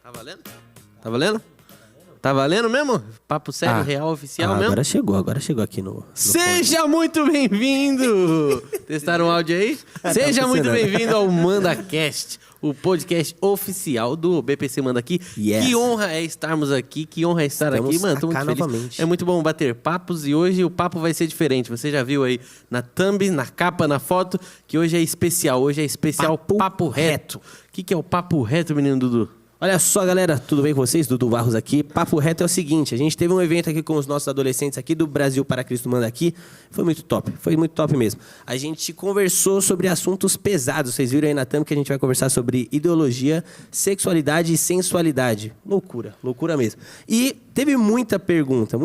Tá valendo? Tá valendo? Tá valendo mesmo? Papo sério, real, oficial mesmo? Agora chegou aqui no Seja muito bem-vindo! Testaram o áudio aí? Seja muito bem-vindo ao MandaCast, o podcast oficial do BPC Manda Aqui. Yes. Que honra é estarmos aqui, que honra é estar aqui. Mano, tô muito feliz. Novamente. É muito bom bater papos e hoje o papo vai ser diferente. Você já viu aí na thumb, na capa, na foto, que hoje é especial. Hoje é especial Papo Reto. O que é o Papo Reto, menino Dudu? Olha só, galera, tudo bem com vocês? Dudu Barros aqui. Papo Reto é o seguinte, a gente teve um evento aqui com os nossos adolescentes aqui do Brasil para Cristo Manda Aqui. Foi muito top mesmo. A gente conversou sobre assuntos pesados. Vocês viram aí na thumb que a gente vai conversar sobre ideologia, sexualidade e sensualidade. Loucura mesmo. E teve muita pergunta.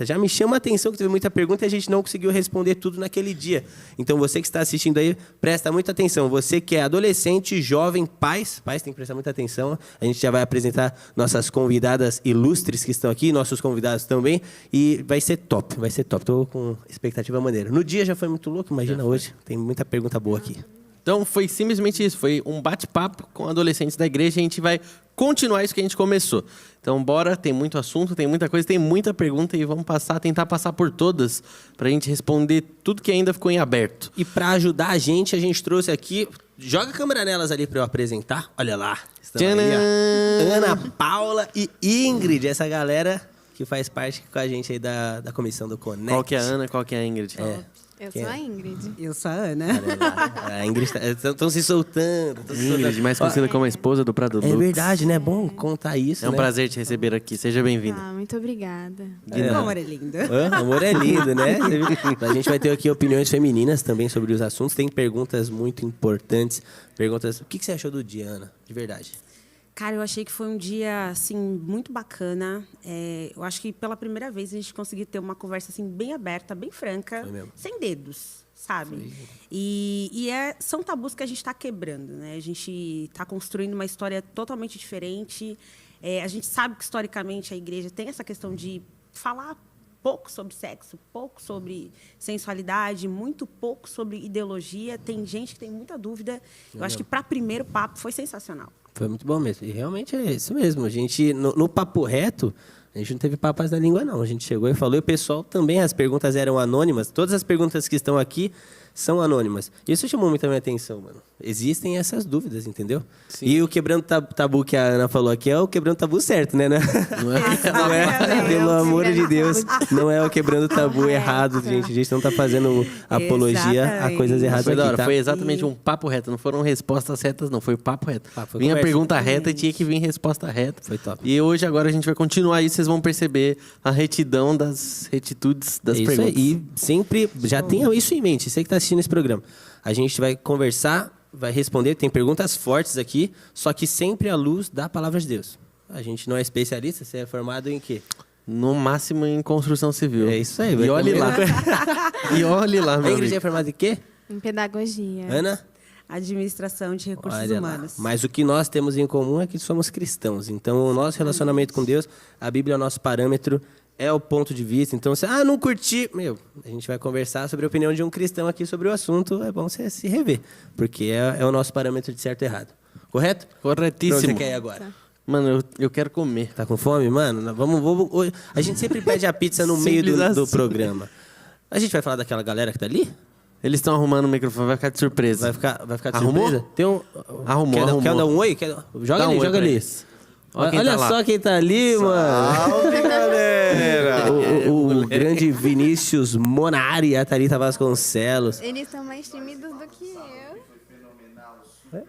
Já me chama a atenção que teve muita pergunta e a gente não conseguiu responder tudo naquele dia. Então você que está assistindo aí, presta muita atenção. Você que é adolescente, jovem, pais tem que prestar muita atenção. A gente já vai apresentar nossas convidadas ilustres que estão aqui, nossos convidados também. E vai ser top. Tô com expectativa maneira. No dia já foi muito louco, imagina hoje. Tem muita pergunta boa aqui. Então foi simplesmente isso, foi um bate-papo com adolescentes da igreja e a gente vai continuar isso que a gente começou. Então bora, tem muito assunto, tem muita coisa, tem muita pergunta e vamos tentar passar por todas pra gente responder tudo que ainda ficou em aberto. E pra ajudar a gente trouxe aqui... Joga a câmera nelas ali pra eu apresentar. Olha lá. Estão aí, ó. Ana Paula e Ingrid, essa galera que faz parte com a gente aí da comissão do Connect. Qual que é a Ana, qual que é a Ingrid? Eu sou a Ingrid. Eu sou a Ana. Olha lá. A Ingrid estão se soltando. Ingrid, mais conhecida como a esposa do Prado Lux. É verdade, né? É bom contar isso, É um prazer te receber aqui. Seja bem-vinda. Muito obrigada. O amor é lindo. O amor é lindo, né? A gente vai ter aqui opiniões femininas também sobre os assuntos. Tem perguntas muito importantes. O que você achou do dia, Ana? De verdade. Cara, eu achei que foi um dia, assim, muito bacana. Eu acho que pela primeira vez a gente conseguiu ter uma conversa, assim, bem aberta, bem franca, sem dedos, sabe? E são tabus que a gente está quebrando, né? A gente está construindo uma história totalmente diferente. A gente sabe que, historicamente, a igreja tem essa questão de falar pouco sobre sexo, pouco sobre sensualidade, muito pouco sobre ideologia. Tem gente que tem muita dúvida. Eu acho que, para primeiro papo, foi sensacional. Foi muito bom mesmo. E realmente é isso mesmo. A gente, no Papo Reto, a gente não teve papas da língua, não. A gente chegou e falou, e o pessoal também, as perguntas eram anônimas. Todas as perguntas que estão aqui são anônimas. Isso chamou muito a minha atenção, mano. Existem essas dúvidas, entendeu? Sim. E o quebrando tabu que a Ana falou aqui é o quebrando tabu certo, né? Não é, pelo amor de Deus, não é o quebrando tabu errado, gente. A gente não tá fazendo apologia a coisas erradas aqui, tá? Foi exatamente um papo reto, não foram respostas retas, não. Foi papo reto. Vinha pergunta reta e tinha que vir resposta reta. Foi top. E hoje, agora, a gente vai continuar isso, vocês vão perceber a retidão das retitudes das perguntas. E sempre, já tenha isso em mente, você que tá assistindo esse programa. A gente vai conversar, vai responder, tem perguntas fortes aqui, só que sempre à luz da palavra de Deus. A gente não é especialista, você é formado em quê? No máximo em construção civil. É isso aí. E olhe lá. E olhe lá, meu A Ingrid amigo. é formada em quê? Em pedagogia. Ana? Administração de recursos humanos. Mas o que nós temos em comum é que somos cristãos. Então, o nosso relacionamento com Deus, a Bíblia é o nosso parâmetro, é o ponto de vista. Então, você, não curti. A gente vai conversar sobre a opinião de um cristão aqui sobre o assunto. É bom você se rever, porque é o nosso parâmetro de certo e errado. Correto? Corretíssimo. Pra onde você quer ir agora? Mano, eu quero comer. Tá com fome, mano? Vamos. A gente sempre pede a pizza no meio do programa. A gente vai falar daquela galera que tá ali? Eles estão arrumando o microfone, vai ficar de surpresa. Vai ficar de Arrumou? surpresa? Tem um... Arrumou. Quer dar um oi? Joga ali, joga ali. Olha só quem tá ali, mano. Salve, galera! O grande Vinícius Monari, a Thalita Vasconcelos. Eles são mais tímidos do que eu.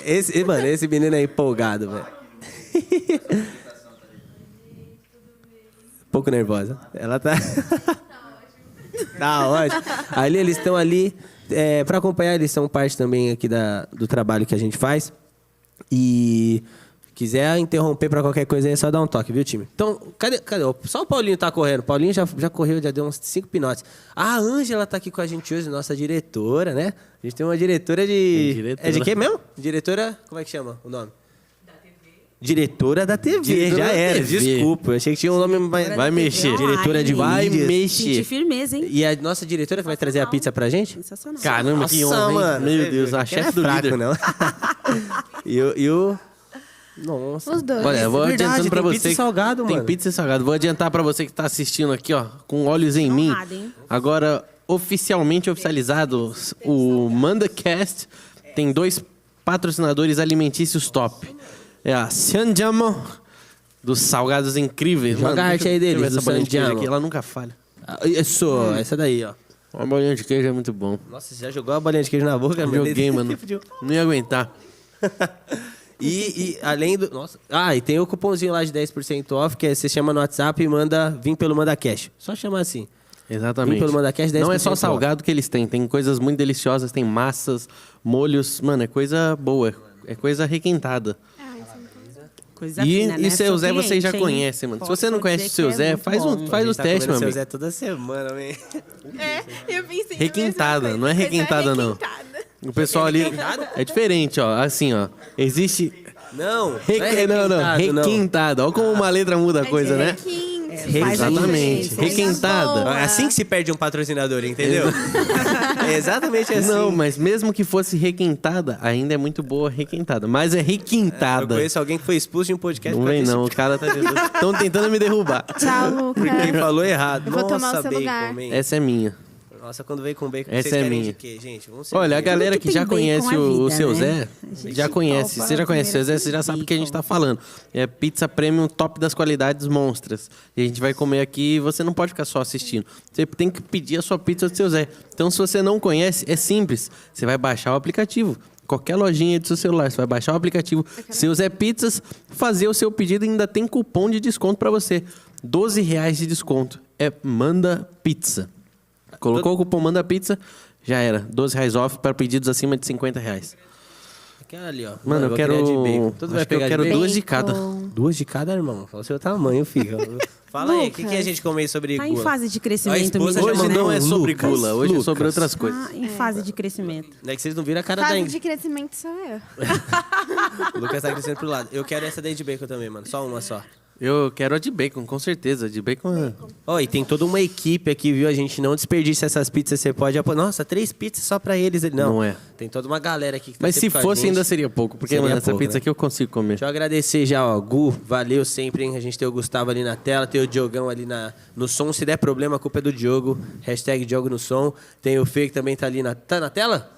Esse menino é empolgado, velho. Um pouco nervosa. Ela tá... Tá ótimo. Eles estão ali para acompanhar, eles são parte também aqui do trabalho que a gente faz. E quiser interromper para qualquer coisa aí, é só dar um toque, viu, time? Então, cadê? Só o Paulinho tá correndo. Paulinho já correu, já deu uns 5 pinotes. A Ângela tá aqui com a gente hoje, nossa diretora, né? A gente tem uma diretora de... É de quê mesmo? Diretora, como é que chama o nome? Diretora da TV, Diretora já da era. TV. Desculpa, eu achei que tinha um nome... Vai mexer. Diretora de Vai mídias. mexer. Senti firmeza, hein? E a nossa diretora que vai trazer a pizza pra gente? Sensacional. Caramba, que Nossa, honra, hein? mano. Meu Deus, a chefe do fraco, líder. não. E o Nossa. Os dois. Olha, eu vou verdade, adiantando pra tem você. pizza e salgado, Tem mano. pizza e salgado. Vou adiantar pra você que tá assistindo aqui, ó, com olhos em mim. Honrada, hein? Agora, oficialmente oficializado, o MandaCast tem 2 patrocinadores alimentícios top. É a Sanjamo, dos salgados incríveis. Joga a arte deixa eu aí deles, ver essa do bolinha de queijo Sanjamo. aqui, ela nunca falha. Isso, essa daí, ó. Uma bolinha de queijo é muito bom. Nossa, você já jogou a bolinha de queijo na boca? Joguei, mano. Não ia aguentar. E além do... Nossa. Ah, e tem o cupomzinho lá de 10% off, que é você chama no WhatsApp e manda vir pelo MandaCast. Só chamar assim. Exatamente. Vim pelo MandaCast, 10% Não é só off. salgado que eles têm. Tem coisas muito deliciosas, tem massas, molhos. Mano, é coisa boa. É coisa requentada. Coisa E, fina, né? e seu Zé Sou vocês já cliente, hein? conhecem, mano. Se Posso você não conhece o dizer seu que é Zé, muito faz bom. o teste, meu Seu amigo. Zé toda semana, man. Eu pensei Requentada, não é requentada, não. O pessoal ali... É diferente, ó. Assim, ó. Existe... Não, Não, requentada. Olha como uma letra muda a coisa, né? Faz a Exatamente. diferença. Requentada. É assim que se perde um patrocinador, entendeu? É exatamente assim. Não, mas mesmo que fosse requentada, ainda é muito boa requentada. Mas é Eu requentada. conheço alguém que foi expulso de um podcast Não por vem causa não, o cara tá estão tentando me derrubar. Tchau, Lucas. Quem falou errado. Eu vou tomar Nossa, o seu bacon, lugar. man. Essa é minha. Nossa, quando veio com bacon, Essa vocês é querem minha. de quê, gente? Vamos ser Olha, a galera Tudo que que já tem bacon conhece é o vida, seu né? Zé, A gente já conhece. topa Você já conhece o seu Zé, comer você já sabe do que a gente bacon. tá falando. É pizza premium top das qualidades monstras. E a gente vai comer aqui e você não pode ficar só assistindo. Você tem que pedir a sua pizza do seu Zé. Então, se você não conhece, é simples. Você vai baixar o aplicativo. Qualquer lojinha do seu celular, você vai baixar o aplicativo Seu Zé Pizzas, fazer o seu pedido e ainda tem cupom de desconto pra você. R$12 de desconto. É Manda Pizza. Colocou o cupom Manda Pizza, já era. R$12 off para pedidos acima de R$50. Aquela ali, ó. Mano, eu vou quero. querer de bacon. Tudo vai Acho que eu pegar de quero bacon? 2 de cada. Duas de cada, irmão. Fala o seu tamanho, filho. Fala aí, o que a gente come sobre Tá em gula? fase de A crescimento, esposa menino, já Hoje né? não é sobre Lucas, gula, hoje é sobre Lucas. outras coisas. Tá em fase de crescimento. É que vocês não viram a cara da Fase Ingrid. de crescimento sou eu. O Lucas tá crescendo pro lado. Eu quero essa daí de bacon também, mano. Só uma só. Eu quero a de bacon, com certeza. A de bacon é. Ó, e tem toda uma equipe aqui, viu? A gente não desperdiça essas pizzas. Você pode apoiar. Nossa, 3 pizzas só pra eles. Não é. Tem toda uma galera aqui que tá Mas se sempre com a fosse, gente. ainda seria pouco. Porque, Seria mano, essa pouco, pizza né? aqui eu consigo comer. Deixa eu agradecer já, ó. Gu, valeu sempre, hein? A gente tem o Gustavo ali na tela, tem o Diogão ali no som. Se der problema, a culpa é do Diogo. Hashtag Diogo no som. Tem o Fê que também tá ali na... Tá na tela?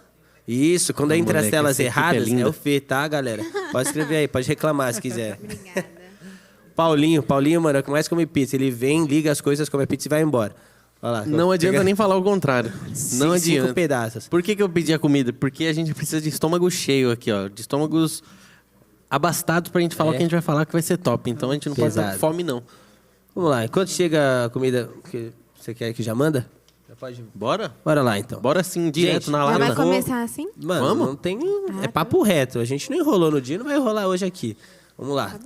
Isso, quando entra as moleque, telas essa equipe é erradas, linda. é o Fê, tá, galera? Pode escrever aí, pode reclamar se quiser. Obrigada. Paulinho, mano, é o que mais come pizza. Ele vem, liga as coisas, come pizza e vai embora. Olha lá. Não adianta Chega- nem falar o contrário. Não Cinco adianta. pedaços. Por que eu pedi a comida? Porque a gente precisa de estômago cheio aqui, ó. De estômagos abastados pra gente falar o que a gente vai falar que vai ser top. Então a gente não pode Pesado. dar com fome, não. Vamos lá, enquanto chega a comida que você quer que já manda? Já pode. Bora? Bora lá, então. Bora sim, direto Gente, na Já lata. vai começar assim? Mano, Vamos? não tem. É papo reto. A gente não enrolou no dia, não vai enrolar hoje aqui. Vamos lá.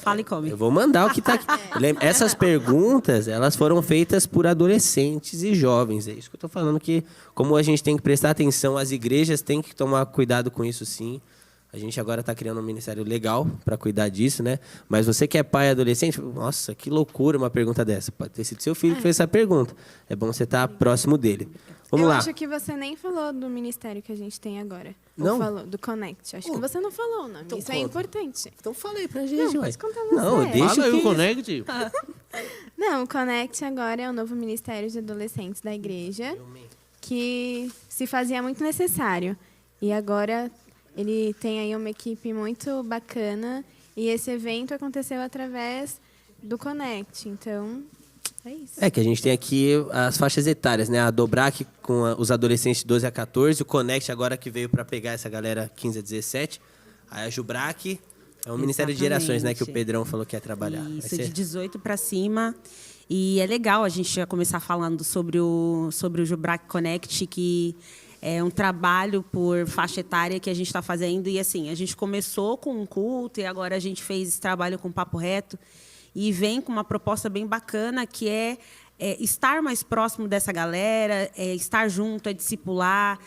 Fala e come. Eu vou mandar o que tá aqui. Essas perguntas, elas foram feitas por adolescentes e jovens. É isso que eu tô falando, que como a gente tem que prestar atenção, as igrejas têm que tomar cuidado com isso, sim. A gente agora está criando um ministério legal para cuidar disso, né? Mas você que é pai e adolescente, nossa, que loucura uma pergunta dessa. Pode ter sido seu filho que fez essa pergunta. É bom você estar próximo dele. Vamos eu lá. acho que você nem falou do ministério que a gente tem agora. Ou Não? falou do Connect. Acho que você não falou o nome. Então Isso é conta. importante. Então fala aí pra gente, Não, ué. pode contar você. Não, deixa Fala aí que... o Connect. Não, o Connect agora é o novo ministério de adolescentes da igreja, que se fazia muito necessário. E agora ele tem aí uma equipe muito bacana. E esse evento aconteceu através do Connect. Então, é isso. É que a gente tem aqui as faixas etárias, né? A Dobrac com os adolescentes de 12 a 14, o Connect agora que veio para pegar essa galera 15 a 17. Aí a Jubrac é um ministério de gerações, né? Que o Exatamente. Pedrão falou que ia trabalhar. Vai Isso, ser- de 18 para cima. E é legal a gente já começar falando sobre o Jubrac Connect, que é um trabalho por faixa etária que a gente está fazendo. E assim, a gente começou com um culto e agora a gente fez esse trabalho com Papo Reto. E vem com uma proposta bem bacana, que é estar mais próximo dessa galera, estar junto, é discipular,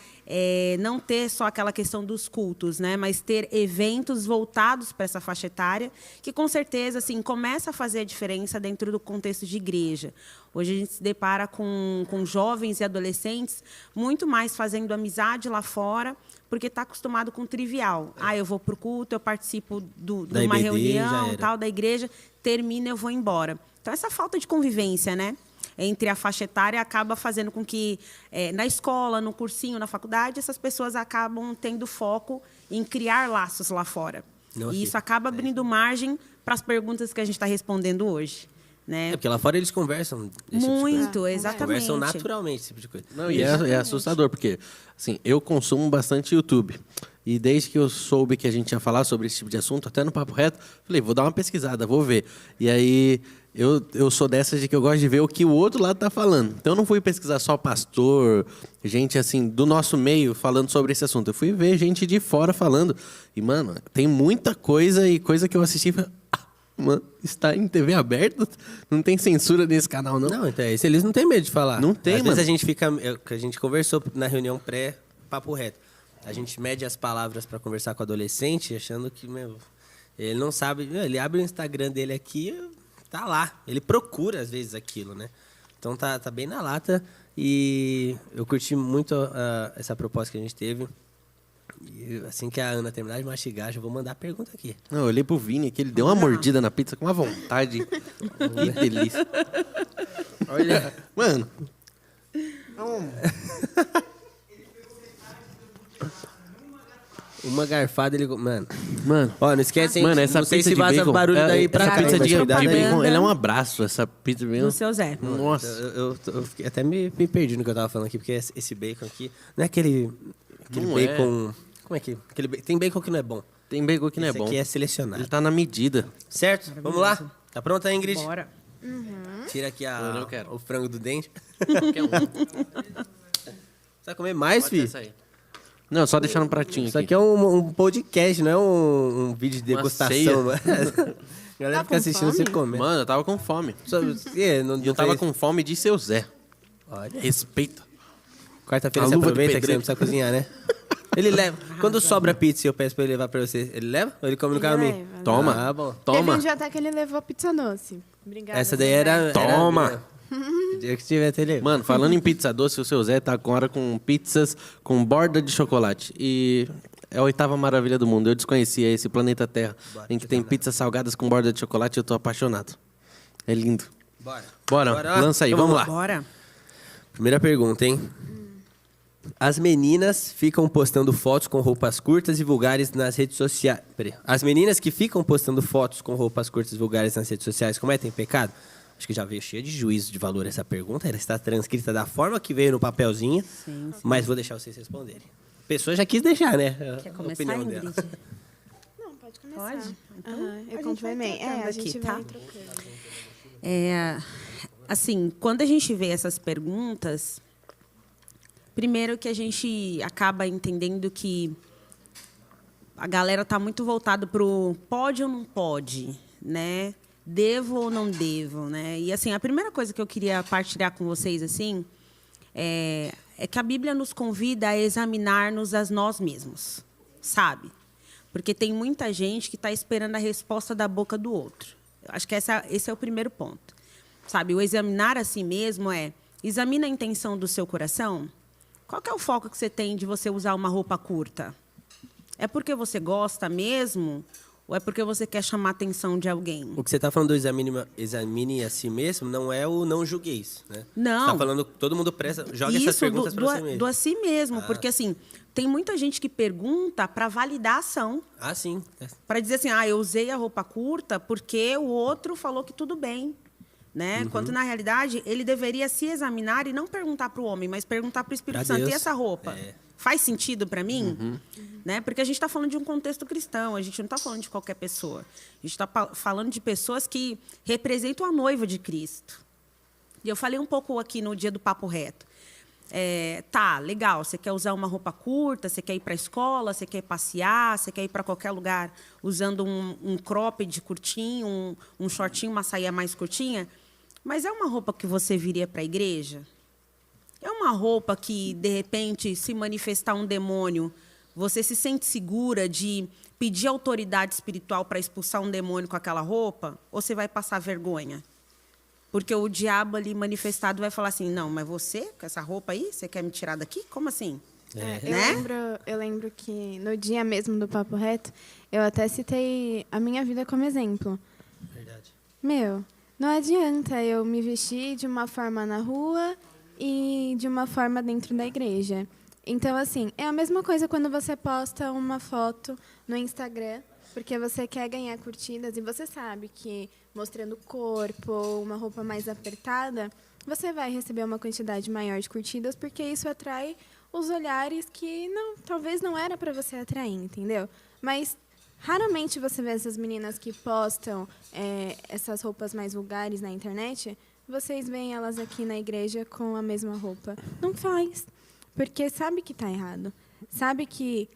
não ter só aquela questão dos cultos, né? Mas ter eventos voltados para essa faixa etária, que com certeza assim, começa a fazer a diferença dentro do contexto de igreja. Hoje a gente se depara com jovens e adolescentes muito mais fazendo amizade lá fora, porque está acostumado com o trivial. Eu vou para o culto, eu participo de uma reunião tal, da igreja, termina, eu vou embora. Então, essa falta de convivência, né, entre a faixa etária acaba fazendo com que, na escola, no cursinho, na faculdade, essas pessoas acabam tendo foco em criar laços lá fora. E isso acaba abrindo margem para as perguntas que a gente está respondendo hoje. Né? Porque lá fora eles conversam. Muito, exatamente. Conversam naturalmente, esse tipo de coisa. Não, e é assustador, porque assim, eu consumo bastante YouTube. E desde que eu soube que a gente ia falar sobre esse tipo de assunto, até no Papo Reto, falei, vou dar uma pesquisada, vou ver. E aí, eu sou dessas de que eu gosto de ver o que o outro lado está falando. Então, eu não fui pesquisar só pastor, gente assim, do nosso meio falando sobre esse assunto. Eu fui ver gente de fora falando. E, mano, tem muita coisa e coisa que eu assisti e falei, mano, está em TV aberta? Não tem censura nesse canal, não? Não, então é isso. Eles não têm medo de falar. Não tem, Às mano. vezes a gente fica... A gente conversou na reunião pré-Papo Reto. A gente mede as palavras para conversar com o adolescente, achando que, ele não sabe... Ele abre o Instagram dele aqui, tá lá. Ele procura, às vezes, aquilo, né? Então, tá bem na lata. E eu curti muito essa proposta que a gente teve. E assim que a Ana terminar de mastigar, já vou mandar a pergunta aqui. Não, eu olhei pro Vini, que ele deu uma mordida na pizza com uma vontade. Que delícia. Olha, mano. Uma garfada, ele... Mano, Mano. ó, não esquece, hein? Mano, essa não sei pizza se de vaza bacon, barulho daí pra essa cá. pizza mas de cuidado aí. bacon, ela é um abraço, essa pizza de bacon. Do seu Zé. Nossa. Eu até me perdi no que eu tava falando aqui, porque esse bacon aqui... Não é aquele Não bacon... Como é que... Tem bacon que não é bom. Tem bacon que não é Esse bom. aqui é selecionado. Ele tá na medida. Certo? Vamos lá? Tá pronta, Ingrid? Bora. Tira aqui Eu quero. o frango do dente. Qualquer um. Você vai comer mais, Pode filho? essa aí. Não, só deixar no pratinho Isso aqui. aqui é um podcast, não é um vídeo de Uma degustação. ceia. Mas... A galera Tá fica com assistindo você fome? comer. Mano, eu tava com fome. Não Eu tava com fome de seu Zé. Olha. Respeita. Quarta-feira A você luva do aproveita que você não pedreiro. precisa cozinhar, né? Ele leva. Quando sobra pizza e eu peço pra ele levar pra você, ele leva? Ou ele come no Ele caminho? leva. Toma. Ah, bom. Teve Toma. um dia até que ele levou pizza doce. Obrigada. Essa daí seu Zé. era... Toma. O dia que tiver tele. Mano, falando em pizza doce, o seu Zé tá agora com pizzas com borda de chocolate. E é a 8ª maravilha do mundo. Eu desconhecia esse planeta Terra, em que tem pizzas salgadas com borda de chocolate. Eu tô apaixonado. É lindo. Bora, lança aí, vamos lá. Bora. Primeira pergunta, hein? As meninas ficam postando fotos com roupas curtas e vulgares nas redes sociais. Peraí. As meninas que ficam postando fotos com roupas curtas e vulgares nas redes sociais cometem pecado? Acho que já veio cheia de juízo de valor essa pergunta. Ela está transcrita da forma que veio no papelzinho, mas vou deixar vocês responderem. A pessoa já quis deixar, né? Quer A começar, opinião Ingrid? dela. Não, pode começar. Pode? Então, Aham, a eu gente vai complemento. trocando A gente aqui, vai tá? trocando. Assim, quando a gente vê essas perguntas, primeiro que a gente acaba entendendo que a galera tá muito voltada pro pode ou não pode, né? Devo ou não devo, né? E assim, a primeira coisa que eu queria partilhar com vocês assim é que a Bíblia nos convida a examinar-nos a nós mesmos, sabe? Porque tem muita gente que está esperando a resposta da boca do outro. Eu acho que esse é o primeiro ponto. Sabe, o examinar a si mesmo examina a intenção do seu coração. Qual que é o foco que você tem de você usar uma roupa curta? É porque você gosta ou é porque você quer chamar a atenção de alguém? O que você está falando do examine a si mesmo não é o não julgueis, né? Não. Você está falando que todo mundo joga essas perguntas para si mesmo. do a si mesmo. Porque, assim, tem muita gente que pergunta para validar a ação. Ah, sim. Para dizer assim, eu usei a roupa curta porque o outro falou que tudo bem. Né? Quando, na realidade, ele deveria se examinar e não perguntar para o homem, mas perguntar para o Espírito Pra Santo. Deus. E essa roupa? Faz sentido para mim? Né? Porque a gente está falando de um contexto cristão, a gente não está falando de qualquer pessoa. A gente está falando de pessoas que representam a noiva de Cristo. E eu falei um pouco aqui no dia do Papo Reto. Tá, legal, você quer usar uma roupa curta, você quer ir para a escola, você quer passear, você quer ir para qualquer lugar usando um cropped curtinho, um shortinho, uma saia mais curtinha, mas é uma roupa que você viria para a igreja? É uma roupa que, de repente, se manifestar um demônio, você se sente segura de pedir autoridade espiritual para expulsar um demônio com aquela roupa? Ou você vai passar vergonha? Porque o diabo ali manifestado vai falar assim, não, mas você, com essa roupa aí, você quer me tirar daqui? Como assim? Eu lembro que no dia mesmo do Papo Reto, eu até citei a minha vida como exemplo. Verdade. Meu, não adianta eu me vestir de uma forma na rua e de uma forma dentro da igreja. Então, assim, é a mesma coisa quando você posta uma foto no Instagram, porque você quer ganhar curtidas e você sabe que mostrando o corpo ou uma roupa mais apertada, você vai receber uma quantidade maior de curtidas, porque isso atrai os olhares que talvez não era para você atrair, entendeu? Mas raramente você vê essas meninas que postam essas roupas mais vulgares na internet, vocês veem elas aqui na igreja com a mesma roupa. Não faz, porque sabe que está errado. Sabe que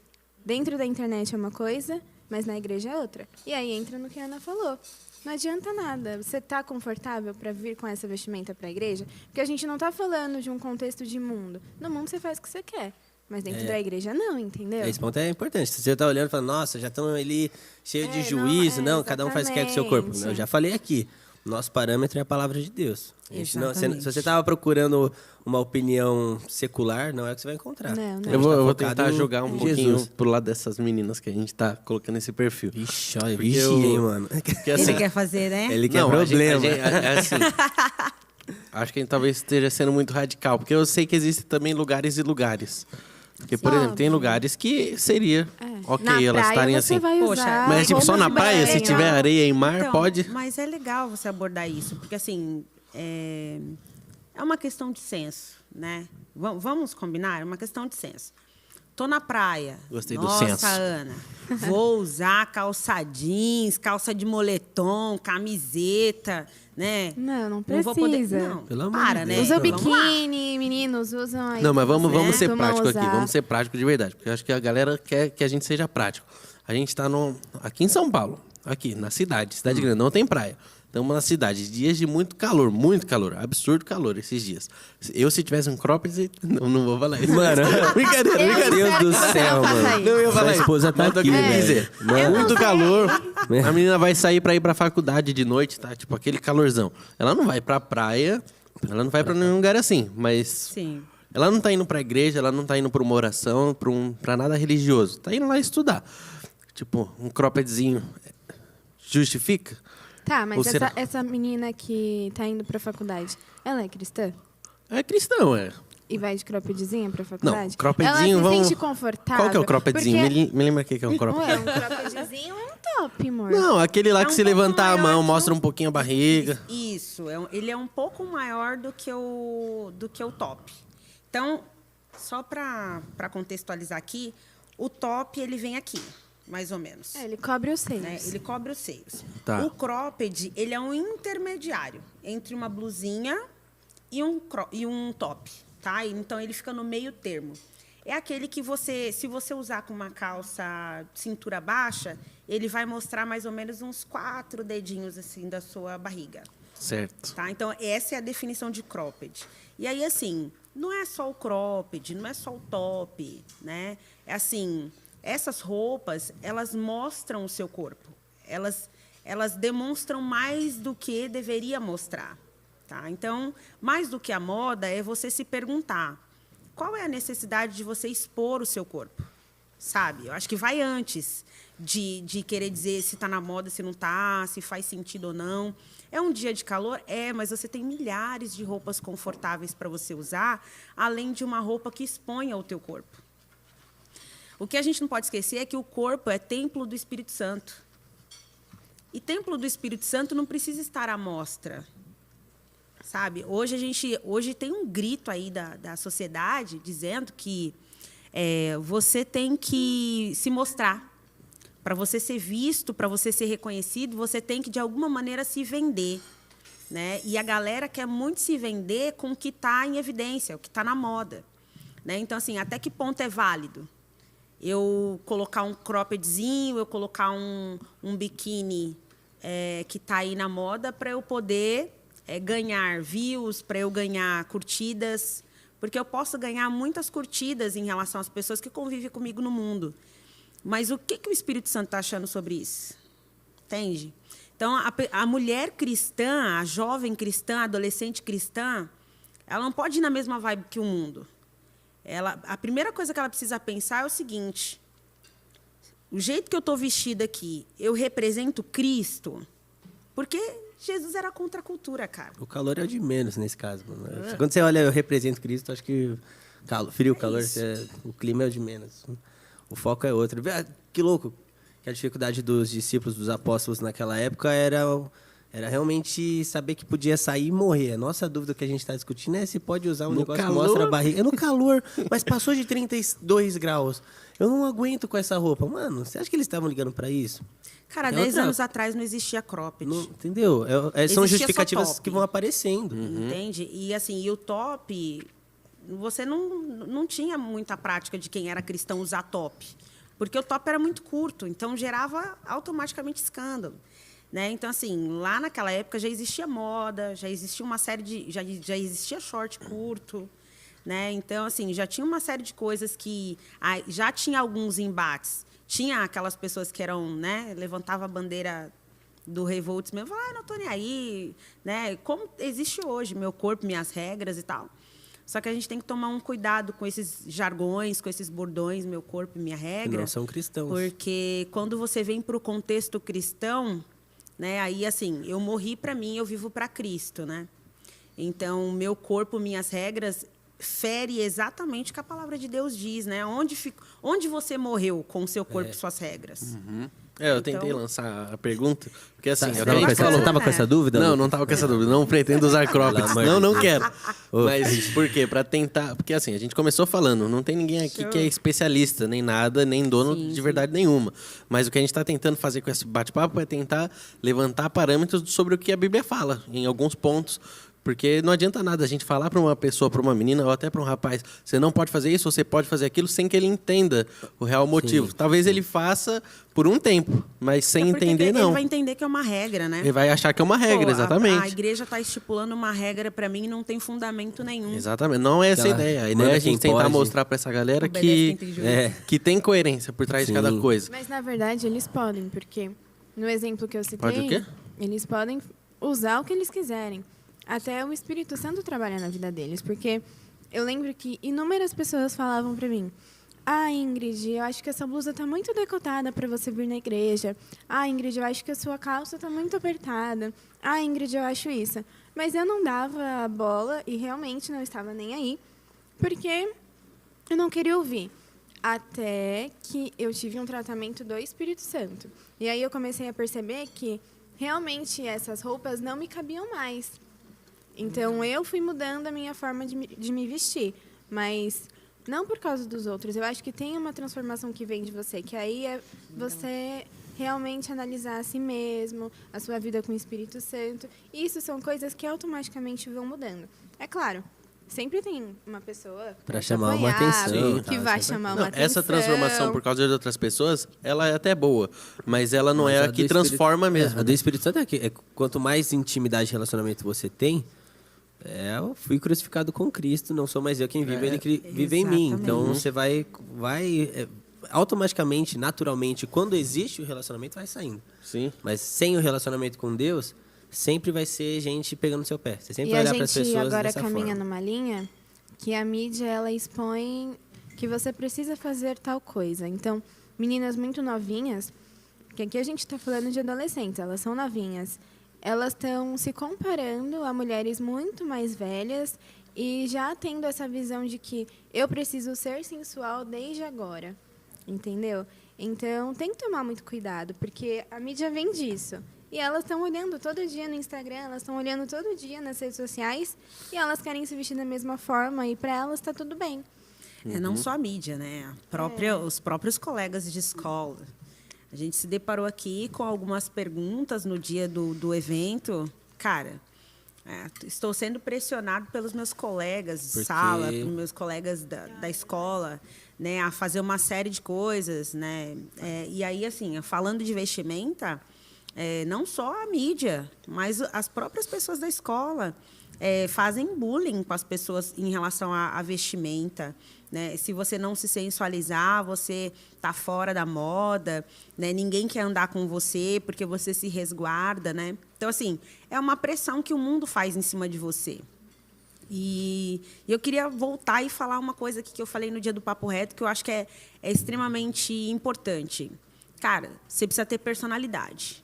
dentro da internet é uma coisa, mas na igreja é outra. E aí entra no que a Ana falou. Não adianta nada. Você está confortável para vir com essa vestimenta para a igreja? Porque a gente não está falando de um contexto de mundo. No mundo você faz o que você quer, mas dentro da igreja não, entendeu? Esse ponto é importante. Se você está olhando e falando, nossa, já estão ali cheios de juízo. Não, cada um faz o que quer com o seu corpo. Eu já falei aqui. Nosso parâmetro é a palavra de Deus. Se você estava procurando uma opinião secular, não é o que você vai encontrar. Não. Eu vou tentar jogar um pouquinho pro lado dessas meninas que a gente tá colocando esse perfil. Vixe, olha, hein, mano. Porque, assim, Ele quer fazer, né? Ele quer não, problema. assim, acho que a gente talvez esteja sendo muito radical, porque eu sei que existem também lugares e lugares. Porque, por exemplo, tem lugares que seria ok Na elas praia estarem você assim. vai Poxa, usar Mas, tipo, só roupa na de praia, se banho. tiver areia e mar, Então, pode. Mas é legal você abordar isso, porque assim, é uma questão de senso, né? Vamos combinar? É uma questão de senso. Tô na praia. Gostei do Nossa, senso. Ana, vou usar calça jeans, calça de moletom, camiseta, né? Não vou poder. precisa. Não, Pelo amor para, de né? Deus. Usa Vamos lá. biquíni, meninos, usam aí. Não, mas vamos né? ser Costumam prático aqui. usar. Vamos ser prático de verdade. Porque eu acho que a galera quer que a gente seja prático. A gente tá aqui em São Paulo. Aqui, na cidade. Cidade grande. Não tem praia. Estamos na cidade. Dias de muito calor. Absurdo calor esses dias. Eu, se tivesse um cropped... Não vou falar isso. Mano, brincadeira. Meu Deus do você céu, não faça mano. isso. Não, eu ia falar Sua isso. esposa tá Mas eu tô aqui, querendo velho. dizer. Mano. Muito calor. A menina vai sair pra ir pra faculdade de noite, tá? Tipo, aquele calorzão. Ela não vai pra praia, ela não vai pra nenhum lugar assim, mas... Sim. Ela não tá indo pra igreja, ela não tá indo pra uma oração, pra nada religioso. Tá indo lá estudar. Tipo, um croppedzinho justifica? Tá, mas Ou será- essa menina que tá indo pra faculdade, ela é cristã? É cristão, é. E vai de croppedzinha pra faculdade? croppedzinho, ela se vamos... sente confortável? Qual que é o croppedzinho? Porque... Me lembra o que é um cropped. Ué, um croppedzinho é um top, amor. Não, aquele lá É que um se pouco levantar a maior mão, que mostra um pouquinho a barriga. Isso, ele é um pouco maior do que o top. Então, só para contextualizar aqui, o top ele vem aqui, mais ou menos. Ele cobre os seios. Né? Ele cobre os seios. Tá. O cropped, ele é um intermediário entre uma blusinha e um top, tá? Então, ele fica no meio termo. É aquele que se você usar com uma calça cintura baixa, ele vai mostrar mais ou menos uns 4 dedinhos assim da sua barriga. Certo. Tá? Então, essa é a definição de cropped. E aí, assim, não é só o cropped, não é só o top, né? É assim, essas roupas, elas mostram o seu corpo. Elas demonstram mais do que deveria mostrar, tá? Então, mais do que a moda é você se perguntar, qual é a necessidade de você expor o seu corpo? Sabe? Eu acho que vai antes de querer dizer se está na moda, se não está, se faz sentido ou não. É um dia de calor? É, mas você tem milhares de roupas confortáveis para você usar, além de uma roupa que exponha o teu corpo. O que a gente não pode esquecer é que o corpo é templo do Espírito Santo. E templo do Espírito Santo não precisa estar à mostra. Sabe? Hoje tem um grito aí da sociedade dizendo que você tem que se mostrar. Para você ser visto, para você ser reconhecido, você tem que, de alguma maneira, se vender. Né? E a galera quer muito se vender com o que está em evidência, o que está na moda. Né? Então, assim, até que ponto é válido? Eu colocar um croppedzinho, eu colocar um biquíni que está aí na moda para eu poder ganhar views, para eu ganhar curtidas, porque eu posso ganhar muitas curtidas em relação às pessoas que convivem comigo no mundo. Mas o que o Espírito Santo está achando sobre isso? Entende? Então, a mulher cristã, a jovem cristã, a adolescente cristã, ela não pode ir na mesma vibe que o mundo. A primeira coisa que ela precisa pensar é o seguinte: o jeito que eu estou vestida aqui, eu represento Cristo? Porque Jesus era contra a cultura, cara. O calor é o de menos nesse caso, mano. Quando você olha, eu represento Cristo, acho que frio, calor, o clima é o de menos. O foco é outro. Que louco que a dificuldade dos discípulos, dos apóstolos naquela época era realmente saber que podia sair e morrer. A nossa dúvida que a gente está discutindo é se pode usar um negócio que mostra a barriga. É no calor, mas passou de 32 graus. Eu não aguento com essa roupa. Mano, você acha que eles estavam ligando para isso? Cara, 10 anos atrás não existia cropped. Não, entendeu? São justificativas que vão aparecendo. Entende? E assim, o top, você não tinha muita prática de quem era cristão usar top. Porque o top era muito curto, então gerava automaticamente escândalo. Né? Então, assim, lá naquela época já existia moda, já existia uma série de... Já existia short curto. Né? Então, assim, já tinha uma série de coisas que... já tinha alguns embates. Tinha aquelas pessoas que eram, né, levantavam a bandeira do revolts mesmo, falavam, não estou nem aí, né? Como existe hoje, meu corpo, minhas regras e tal. Só que a gente tem que tomar um cuidado com esses jargões, com esses bordões, meu corpo, minha regra. Que não são cristãos. Porque quando você vem para o contexto cristão, né, aí, assim, eu morri para mim, eu vivo para Cristo, né? Então, meu corpo, minhas regras... fere exatamente o que a palavra de Deus diz, né? Onde você morreu com o seu corpo e suas regras? Eu tentei lançar a pergunta, porque assim... Você estava com essa dúvida? Não estava com essa dúvida. Não pretendo usar cropped. Não quero. Mas por quê? Para tentar... Porque assim, a gente começou falando, não tem ninguém aqui que é especialista, nem nada, nem dono de verdade nenhuma. Mas o que a gente está tentando fazer com esse bate-papo é tentar levantar parâmetros sobre o que a Bíblia fala, em alguns pontos. Porque não adianta nada a gente falar para uma pessoa, para uma menina ou até para um rapaz, você não pode fazer isso, você pode fazer aquilo, sem que ele entenda o real motivo. Sim. Talvez ele faça por um tempo, mas sem entender, não. Ele vai entender que é uma regra, né? Ele vai achar que é uma regra, exatamente. A igreja está estipulando uma regra para mim e não tem fundamento nenhum. Exatamente, não é essa a ideia. A ideia é a gente tentar mostrar para essa galera que tem coerência por trás de cada coisa. Mas, na verdade, eles podem, porque no exemplo que eu citei... Pode o quê? Eles podem usar o que eles quiserem. Até o Espírito Santo trabalha na vida deles, porque eu lembro que inúmeras pessoas falavam para mim: Ingrid, eu acho que essa blusa está muito decotada para você vir na igreja. Ingrid, eu acho que a sua calça está muito apertada. Ingrid, eu acho isso. Mas eu não dava a bola e realmente não estava nem aí, porque eu não queria ouvir. Até que eu tive um tratamento do Espírito Santo. E aí eu comecei a perceber que realmente essas roupas não me cabiam mais. Então, eu fui mudando a minha forma de me vestir. Mas não por causa dos outros. Eu acho que tem uma transformação que vem de você, que aí é você realmente analisar a si mesmo, a sua vida com o Espírito Santo. E isso são coisas que automaticamente vão mudando. É claro, sempre tem uma pessoa para chamar uma atenção, que vai chamar uma atenção. Essa transformação por causa de outras pessoas, ela é até boa, mas ela não é a que transforma mesmo. A do Espírito Santo quanto mais intimidade e relacionamento você tem, eu fui crucificado com Cristo, não sou mais eu quem vive, ele vive em mim. Então você vai automaticamente, naturalmente, quando existe o relacionamento, vai saindo. Sim. Mas sem o relacionamento com Deus, sempre vai ser gente pegando no seu pé. Você sempre vai olhar para as pessoas dessa forma. E a gente agora caminha numa linha que a mídia ela expõe que você precisa fazer tal coisa. Então, meninas muito novinhas, que aqui a gente está falando de adolescentes, elas são novinhas, elas estão se comparando a mulheres muito mais velhas e já tendo essa visão de que eu preciso ser sensual desde agora, entendeu? Então, tem que tomar muito cuidado, porque a mídia vem disso. E elas estão olhando todo dia no Instagram, elas estão olhando todo dia nas redes sociais e elas querem se vestir da mesma forma e para elas está tudo bem. Não só a mídia, né? Os próprios colegas de escola. A gente se deparou aqui com algumas perguntas no dia do evento. Cara, estou sendo pressionado pelos meus colegas de sala, pelos meus colegas da escola, né, a fazer uma série de coisas, né? E aí, assim, falando de vestimenta, não só a mídia, mas as próprias pessoas da escola. fazem bullying com as pessoas em relação à vestimenta, né? Se você não se sensualizar, você tá fora da moda, né? Ninguém quer andar com você porque você se resguarda, né? Então, assim, é uma pressão que o mundo faz em cima de você. E eu queria voltar e falar uma coisa aqui que eu falei no dia do Papo Reto, que eu acho que é extremamente importante. Cara, você precisa ter personalidade,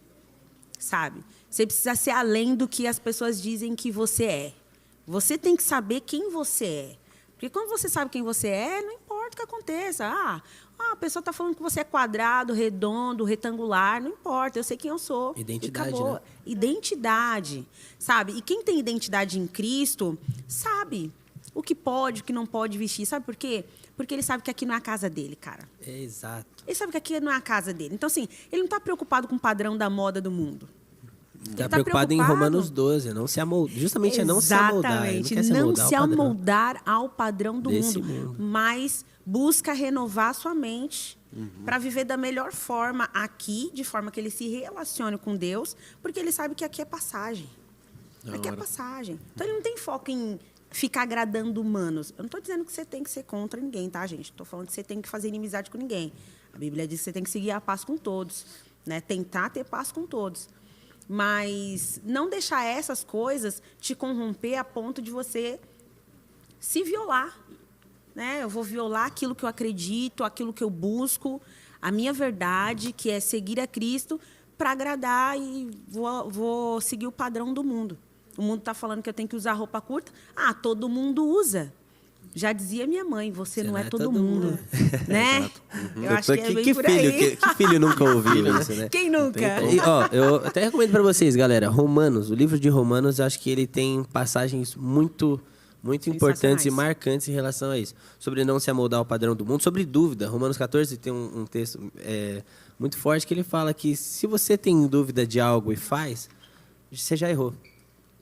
sabe? Você precisa ser além do que as pessoas dizem que você é. Você tem que saber quem você é. Porque quando você sabe quem você é, não importa o que aconteça. A pessoa está falando que você é quadrado, redondo, retangular, não importa, eu sei quem eu sou. Identidade, acabou. né? Identidade, sabe? E quem tem identidade em Cristo sabe o que pode, o que não pode vestir. Sabe por quê? Porque ele sabe que aqui não é a casa dele, cara. Exato. Ele sabe que aqui não é a casa dele. Então, assim, ele não está preocupado com o padrão da moda do mundo. Está preocupado em Romanos 12, não se amoldar. Justamente é não se amoldar. Ele Não quer se amoldar ao padrão do desse mundo, mas busca renovar sua mente para viver da melhor forma aqui, de forma que ele se relacione com Deus, porque ele sabe que aqui é passagem. Aqui é passagem. Então, ele não tem foco em ficar agradando humanos. Eu não estou dizendo que você tem que ser contra ninguém, tá, gente? Estou falando que você tem que fazer inimizade com ninguém. A Bíblia diz que você tem que seguir a paz com todos, né? Tentar ter paz com todos. Mas não deixar essas coisas te corromper a ponto de você se violar, né? Eu vou violar aquilo que eu acredito, aquilo que eu busco, a minha verdade, que é seguir a Cristo, para agradar e vou seguir o padrão do mundo. O mundo está falando que eu tenho que usar roupa curta. Todo mundo usa. Já dizia minha mãe, você não é todo mundo. Né? Eu acho que é bem por aí. Que filho nunca ouviu isso, né? Quem nunca? E, eu até recomendo para vocês, galera, Romanos, o livro de Romanos, eu acho que ele tem passagens muito importantes e marcantes em relação a isso. Sobre não se amoldar ao padrão do mundo, sobre dúvida. Romanos 14 tem um texto muito forte que ele fala que se você tem dúvida de algo e faz, você já errou.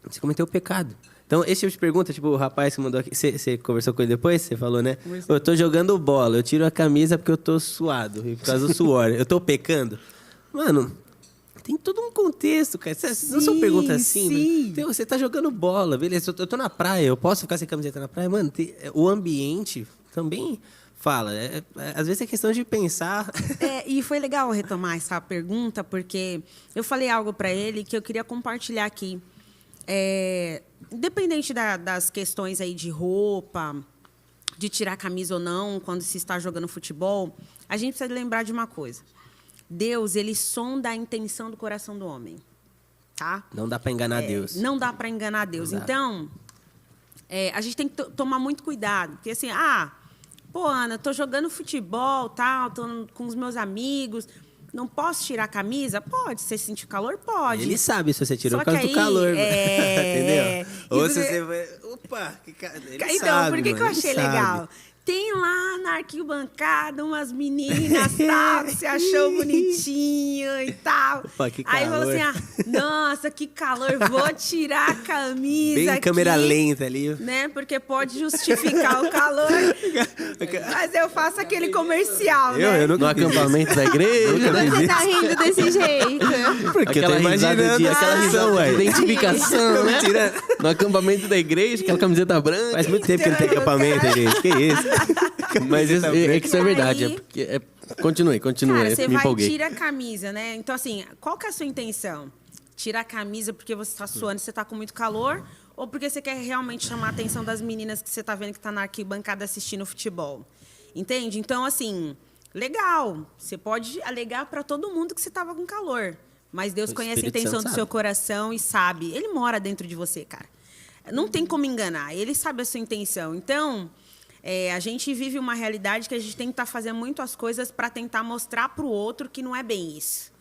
Você cometeu o pecado. Então, esse tipo de pergunta, tipo, o rapaz que mandou aqui, você conversou com ele depois? Você falou, né? Eu tô jogando bola, eu tiro a camisa porque eu tô suado, por causa do suor. Eu tô pecando? Mano, tem todo um contexto, cara. Não são perguntas assim, sim. Então, você tá jogando bola, beleza? Eu tô na praia, eu posso ficar sem camiseta na praia? Mano, o ambiente também fala. Às vezes é questão de pensar. E foi legal retomar essa pergunta, porque eu falei algo para ele que eu queria compartilhar aqui. Independente das questões aí de roupa, de tirar a camisa ou não, quando se está jogando futebol, a gente precisa lembrar de uma coisa. Deus, ele sonda a intenção do coração do homem. Tá? Não dá para enganar Deus. Não dá para enganar Deus. Então, a gente tem que tomar muito cuidado. Porque assim, Ana, tô jogando futebol, tal, tô com os meus amigos... Não posso tirar a camisa? Pode. Se você sentir calor, pode. Ele sabe se você tirou Só por causa que do calor. Entendeu? Ou se você vai... Opa! Ele sabe, por que eu achei legal? Tem lá na arquibancada umas meninas, tal, que você achou bonitinho e tal. Opa, que Aí calor. falou assim, nossa, que calor, vou tirar a camisa Bem aqui, câmera lenta ali. Né? Porque pode justificar o calor. Mas eu faço aquele comercial, né? No acampamento da igreja, né? Você tá rindo desse jeito. Porque Aquela risada de identificação, né? Mentira. No acampamento da igreja, aquela camiseta branca. Faz muito tempo que não tem acampamento, gente. Que isso? Mas é que isso é verdade. Aí- Continue. Cara, você Me vai empolguei. e tira a camisa, né? Então, assim, qual que é a sua intenção? Tirar a camisa porque você está suando, você está com muito calor? Ou porque você quer realmente chamar a atenção das meninas que você está vendo que está na arquibancada assistindo futebol? Entende? Então, assim, legal. Você pode alegar para todo mundo que você estava com calor. Mas Deus O conhece a Espírito intenção Santo do seu sabe. coração e sabe. Ele mora dentro de você, cara. Não tem como enganar. Ele sabe a sua intenção. Então... a gente vive uma realidade que a gente tem que estar fazendo muito as coisas para tentar mostrar para o outro que não é bem isso.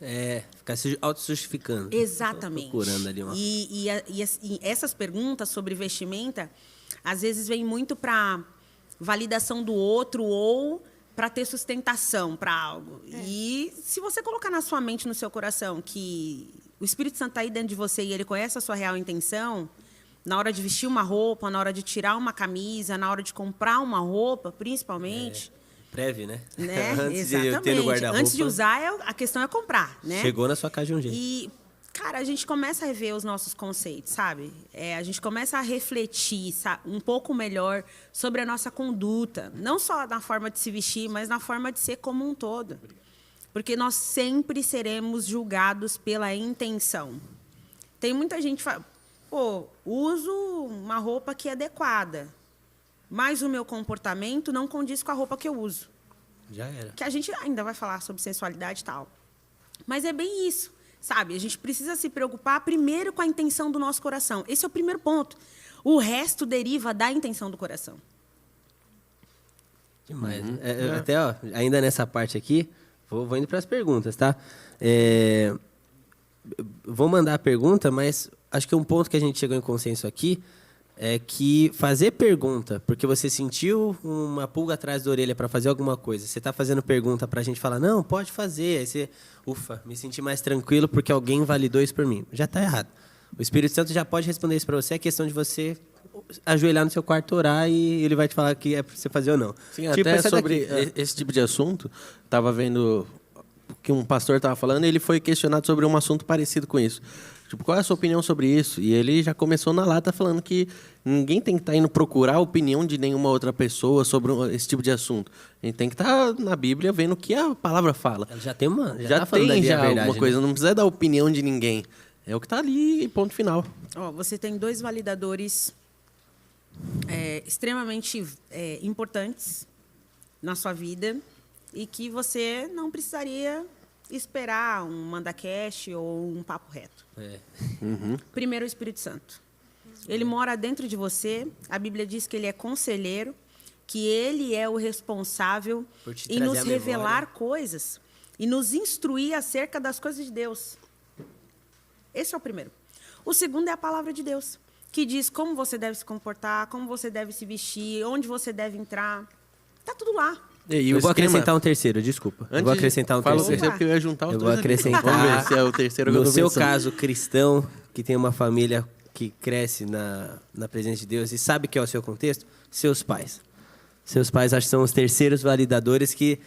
Ficar se auto-justificando. Exatamente. Procurando ali uma... E essas perguntas sobre vestimenta, às vezes, vêm muito para validação do outro ou para ter sustentação para algo. E se você colocar na sua mente, no seu coração, que o Espírito Santo está aí dentro de você e ele conhece a sua real intenção... Na hora de vestir uma roupa, na hora de tirar uma camisa, na hora de comprar uma roupa, principalmente. Breve, né? Né? Antes de eu Exatamente. ter no guarda-roupa. Antes de usar, a questão é comprar, né? Chegou na sua casa de um jeito. E cara, a gente começa a rever os nossos conceitos, sabe? A gente começa a refletir um pouco melhor sobre a nossa conduta. Não só na forma de se vestir, mas na forma de ser como um todo. Porque nós sempre seremos julgados pela intenção. Tem muita gente que fala, pô, uso uma roupa que é adequada, mas o meu comportamento não condiz com a roupa que eu uso. Já era. Que a gente ainda vai falar sobre sensualidade e tal. Mas é bem isso, sabe? A gente precisa se preocupar primeiro com a intenção do nosso coração. Esse é o primeiro ponto. O resto deriva da intenção do coração. Demais. Até, ó, ainda nessa parte aqui, vou indo para as perguntas, tá? Vou mandar a pergunta, mas acho que um ponto que a gente chegou em consenso aqui é que fazer pergunta, porque você sentiu uma pulga atrás da orelha para fazer alguma coisa, você está fazendo pergunta para a gente falar, não, pode fazer, aí você, ufa, me senti mais tranquilo porque alguém validou isso por mim. Já está errado. O Espírito Santo já pode responder isso para você, é questão de você ajoelhar no seu quarto, orar e ele vai te falar que é para você fazer ou não. Sim, tipo, até sobre esse tipo de assunto, estava vendo que um pastor estava falando e ele foi questionado sobre um assunto parecido com isso. Tipo, qual é a sua opinião sobre isso? E ele já começou na lata falando que ninguém tem que estar indo procurar a opinião de nenhuma outra pessoa sobre esse tipo de assunto. A gente tem que estar na Bíblia vendo o que a palavra fala. Já tem uma... Já tá tem já verdade, alguma coisa, não precisa da opinião de ninguém. É o que está ali e ponto final. Você tem 2 validadores extremamente importantes na sua vida e que você não precisaria esperar um mandacast ou um papo reto. Primeiro, o Espírito Santo. Ele mora dentro de você. A Bíblia diz que ele é conselheiro, que ele é o responsável em nos revelar coisas e nos instruir acerca das coisas de Deus. Esse é o primeiro. O segundo é a palavra de Deus, que diz como você deve se comportar, como você deve se vestir, onde você deve entrar. Está tudo lá. Eu vou acrescentar um terceiro, desculpa. Eu vou acrescentar um terceiro. Fala o terceiro porque eu ia juntar os Eu dois. vou acrescentar. Vamos ver se é o terceiro que eu No tô seu pensando. caso, cristão, que tem uma família que cresce na presença de Deus e sabe que é o seu contexto, seus pais. Seus pais acho que são os terceiros validadores que...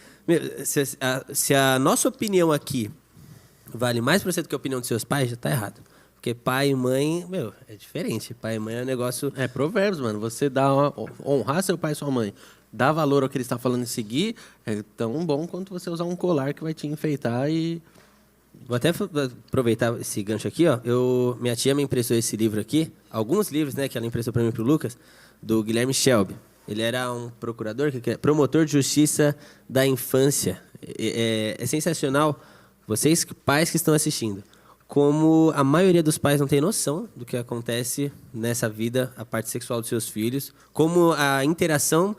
Se a nossa opinião aqui vale mais para você do que a opinião dos seus pais, já está errado. Porque pai e mãe, é diferente. Pai e mãe é um negócio... É provérbios, mano. Você honrar seu pai e sua mãe, dar valor ao que ele está falando e seguir, é tão bom quanto você usar um colar que vai te enfeitar e... Vou até aproveitar esse gancho aqui, ó. Minha tia me emprestou esse livro aqui, alguns livros, né, que ela emprestou para mim e pro Lucas, do Guilherme Shelby. Ele era um promotor de justiça da infância. É sensacional, vocês pais que estão assistindo, como a maioria dos pais não tem noção do que acontece nessa vida, a parte sexual dos seus filhos, como a interação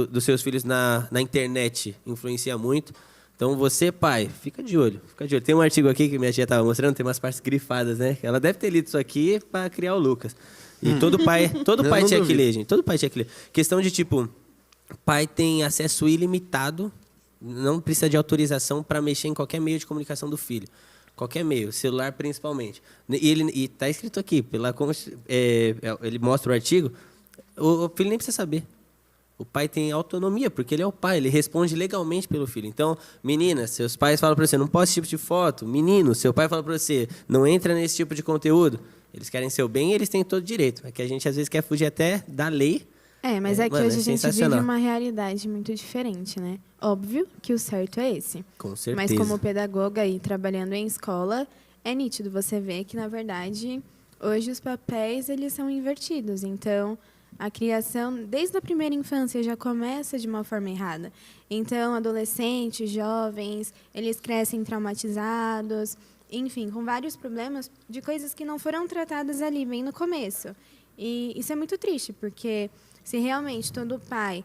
dos seus filhos na internet influencia muito. Então, você, pai, fica de olho. Tem um artigo aqui que minha tia estava mostrando, tem umas partes grifadas, né? Ela deve ter lido isso aqui para criar o Lucas. E todo pai tinha que ler, gente. Todo pai tinha que ler. Questão de, tipo, pai tem acesso ilimitado, não precisa de autorização para mexer em qualquer meio de comunicação do filho. Qualquer meio, celular principalmente. E está escrito aqui, ele mostra o artigo, o filho nem precisa saber. O pai tem autonomia, porque ele é o pai, ele responde legalmente pelo filho. Então, meninas, seus pais falam para você, não posta esse tipo de foto. Menino, seu pai fala para você, não entra nesse tipo de conteúdo. Eles querem seu bem e eles têm todo direito. É que a gente, às vezes, quer fugir até da lei. Mas é que hoje a gente vive sensacional. uma realidade muito diferente, né? Óbvio que o certo é esse. Com certeza. Mas como pedagoga e trabalhando em escola, é nítido você ver que, na verdade, hoje os papéis eles são invertidos. Então, a criação, desde a primeira infância, já começa de uma forma errada. Então, adolescentes, jovens, eles crescem traumatizados, enfim, com vários problemas de coisas que não foram tratadas ali bem no começo. E isso é muito triste, porque se realmente todo pai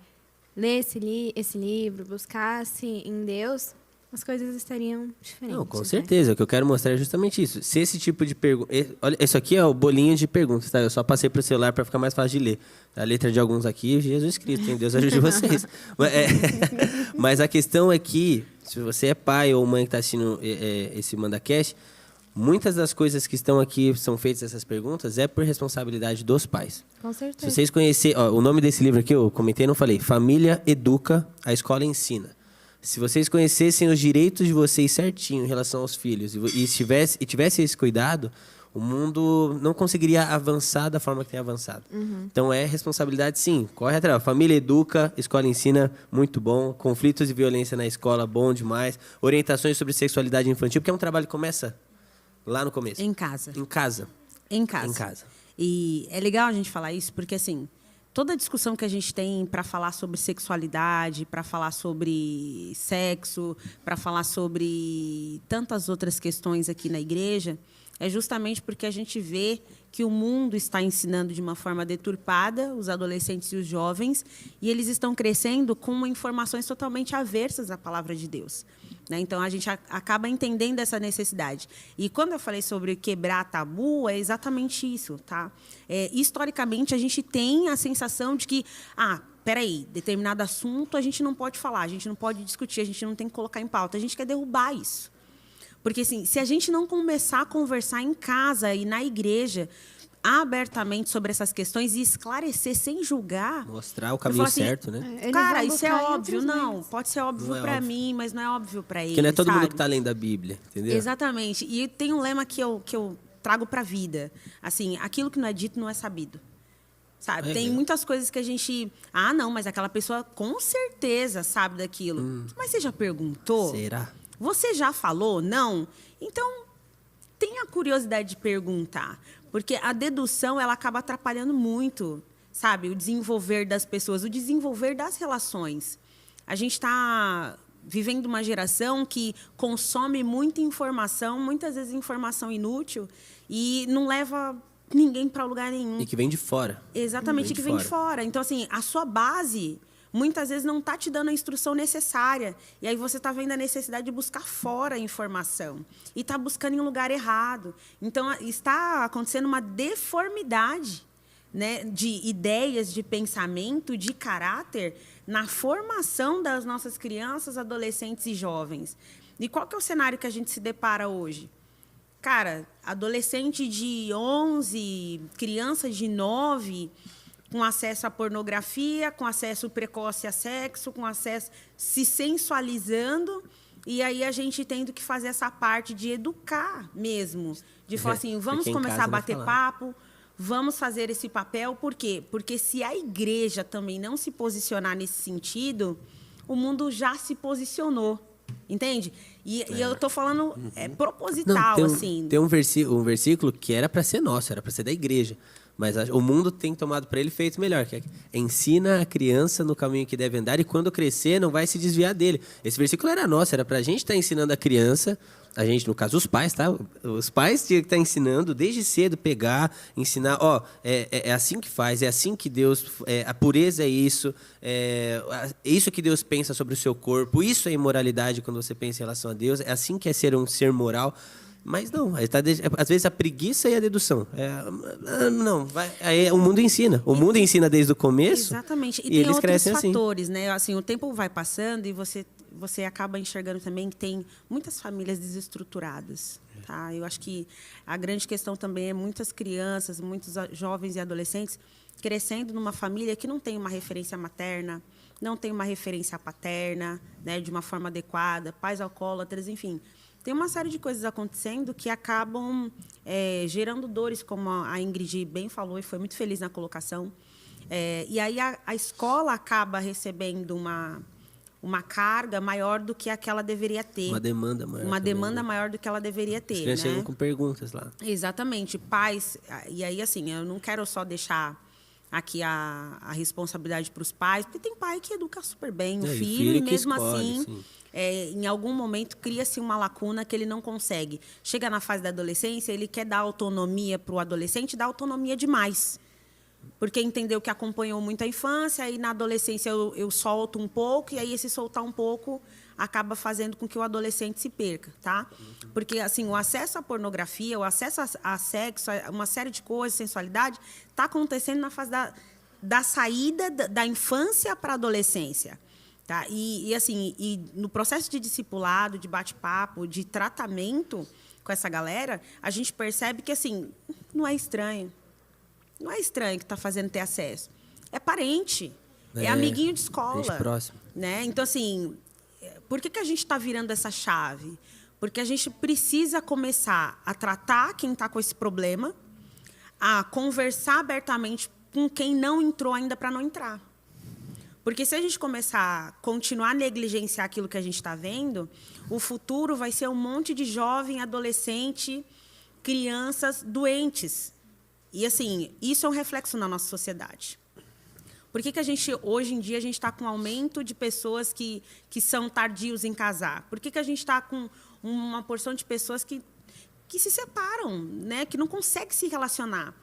lesse esse livro, buscasse em Deus, as coisas estariam diferentes. Não, com né? certeza. O que eu quero mostrar é justamente isso. Se esse tipo de pergunta... Olha, isso aqui é o bolinho de perguntas, tá? Eu só passei para o celular para ficar mais fácil de ler. A letra de alguns aqui, Jesus Cristo, hein? Deus ajude vocês. Mas a questão é que, se você é pai ou mãe que está assistindo esse MandaCast, muitas das coisas que estão aqui, são feitas essas perguntas, é por responsabilidade dos pais. Com certeza. Se vocês conhecerem... o nome desse livro aqui, eu comentei e não falei. Família Educa, a Escola Ensina. Se vocês conhecessem os direitos de vocês certinho em relação aos filhos e tivesse esse cuidado, o mundo não conseguiria avançar da forma que tem avançado. Então é responsabilidade, sim. Corre atrás. Família educa, escola ensina, muito bom. Conflitos e violência na escola, bom demais. Orientações sobre sexualidade infantil, porque é um trabalho que começa lá no começo. Em casa. Em casa. Em casa. Em casa. E é legal a gente falar isso, porque assim, toda a discussão que a gente tem para falar sobre sexualidade, para falar sobre sexo, para falar sobre tantas outras questões aqui na igreja, é justamente porque a gente vê que o mundo está ensinando de uma forma deturpada os adolescentes e os jovens, e eles estão crescendo com informações totalmente aversas à palavra de Deus. Né? Então, a gente acaba entendendo essa necessidade. E quando eu falei sobre quebrar tabu, é exatamente isso. Tá? Historicamente, a gente tem a sensação de que, peraí, determinado assunto a gente não pode falar, a gente não pode discutir, a gente não tem que colocar em pauta. A gente quer derrubar isso. Porque, assim, se a gente não começar a conversar em casa e na igreja abertamente sobre essas questões e esclarecer sem julgar... Mostrar o caminho assim, certo, né? Cara, isso é buscar em óbvio. outros Não, meios. pode ser óbvio para mim, mas não é óbvio para ele, Porque não é todo mundo sabe? que está além da Bíblia, entendeu? Exatamente. E tem um lema que eu trago para a vida. Assim, aquilo que não é dito não é sabido. Sabe? Tem muitas coisas que a gente... não, mas aquela pessoa com certeza sabe daquilo. Mas você já perguntou? Será? Você já falou? Não? Então, tenha a curiosidade de perguntar. Porque a dedução ela acaba atrapalhando muito, sabe? O desenvolver das pessoas, o desenvolver das relações. A gente está vivendo uma geração que consome muita informação, muitas vezes informação inútil, e não leva ninguém para lugar nenhum. E que vem de fora. Exatamente, que vem de fora. Então, assim, a sua base... muitas vezes não está te dando a instrução necessária. E aí você está vendo a necessidade de buscar fora a informação. E está buscando em um lugar errado. Então, está acontecendo uma deformidade, né, de ideias, de pensamento, de caráter na formação das nossas crianças, adolescentes e jovens. E qual que é o cenário que a gente se depara hoje? Cara, adolescente de 11, criança de 9... com acesso à pornografia, com acesso precoce a sexo, com acesso se sensualizando, e aí a gente tendo que fazer essa parte de educar mesmo, de falar assim, vamos começar a bater papo, vamos fazer esse papel, por quê? Porque se a igreja também não se posicionar nesse sentido, o mundo já se posicionou, entende? E eu estou falando proposital, assim. Tem um versículo que era para ser nosso, era para ser da igreja. Mas o mundo tem tomado para ele feito melhor. Que é, ensina a criança no caminho que deve andar e quando crescer não vai se desviar dele. Esse versículo era nosso, era para a gente estar ensinando a criança, a gente, no caso, os pais, tá? Os pais tinham que estar ensinando desde cedo, pegar, ensinar, é assim que faz, é assim que Deus, a pureza é isso isso que Deus pensa sobre o seu corpo, isso é imoralidade quando você pensa em relação a Deus, é assim que é ser um ser moral. Mas não, às vezes a preguiça e a dedução. O mundo ensina. O mundo ensina desde o começo. Exatamente. E e tem eles outros crescem fatores, né? Assim, o tempo vai passando e você acaba enxergando também que tem muitas famílias desestruturadas. Tá? Eu acho que a grande questão também é muitas crianças, muitos jovens e adolescentes crescendo numa família que não tem uma referência materna, não tem uma referência paterna, né, de uma forma adequada, pais alcoólatras, enfim. Tem uma série de coisas acontecendo que acabam gerando dores, como a Ingrid bem falou, e foi muito feliz na colocação. E aí a escola acaba recebendo uma carga maior do que aquela deveria ter. Uma demanda maior. Uma demanda maior do que ela deveria ter. As crianças né? chegam com perguntas lá. Exatamente. Pais... E aí, assim, eu não quero só deixar aqui a responsabilidade para os pais, porque tem pai que educa super bem o filho e mesmo escolhe, assim... em algum momento, cria-se uma lacuna que ele não consegue. Chega na fase da adolescência, ele quer dar autonomia para o adolescente, dá autonomia demais. Porque entendeu que acompanhou muito a infância, aí na adolescência eu solto um pouco, e aí esse soltar um pouco acaba fazendo com que o adolescente se perca. Tá? Porque assim, o acesso à pornografia, o acesso a sexo, uma série de coisas, sensualidade, está acontecendo na fase da saída da infância para a adolescência. Tá? E no processo de discipulado, de bate-papo, de tratamento com essa galera, a gente percebe que assim, não é estranho. Não é estranho que está fazendo ter acesso. É parente, é amiguinho de escola. Gente próximo. Né? Então, assim, Por que a gente está virando essa chave? Porque a gente precisa começar a tratar quem está com esse problema, a conversar abertamente com quem não entrou ainda para não entrar. Porque se a gente começar a continuar a negligenciar aquilo que a gente está vendo, o futuro vai ser um monte de jovem, adolescente, crianças doentes. E, assim, isso é um reflexo na nossa sociedade. Por que a gente, hoje em dia, a gente está com um aumento de pessoas que são tardios em casar? Por que a gente está com uma porção de pessoas que se separam, né? Que não conseguem se relacionar?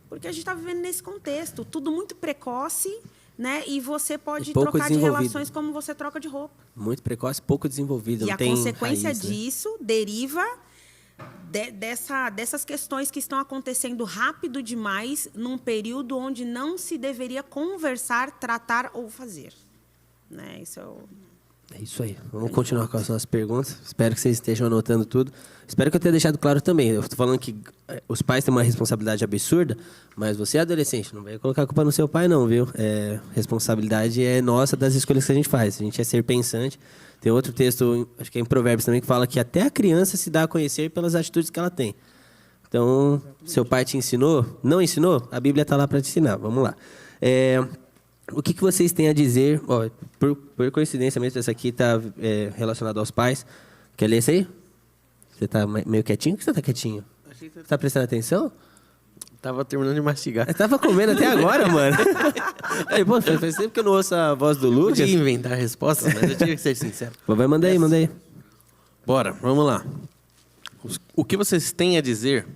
Porque a gente está vivendo nesse contexto, tudo muito precoce, né? E você pode trocar de relações como você troca de roupa. Muito precoce, pouco desenvolvido. E não a tem consequência raiz, disso deriva dessas questões que estão acontecendo rápido demais num período onde não se deveria conversar, tratar ou fazer. Né? Isso é o... É isso aí. Vamos continuar com as nossas perguntas. Espero que vocês estejam anotando tudo. Espero que eu tenha deixado claro também. Eu estou falando que os pais têm uma responsabilidade absurda, mas você é adolescente, não vai colocar a culpa no seu pai, não, viu? Responsabilidade é nossa das escolhas que a gente faz. A gente é ser pensante. Tem outro texto, acho que é em Provérbios também, que fala que até a criança se dá a conhecer pelas atitudes que ela tem. Então, seu pai te ensinou? Não ensinou? A Bíblia está lá para te ensinar. Vamos lá. O que vocês têm a dizer? Ó, por coincidência mesmo, essa aqui está relacionada aos pais. Quer ler isso aí? Você está meio quietinho? Por que você está quietinho? Você está prestando atenção? Tava terminando de mastigar. Eu tava comendo até agora, mano. Aí, pô, faz tempo que eu não ouço a voz do Lucas. Eu tinha que inventar a resposta, mas eu tinha que ser sincero. Vai, manda aí, manda aí. Bora, vamos lá. O que vocês têm a dizer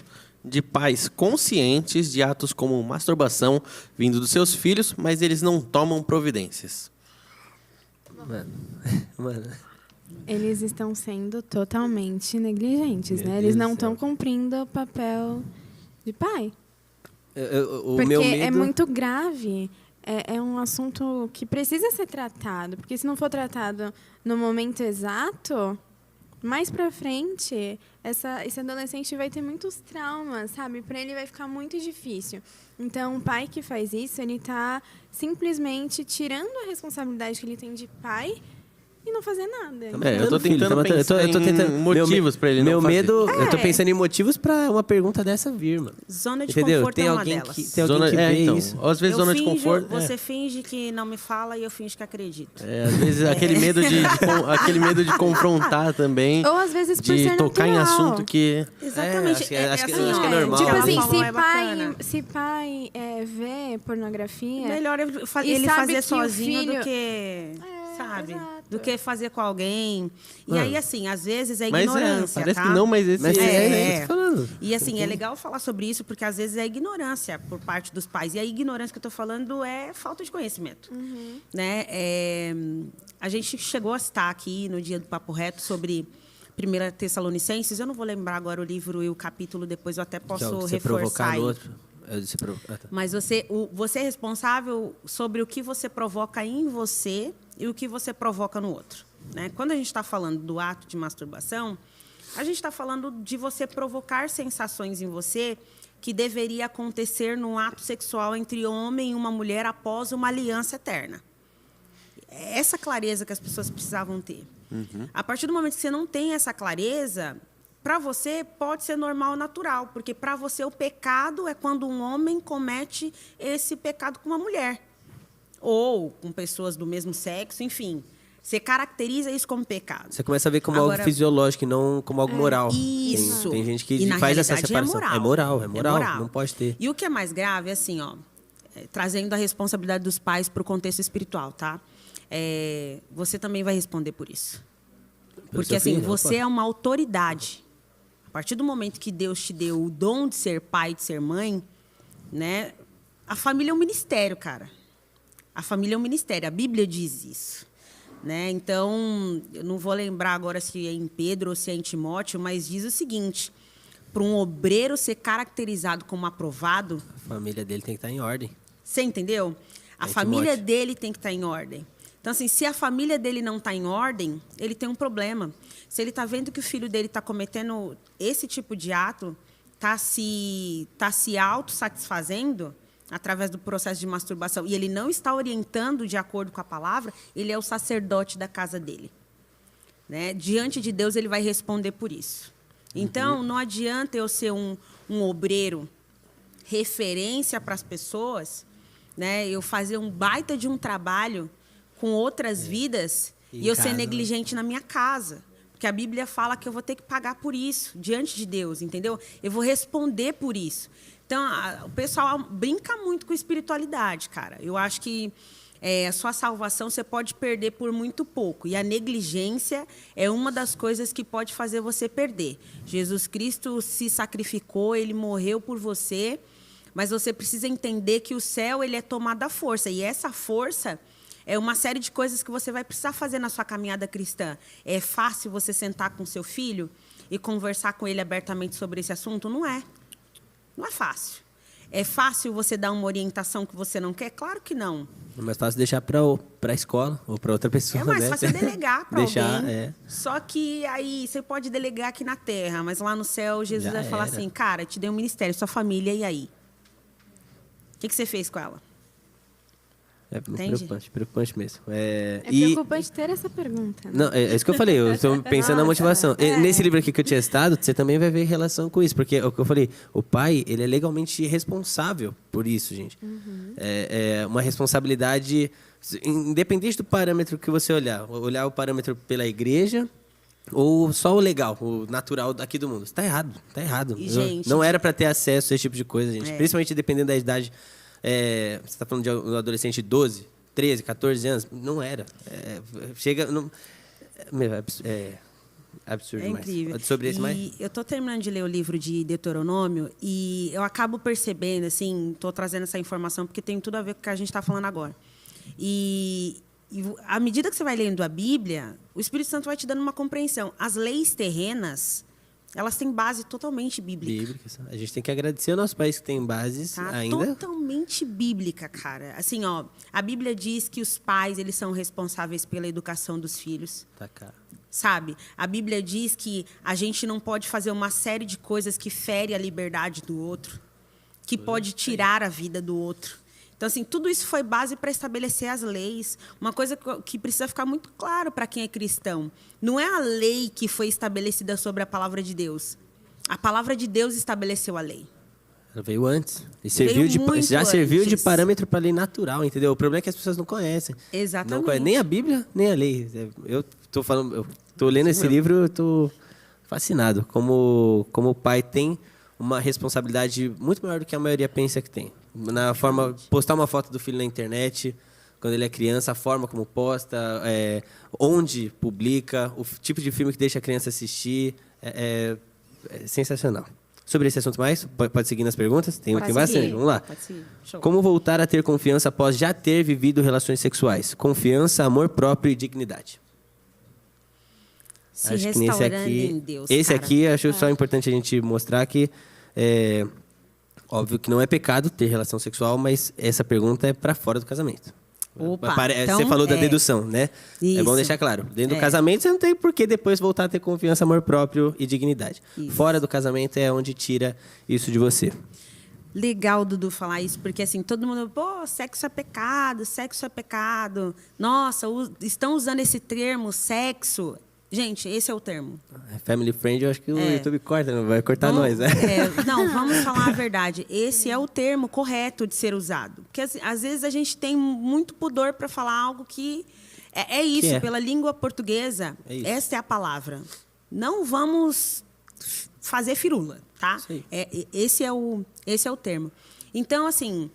de pais conscientes de atos como masturbação vindo dos seus filhos, mas eles não tomam providências? Mano. Eles estão sendo totalmente negligentes, né? Eles não estão cumprindo o papel de pai. Porque meu medo... é muito grave. É um assunto que precisa ser tratado. Porque se não for tratado no momento exato, mais pra frente, esse adolescente vai ter muitos traumas, sabe? Para ele vai ficar muito difícil. Então, o pai que faz isso, ele está simplesmente tirando a responsabilidade que ele tem de pai e não fazer nada. Eu tô tentando pensar em motivos para ele não fazer. Meu medo, eu tô pensando em motivos para uma pergunta dessa vir, mano. Zona de Entendeu? conforto Tem é uma alguém delas. que vê então, isso. Às vezes zona de conforto... Você finge que não me fala e eu finjo que acredito. Às vezes aquele medo de confrontar também. Ou às vezes por de ser tocar em natural. assunto que... acho Exatamente. que é normal. Tipo né? assim, se pai vê pornografia... Melhor ele sabe fazer que o sozinho filho- do que... sabe? exato. Do que fazer com alguém. E aí, assim, às vezes é Mas ignorância, parece tá? que não, mas esse Mas É. isso que eu tô falando. E assim, é legal falar sobre isso, porque às vezes é ignorância por parte dos pais. E a ignorância que eu estou falando é falta de conhecimento. Né? A gente chegou a citar aqui no dia do Papo Reto sobre 1 Tessalonicenses. Eu não vou lembrar agora o livro e o capítulo, depois eu até posso você reforçar provocar aí. no outro. Tá. Mas você é responsável sobre o que você provoca em você e o que você provoca no outro. Né? Quando a gente está falando do ato de masturbação, a gente está falando de você provocar sensações em você que deveria acontecer num ato sexual entre homem e uma mulher após uma aliança eterna. É essa clareza que as pessoas precisavam ter. A partir do momento que você não tem essa clareza, para você pode ser normal, natural, porque para você o pecado é quando um homem comete esse pecado com uma mulher ou com pessoas do mesmo sexo, enfim. Você caracteriza isso como pecado. Você começa a ver como Agora, algo fisiológico e não como algo moral. Isso. Tem gente que E, na faz essa realidade, separação. É moral. Não pode ter. E o que é mais grave é assim, ó, trazendo a responsabilidade dos pais para o contexto espiritual, tá? Você também vai responder por isso. Porque assim, filho, você é uma autoridade. A partir do momento que Deus te deu o dom de ser pai, de ser mãe, né? A família é um ministério, cara. A família é um ministério. A Bíblia diz isso. Né? Então, eu não vou lembrar agora se é em Pedro ou se é em Timóteo, mas diz o seguinte: para um obreiro ser caracterizado como aprovado... A família dele tem que estar em ordem. Você entendeu? A família dele tem que estar em ordem. Então, assim, se a família dele não está em ordem, ele tem um problema. Se ele está vendo que o filho dele está cometendo esse tipo de ato, está se autossatisfazendo através do processo de masturbação, e ele não está orientando de acordo com a palavra, ele é o sacerdote da casa dele. né? Diante de Deus, ele vai responder por isso. Então, não adianta eu ser um obreiro referência para as pessoas, né? Eu fazer um baita de um trabalho com outras vidas Em e eu ser casa, né? negligente na minha casa. Porque a Bíblia fala que eu vou ter que pagar por isso, diante de Deus, entendeu? Eu vou responder por isso. Então, o pessoal brinca muito com espiritualidade, cara. Eu acho que a sua salvação você pode perder por muito pouco. E a negligência é uma das coisas que pode fazer você perder. Jesus Cristo se sacrificou, ele morreu por você, mas você precisa entender que o céu ele é tomado à força. E essa força é uma série de coisas que você vai precisar fazer na sua caminhada cristã. É fácil você sentar com seu filho e conversar com ele abertamente sobre esse assunto? Não é. Não é fácil. É fácil você dar uma orientação que você não quer? Claro que não. É mais fácil deixar para a escola ou para outra pessoa, É mais né? fácil delegar para Deixar, alguém. Só que aí você pode delegar aqui na terra, mas lá no céu Jesus Já vai falar era. assim, cara, te dei um ministério, sua família, e aí? O que você fez com ela? É muito Entende? preocupante mesmo. É preocupante ter essa pergunta. Né? Não, é isso que eu falei, eu estou pensando na motivação. Nesse livro aqui que eu tinha estado, você também vai ver relação com isso, porque é o que eu falei, o pai, ele é legalmente responsável por isso, gente. É uma responsabilidade, independente do parâmetro que você olhar o parâmetro pela igreja ou só o legal, o natural daqui do mundo. Está errado, está errado. E, gente, não era para ter acesso a esse tipo de coisa, gente. Principalmente dependendo da idade. Você está falando de um adolescente de 12, 13, 14 anos? Não era. Chega... Não, é absurdo É demais. incrível. Sobre esse mais? E eu estou terminando de ler o livro de Deuteronômio e eu acabo percebendo, assim, estou trazendo essa informação porque tem tudo a ver com o que a gente está falando agora. E à medida que você vai lendo a Bíblia, o Espírito Santo vai te dando uma compreensão. As leis terrenas, elas têm base totalmente bíblica. A gente tem que agradecer ao nosso país que tem bases Tá? ainda. Totalmente bíblica, cara. Assim, ó, a Bíblia diz que os pais eles são responsáveis pela educação dos filhos. Tá, cara. Sabe? A Bíblia diz que a gente não pode fazer uma série de coisas que fere a liberdade do outro, que pode tirar a vida do outro. Então, assim, tudo isso foi base para estabelecer as leis. Uma coisa que precisa ficar muito claro para quem é cristão. Não é a lei que foi estabelecida sobre a palavra de Deus. A palavra de Deus estabeleceu a lei. Ela veio antes. E Muito já serviu de antes. parâmetro para a lei natural, entendeu? O problema é que as pessoas não conhecem. Exatamente. Não conhecem nem a Bíblia, nem a lei. Eu tô lendo esse livro, eu tô fascinado. Como o pai tem uma responsabilidade muito maior do que a maioria pensa que tem. Na forma, postar uma foto do filho na internet, quando ele é criança, a forma como posta, onde publica, o tipo de filme que deixa a criança assistir, é sensacional. Sobre esse assunto mais, pode seguir nas perguntas? Tem bastante, vamos lá. Pode seguir. Show. Como voltar a ter confiança após já ter vivido relações sexuais? Confiança, amor próprio e dignidade. Se Acho que nesse restaurando aqui, em Deus, esse cara. aqui, acho só importante a gente mostrar que óbvio que não é pecado ter relação sexual, mas essa pergunta é para fora do casamento. Opa, Você então, falou da dedução, né? É bom Isso. deixar claro. Dentro do casamento, você não tem por que depois voltar a ter confiança, amor próprio e dignidade. Isso. Fora do casamento é onde tira isso de você. Legal, Dudu, falar isso, porque assim, todo mundo, pô, sexo é pecado, sexo é pecado. Nossa, estão usando esse termo, sexo. Gente, esse é o termo. Family friend, eu acho que o YouTube corta, não vai cortar nós, né? Não, vamos falar a verdade. Esse é o termo correto de ser usado. Porque às vezes a gente tem muito pudor para falar algo que é isso, Que é. pela língua portuguesa, É isso. essa é a palavra. Não vamos fazer firula, tá? Isso aí. Esse é o termo. Então, assim,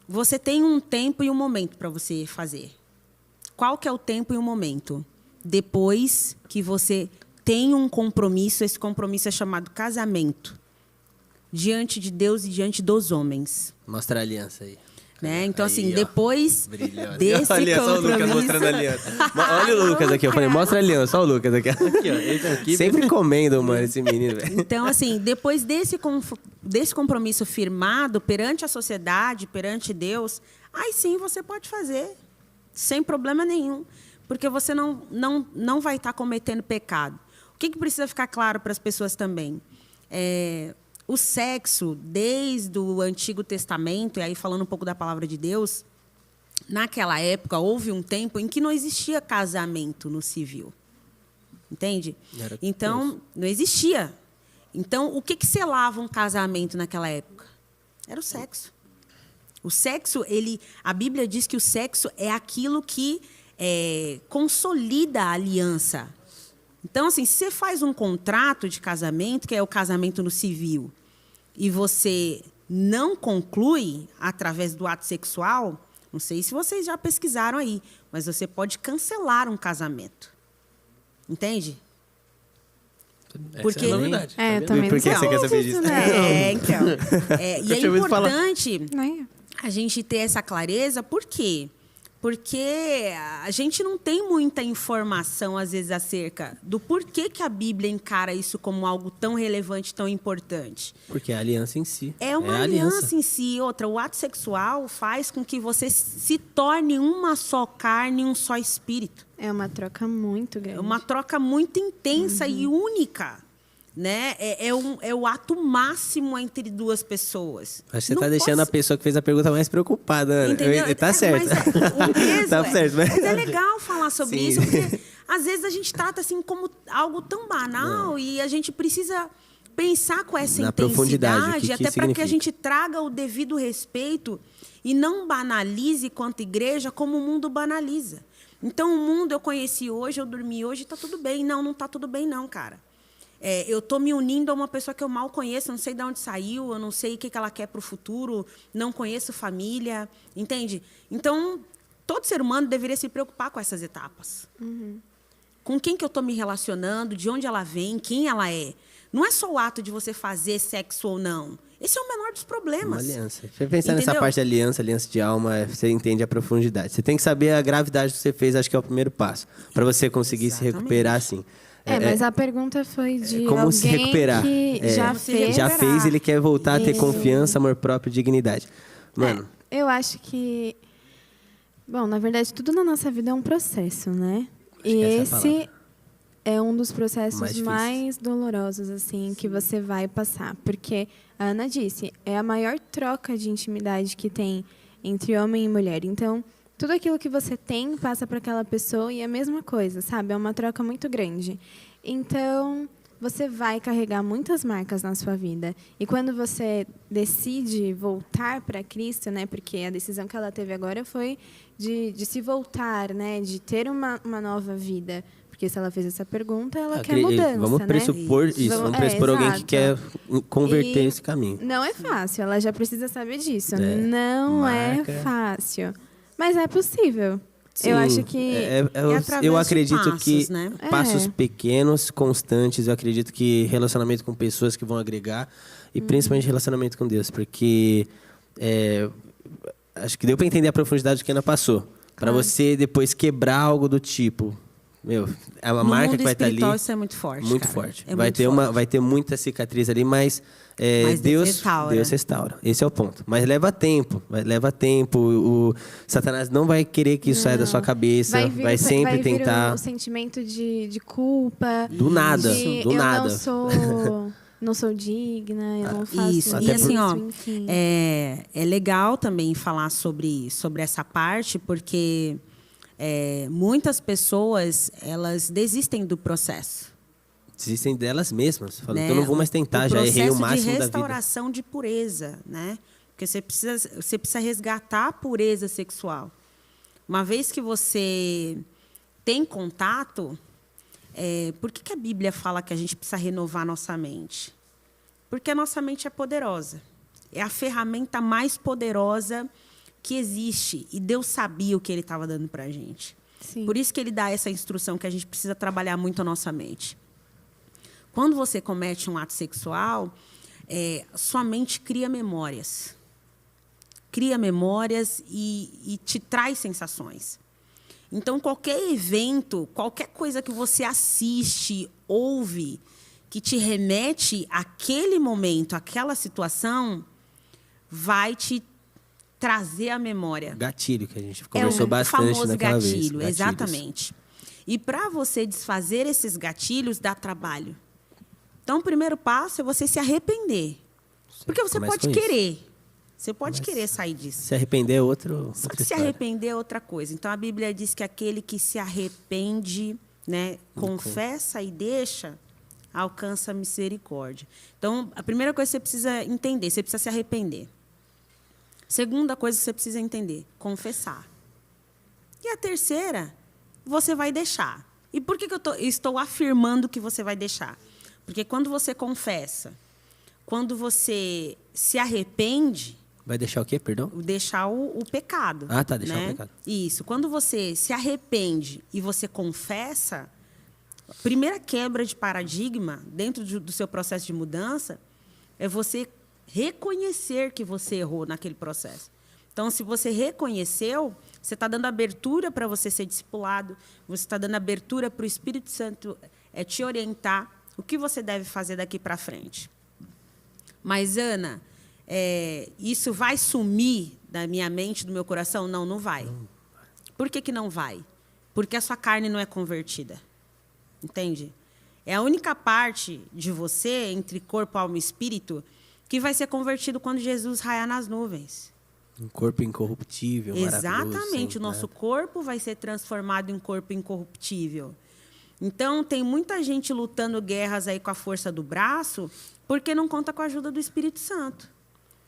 você tem um tempo e um momento para você fazer. Qual que é o tempo e o momento? Depois que você tem um compromisso, esse compromisso é chamado casamento, diante de Deus e diante dos homens. Mostra a aliança aí. Né? Então, Aí, assim, ó. depois Brilhosa. desse Olha só o Lucas compromisso... mostrando a aliança. Olha o Lucas aqui, eu falei, mostra a aliança, olha o Lucas aqui. Aqui, ó. Esse aqui sempre comendo, mano, esse menino, velho. Então, assim, depois desse compromisso firmado perante a sociedade, perante Deus, aí sim você pode fazer, sem problema nenhum. Porque você não vai estar cometendo pecado. O que precisa ficar claro para as pessoas também? O sexo, desde o Antigo Testamento, e aí falando um pouco da palavra de Deus, naquela época, houve um tempo em que não existia casamento no civil. Entende? Então, não existia. Então, o que selava um casamento naquela época? Era o sexo. O sexo, a Bíblia diz que o sexo é aquilo que consolida a aliança. Então, assim, se você faz um contrato de casamento, que é o casamento no civil, e você não conclui através do ato sexual, não sei se vocês já pesquisaram aí, mas você pode cancelar um casamento. Entende? Porque é novidade. Também por que você quer saber disso? Né? Então. E é importante a gente ter essa clareza, por quê? Porque a gente não tem muita informação, às vezes, acerca do porquê que a Bíblia encara isso como algo tão relevante, tão importante. Porque é a aliança em si. É uma aliança em si. Outra, o ato sexual faz com que você se torne uma só carne, um só espírito. É uma troca muito grande. É uma troca muito intensa e única. Né? É o ato máximo entre duas pessoas. Acho que você está deixando a pessoa que fez a pergunta mais preocupada, Ana. Entendeu? Tá certo. Tá certo. Mas é legal falar sobre isso, porque às vezes a gente trata assim como algo tão banal e a gente precisa pensar com essa intensidade, até para que a gente traga o devido respeito e não banalize quanto igreja como o mundo banaliza. Então, o mundo eu conheci hoje, eu dormi hoje, está tudo bem. Não está tudo bem não, cara. Eu estou me unindo a uma pessoa que eu mal conheço, não sei de onde saiu, eu não sei o que ela quer para o futuro, não conheço família, entende? Então, todo ser humano deveria se preocupar com essas etapas. Com quem que eu estou me relacionando, de onde ela vem, quem ela é. Não é só o ato de você fazer sexo ou não. Esse é o menor dos problemas. Uma aliança. Se você pensar nessa parte de aliança de alma, você entende a profundidade. Você tem que saber a gravidade que você fez, acho que é o primeiro passo, para você conseguir se recuperar assim. Mas a pergunta foi de como alguém se recuperar. que já fez. Ele quer voltar a ter confiança, amor próprio, dignidade. Mano. Eu acho que... Bom, na verdade, tudo na nossa vida é um processo, né? E esse é um dos processos mais dolorosos, assim, que você vai passar. Porque a Ana disse, é a maior troca de intimidade que tem entre homem e mulher. Então, tudo aquilo que você tem passa para aquela pessoa e é a mesma coisa, sabe? É uma troca muito grande. Então, você vai carregar muitas marcas na sua vida. E quando você decide voltar para Cristo, né? Porque a decisão que ela teve agora foi de se voltar, né? De ter uma nova vida. Porque se ela fez essa pergunta, ela quer mudança, vamos pressupor isso. Vamos pressupor alguém que quer converter esse caminho. Não é fácil, ela já precisa saber disso. Não é fácil. Mas é possível. Sim, eu acho que... eu acredito passos, que né? passos pequenos, constantes. Eu acredito que relacionamento com pessoas que vão agregar. E principalmente relacionamento com Deus. Porque acho que deu para entender a profundidade que a Ana passou. Para você depois quebrar algo do tipo... a marca que vai estar ali... isso é muito forte, muito cara. forte. É vai muito ter forte. vai ter muita cicatriz ali, mas Deus restaura. Esse é o ponto. Mas leva tempo. O Satanás não vai querer que isso saia da sua cabeça. Vai sempre tentar... o sentimento de culpa. Do nada. Do nada. Não sou digna, eu não faço isso. E assim, é legal também falar sobre essa parte, porque... muitas pessoas, elas desistem do processo. Desistem delas mesmas. Falam que eu não vou mais tentar, já errei o máximo da vida. De restauração de pureza, né? Porque você precisa resgatar a pureza sexual. Uma vez que você tem contato, por que a Bíblia fala que a gente precisa renovar nossa mente? Porque a nossa mente é poderosa. É a ferramenta mais poderosa que existe. E Deus sabia o que Ele estava dando para a gente. Sim. Por isso que Ele dá essa instrução, que a gente precisa trabalhar muito a nossa mente. Quando você comete um ato sexual, sua mente cria memórias. Cria memórias e te traz sensações. Então, qualquer evento, qualquer coisa que você assiste, ouve, que te remete àquele momento, àquela situação, vai te trazer a memória. Gatilho, que a gente conversou bastante famoso naquela gatilho, vez. Exatamente. E para você desfazer esses gatilhos, dá trabalho. Então, o primeiro passo é você se arrepender. Porque você pode querer, Você pode querer sair disso. Se arrepender é outro. Só que outra se história. arrepender é outra coisa. Então, a Bíblia diz que aquele que se arrepende, né, confessa e deixa, alcança a misericórdia. Então, a primeira coisa que você precisa entender, você precisa se arrepender. Segunda coisa que você precisa entender, confessar. E a terceira, você vai deixar. E por que eu estou afirmando que você vai deixar? Porque quando você confessa, quando você se arrepende... Vai deixar o quê, perdão? Deixar o pecado. Ah, tá, deixar né? o pecado. Isso. Quando você se arrepende e você confessa, a primeira quebra de paradigma dentro do seu processo de mudança é você reconhecer que você errou naquele processo. Então, se você reconheceu, você está dando abertura para você ser discipulado, você está dando abertura para o Espírito Santo te orientar o que você deve fazer daqui para frente. Mas, Ana, isso vai sumir da minha mente, do meu coração? Não, não vai. Por que não vai? Porque a sua carne não é convertida. Entende? É a única parte de você, entre corpo, alma e espírito, que vai ser convertido quando Jesus raiar nas nuvens. Um corpo incorruptível, maravilhoso. Exatamente. O nosso corpo vai ser transformado em corpo incorruptível. Então, tem muita gente lutando guerras aí com a força do braço porque não conta com a ajuda do Espírito Santo.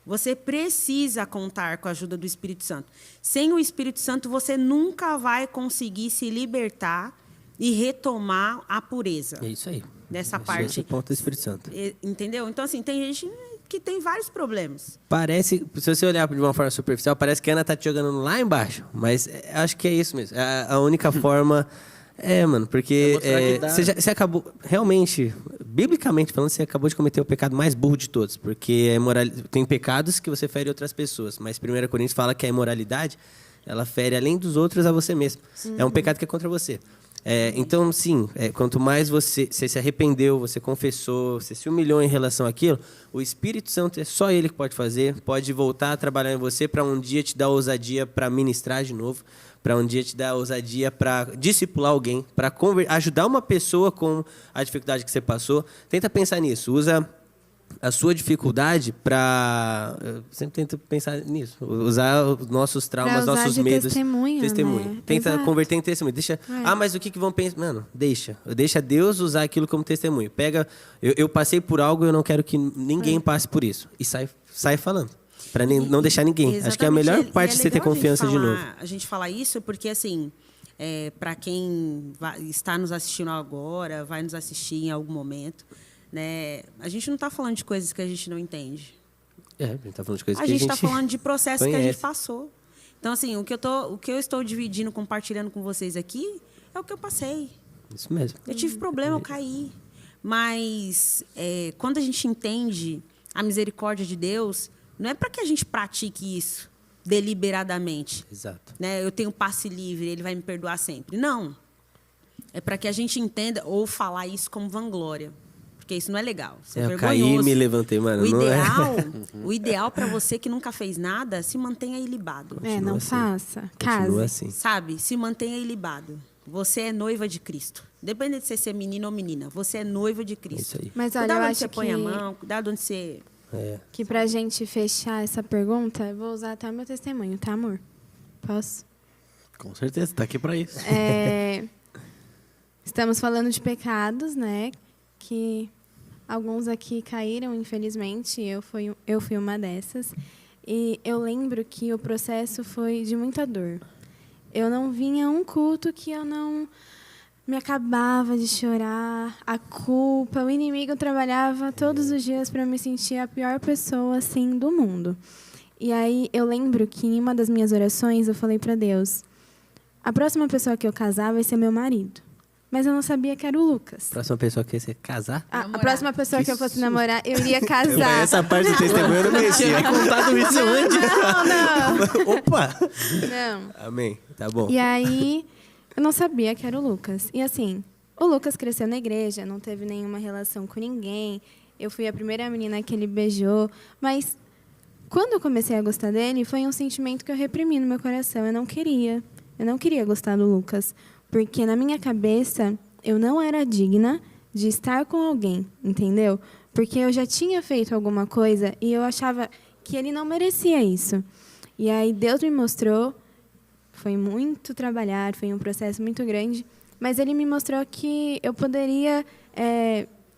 Você precisa contar com a ajuda do Espírito Santo. Sem o Espírito Santo, você nunca vai conseguir se libertar e retomar a pureza. É isso aí. Dessa Esse parte. é o ponto do Espírito Santo. Entendeu? Então, assim, tem gente que tem vários problemas. Parece, se você olhar de uma forma superficial, parece que a Ana tá te jogando lá embaixo. Mas acho que é isso mesmo. É a única forma... mano, porque você acabou... Realmente, biblicamente falando, você acabou de cometer o pecado mais burro de todos. Porque tem pecados que você fere outras pessoas. Mas 1 Coríntios fala que a imoralidade, ela fere além dos outros a você mesmo. É um pecado que é contra você. Então, sim, quanto mais você se arrependeu, você confessou, você se humilhou em relação àquilo, o Espírito Santo é só Ele que pode fazer, pode voltar a trabalhar em você para um dia te dar ousadia para ministrar de novo, para um dia te dar ousadia para discipular alguém, para ajudar uma pessoa com a dificuldade que você passou. Tenta pensar nisso, usa a sua dificuldade para... Eu sempre tento pensar nisso. Usar os nossos traumas, Pra usar nossos de medos. testemunho, né? Tenta Exato. converter em testemunho. Deixa... mas o que vão pensar? Mano, deixa Deus usar aquilo como testemunho. Pega... Eu passei por algo e eu não quero que ninguém passe por isso. E sai falando. Para não deixar ninguém. Exatamente. Acho que é a melhor parte de você ter legal confiança de novo. A gente falar isso porque, assim, para quem está nos assistindo agora, vai nos assistir em algum momento, né? A gente não está falando de coisas que a gente não entende. A gente está falando de coisas A que gente está falando de processos que a conhece. gente passou. Então, assim, o que eu estou dividindo, compartilhando com vocês aqui, é o que eu passei. Isso mesmo. Eu tive problema, eu caí. Mas quando a gente entende a misericórdia de Deus, não é para que a gente pratique isso deliberadamente. Exato. Né? Eu tenho passe livre, Ele vai me perdoar sempre. Não. É para que a gente entenda ou falar isso como vanglória. Porque isso não é legal. Isso é Eu vergonhoso. caí e me levantei, mano. O ideal para você que nunca fez nada, se mantenha ilibado. Não assim. faça. Continua Case. assim. Sabe? Se mantenha ilibado. Você é noiva de Cristo. Independente de você ser menino ou menina, você é noiva de Cristo. É isso aí. Mas olha, Cuidado eu onde acho você põe a que... mão, cuidado onde você... Que pra gente fechar essa pergunta, eu vou usar até o meu testemunho, tá, amor? Posso? Com certeza, tá aqui para isso. Estamos falando de pecados, né? Que alguns aqui caíram, infelizmente. Eu fui uma dessas. E eu lembro que o processo foi de muita dor. Eu não vinha a um culto que eu não me acabava de chorar, a culpa, o inimigo trabalhava todos os dias para me sentir a pior pessoa assim do mundo. E aí eu lembro que em uma das minhas orações eu falei para Deus: a próxima pessoa que eu casar vai ser meu marido. Mas eu não sabia que era o Lucas. Próxima pessoa que você quer casar? A próxima pessoa que eu fosse namorar, eu iria casar. Essa parte do testemunho eu não conhecia. Tinha contado isso antes. Não. Opa! Não. Amém. Tá bom. E aí, eu não sabia que era o Lucas. E assim, o Lucas cresceu na igreja, não teve nenhuma relação com ninguém. Eu fui a primeira menina que ele beijou. Mas, quando eu comecei a gostar dele, foi um sentimento que eu reprimi no meu coração. Eu não queria gostar do Lucas. Porque, na minha cabeça, eu não era digna de estar com alguém, entendeu? Porque eu já tinha feito alguma coisa e eu achava que ele não merecia isso. E aí Deus me mostrou, foi muito trabalhar, foi um processo muito grande, mas ele me mostrou que eu poderia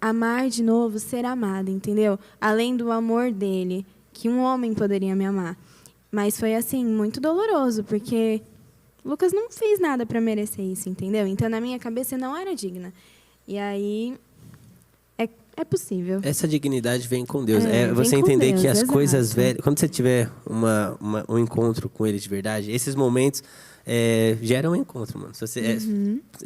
amar de novo, ser amada, entendeu? Além do amor dele, que um homem poderia me amar. Mas foi, assim, muito doloroso, porque Lucas não fez nada para merecer isso, entendeu? Então, na minha cabeça, eu não era digna. E aí, é possível. Essa dignidade vem com Deus. Vem Você com entender Deus, que as exato. coisas velhas... Quando você tiver um encontro com Ele de verdade, esses momentos geram um encontro, mano. Se você,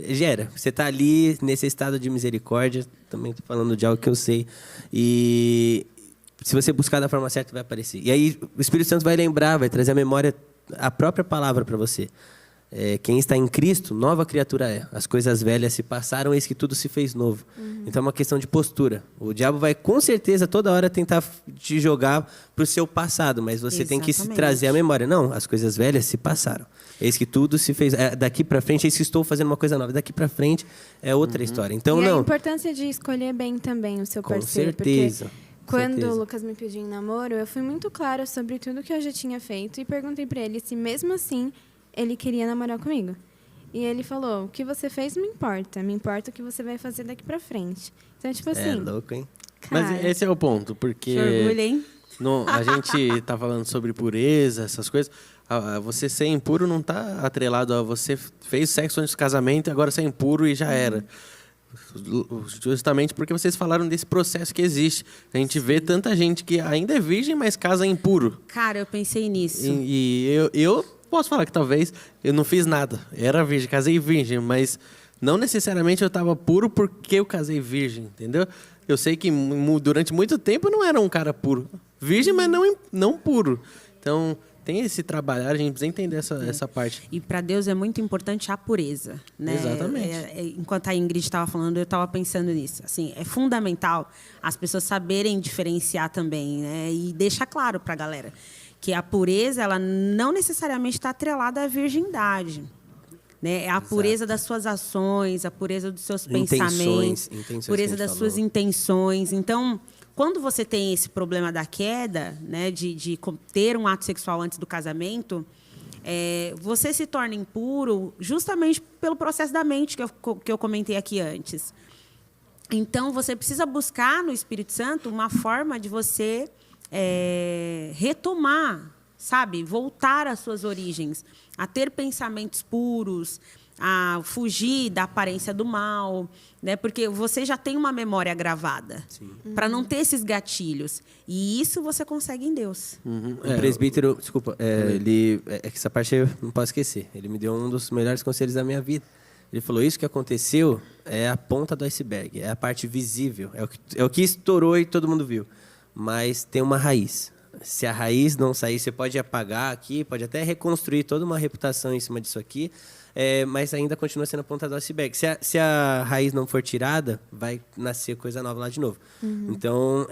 gera. Você tá ali nesse estado de misericórdia. Também tô falando de algo que eu sei. E se você buscar da forma certa, vai aparecer. E aí o Espírito Santo vai lembrar, vai trazer à memória a própria palavra para você. Quem está em Cristo, nova criatura é. As coisas velhas se passaram, eis que tudo se fez novo. Então é uma questão de postura. O diabo vai, com certeza, toda hora tentar te jogar para o seu passado, mas você tem que se Exatamente. trazer à memória. Não, as coisas velhas se passaram. Eis que tudo se fez... daqui para frente, eis que estou fazendo uma coisa nova. Daqui para frente é outra história. Então, e a não... importância de escolher bem também o seu Com parceiro. certeza. Porque quando certeza. o Lucas me pediu em namoro, eu fui muito clara sobre tudo que eu já tinha feito e perguntei para ele se mesmo assim ele queria namorar comigo. E ele falou, o que você fez não me importa o que você vai fazer daqui pra frente. Então, tipo assim... É louco, hein? Mas cara, esse é o ponto, porque Que orgulho, hein? a gente tá falando sobre pureza, essas coisas. Você ser impuro não tá atrelado a você fez sexo antes do casamento e agora você é impuro e já era. Justamente porque vocês falaram desse processo que existe. A gente vê tanta gente que ainda é virgem, mas casa impuro. Cara, eu pensei nisso. E eu posso falar que talvez eu não fiz nada. Era virgem, casei virgem, mas não necessariamente eu estava puro porque eu casei virgem, entendeu? Eu sei que durante muito tempo eu não era um cara puro. Virgem, mas não puro. Então, tem esse trabalhar, a gente precisa entender essa parte. E para Deus é muito importante a pureza, né? Exatamente. Enquanto a Ingrid estava falando, eu estava pensando nisso. Assim, é fundamental as pessoas saberem diferenciar também, né? E deixar claro para a galera que a pureza, ela não necessariamente está atrelada à virgindade, né? É a pureza das suas ações, a pureza dos seus pensamentos, intenções pureza que a das gente suas falou. intenções. Então, quando você tem esse problema da queda, né, de ter um ato sexual antes do casamento, você se torna impuro justamente pelo processo da mente que eu comentei aqui antes. Então, você precisa buscar no Espírito Santo uma forma de você retomar, sabe? Voltar às suas origens, a ter pensamentos puros, a fugir da aparência do mal, né? Porque você já tem uma memória gravada para não ter esses gatilhos. E isso você consegue em Deus. O presbítero, desculpa, que essa parte eu não posso esquecer. Ele me deu um dos melhores conselhos da minha vida. Ele falou, isso que aconteceu é a ponta do iceberg, é a parte visível, é o que estourou e todo mundo viu. Mas tem uma raiz. Se a raiz não sair, você pode apagar aqui, pode até reconstruir toda uma reputação em cima disso aqui, mas ainda continua sendo a ponta do iceberg. Se a raiz não for tirada, vai nascer coisa nova lá de novo. Então,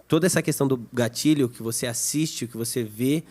toda essa questão do gatilho que você assiste, o que você vê,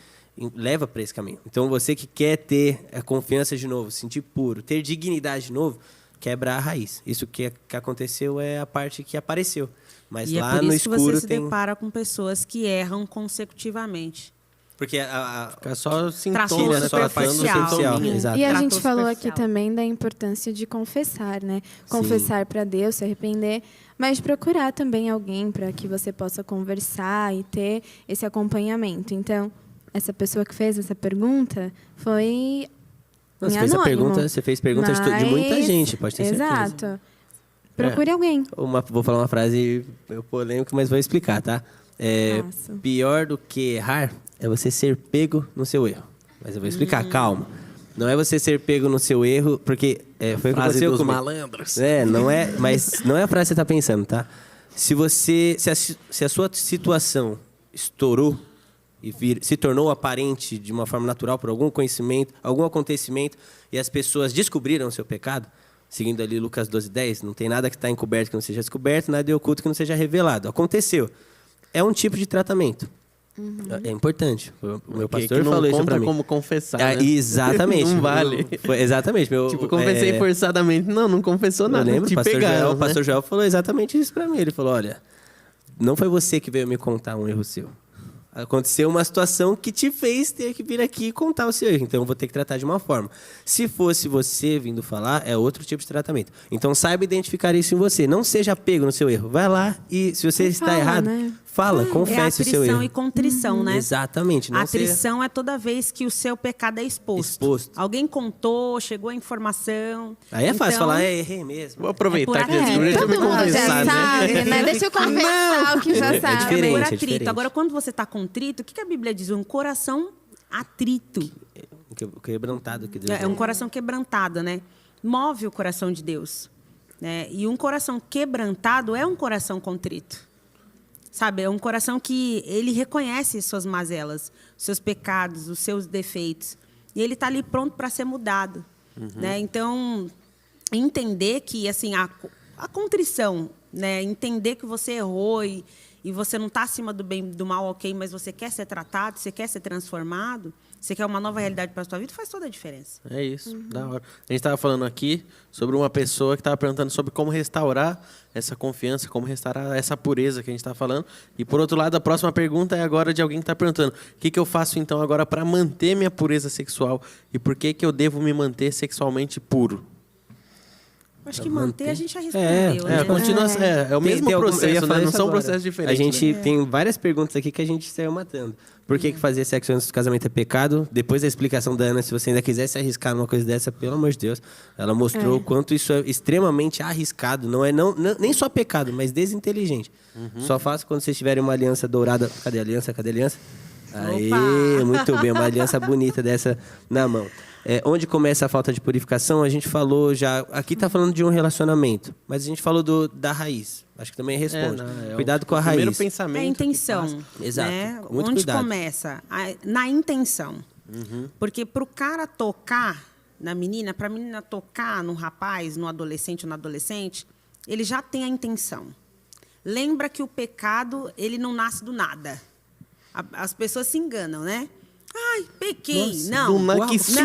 leva para esse caminho. Então, você que quer ter a confiança de novo, sentir puro, ter dignidade de novo, quebra a raiz. Isso que aconteceu é a parte que apareceu. Mas E lá é por no isso que escuro você se tem... depara com pessoas que erram consecutivamente. Porque Fica só Tratou sintoma, é só a parte superficial. superficial. Exato. E a Tratou gente falou superficial. aqui também da importância de confessar, né? Confessar para Deus, se arrepender, mas procurar também alguém para que você possa conversar e ter esse acompanhamento. Então, essa pessoa que fez essa pergunta foi Você em fez anônimo, você fez perguntas de muita mas- gente, pode ter certeza. Exato. Procure alguém. Vou falar uma frase polêmica, mas vou explicar, tá? Faça. Pior do que errar é você ser pego no seu erro. Mas eu vou explicar, calma. Não é você ser pego no seu erro, porque foi o que frase aconteceu dos comigo. malandros. Mas não é a frase que você está pensando, tá? Se a sua situação estourou e se tornou aparente de uma forma natural por algum conhecimento, algum acontecimento, e as pessoas descobriram o seu pecado, seguindo ali Lucas 12:10, não tem nada que está encoberto que não seja descoberto, nada é oculto que não seja revelado. Aconteceu. É um tipo de tratamento. É importante. O meu pastor que não falou isso conta para mim. como confessar, né? Exatamente. Não vale. Exatamente. Confessei forçadamente. Não confessou nada. Eu lembro, Te pegaram, o né? pastor Joel falou exatamente isso para mim. Ele falou, olha, não foi você que veio me contar um erro seu. aconteceu uma situação que te fez ter que vir aqui e contar o seu erro. Então, eu vou ter que tratar de uma forma. Se fosse você vindo falar, é outro tipo de tratamento. Então, saiba identificar isso em você. Não seja pego no seu erro. Vai lá e, se você está fala, errado, né? fala, confesse o seu erro. Atrição e contrição, né? Exatamente. Não Atrição é toda vez que o seu pecado é exposto. Alguém contou, chegou a informação. Aí é fácil Então, falar, errei mesmo. Vou aproveitar É por que atrito. deixa eu me Todo mundo já confessar, né? sabe, né? Deixa eu confessar o que já É sabe. diferente. por é atrito. diferente. Agora, quando você está contrito, o que a Bíblia diz? Um coração atrito. Quebrantado que Deus É um coração quebrantado, né? Move o coração de Deus. Né? E um coração quebrantado é um coração contrito. Sabe? É um coração que ele reconhece suas mazelas, seus pecados, os seus defeitos. E ele está ali pronto para ser mudado. Né? Então, entender que assim, a contrição, né? Entender que você errou e você não está acima do bem e do mal, ok, mas você quer ser tratado, você quer ser transformado, você quer uma nova realidade para a sua vida, faz toda a diferença. É isso, da hora. A gente estava falando aqui sobre uma pessoa que estava perguntando sobre como restaurar essa confiança, como restaurar essa pureza que a gente está falando. E, por outro lado, a próxima pergunta é agora de alguém que está perguntando: o que eu faço, então, agora para manter minha pureza sexual? E por que eu devo me manter sexualmente puro? Acho que manter a gente já respondeu, né? É o mesmo processo, né? Não são agora. processos diferentes. A gente né? tem várias perguntas aqui que a gente saiu matando. Por que fazer sexo antes do casamento é pecado? Depois da explicação da Ana, se você ainda quiser se arriscar numa coisa dessa, pelo amor de Deus, ela mostrou o quanto isso é extremamente arriscado. Não é nem só pecado, mas desinteligente. Só faça quando vocês tiverem uma aliança dourada. Cadê a aliança? Cadê a aliança? Aí, muito bem, uma aliança bonita dessa na mão. Onde começa a falta de purificação, a gente falou já... Aqui está falando de um relacionamento, mas a gente falou da raiz. Acho que também responde. Cuidado com a raiz. Primeiro pensamento. É a intenção. Exato. Né? Muito Onde cuidado. começa? Na intenção. Porque para o cara tocar na menina, para a menina tocar no rapaz, no adolescente ou na adolescente, ele já tem a intenção. Lembra que o pecado, ele não nasce do nada. As pessoas se enganam, né? Ai, pequei. Nossa, não. do nada, que susto.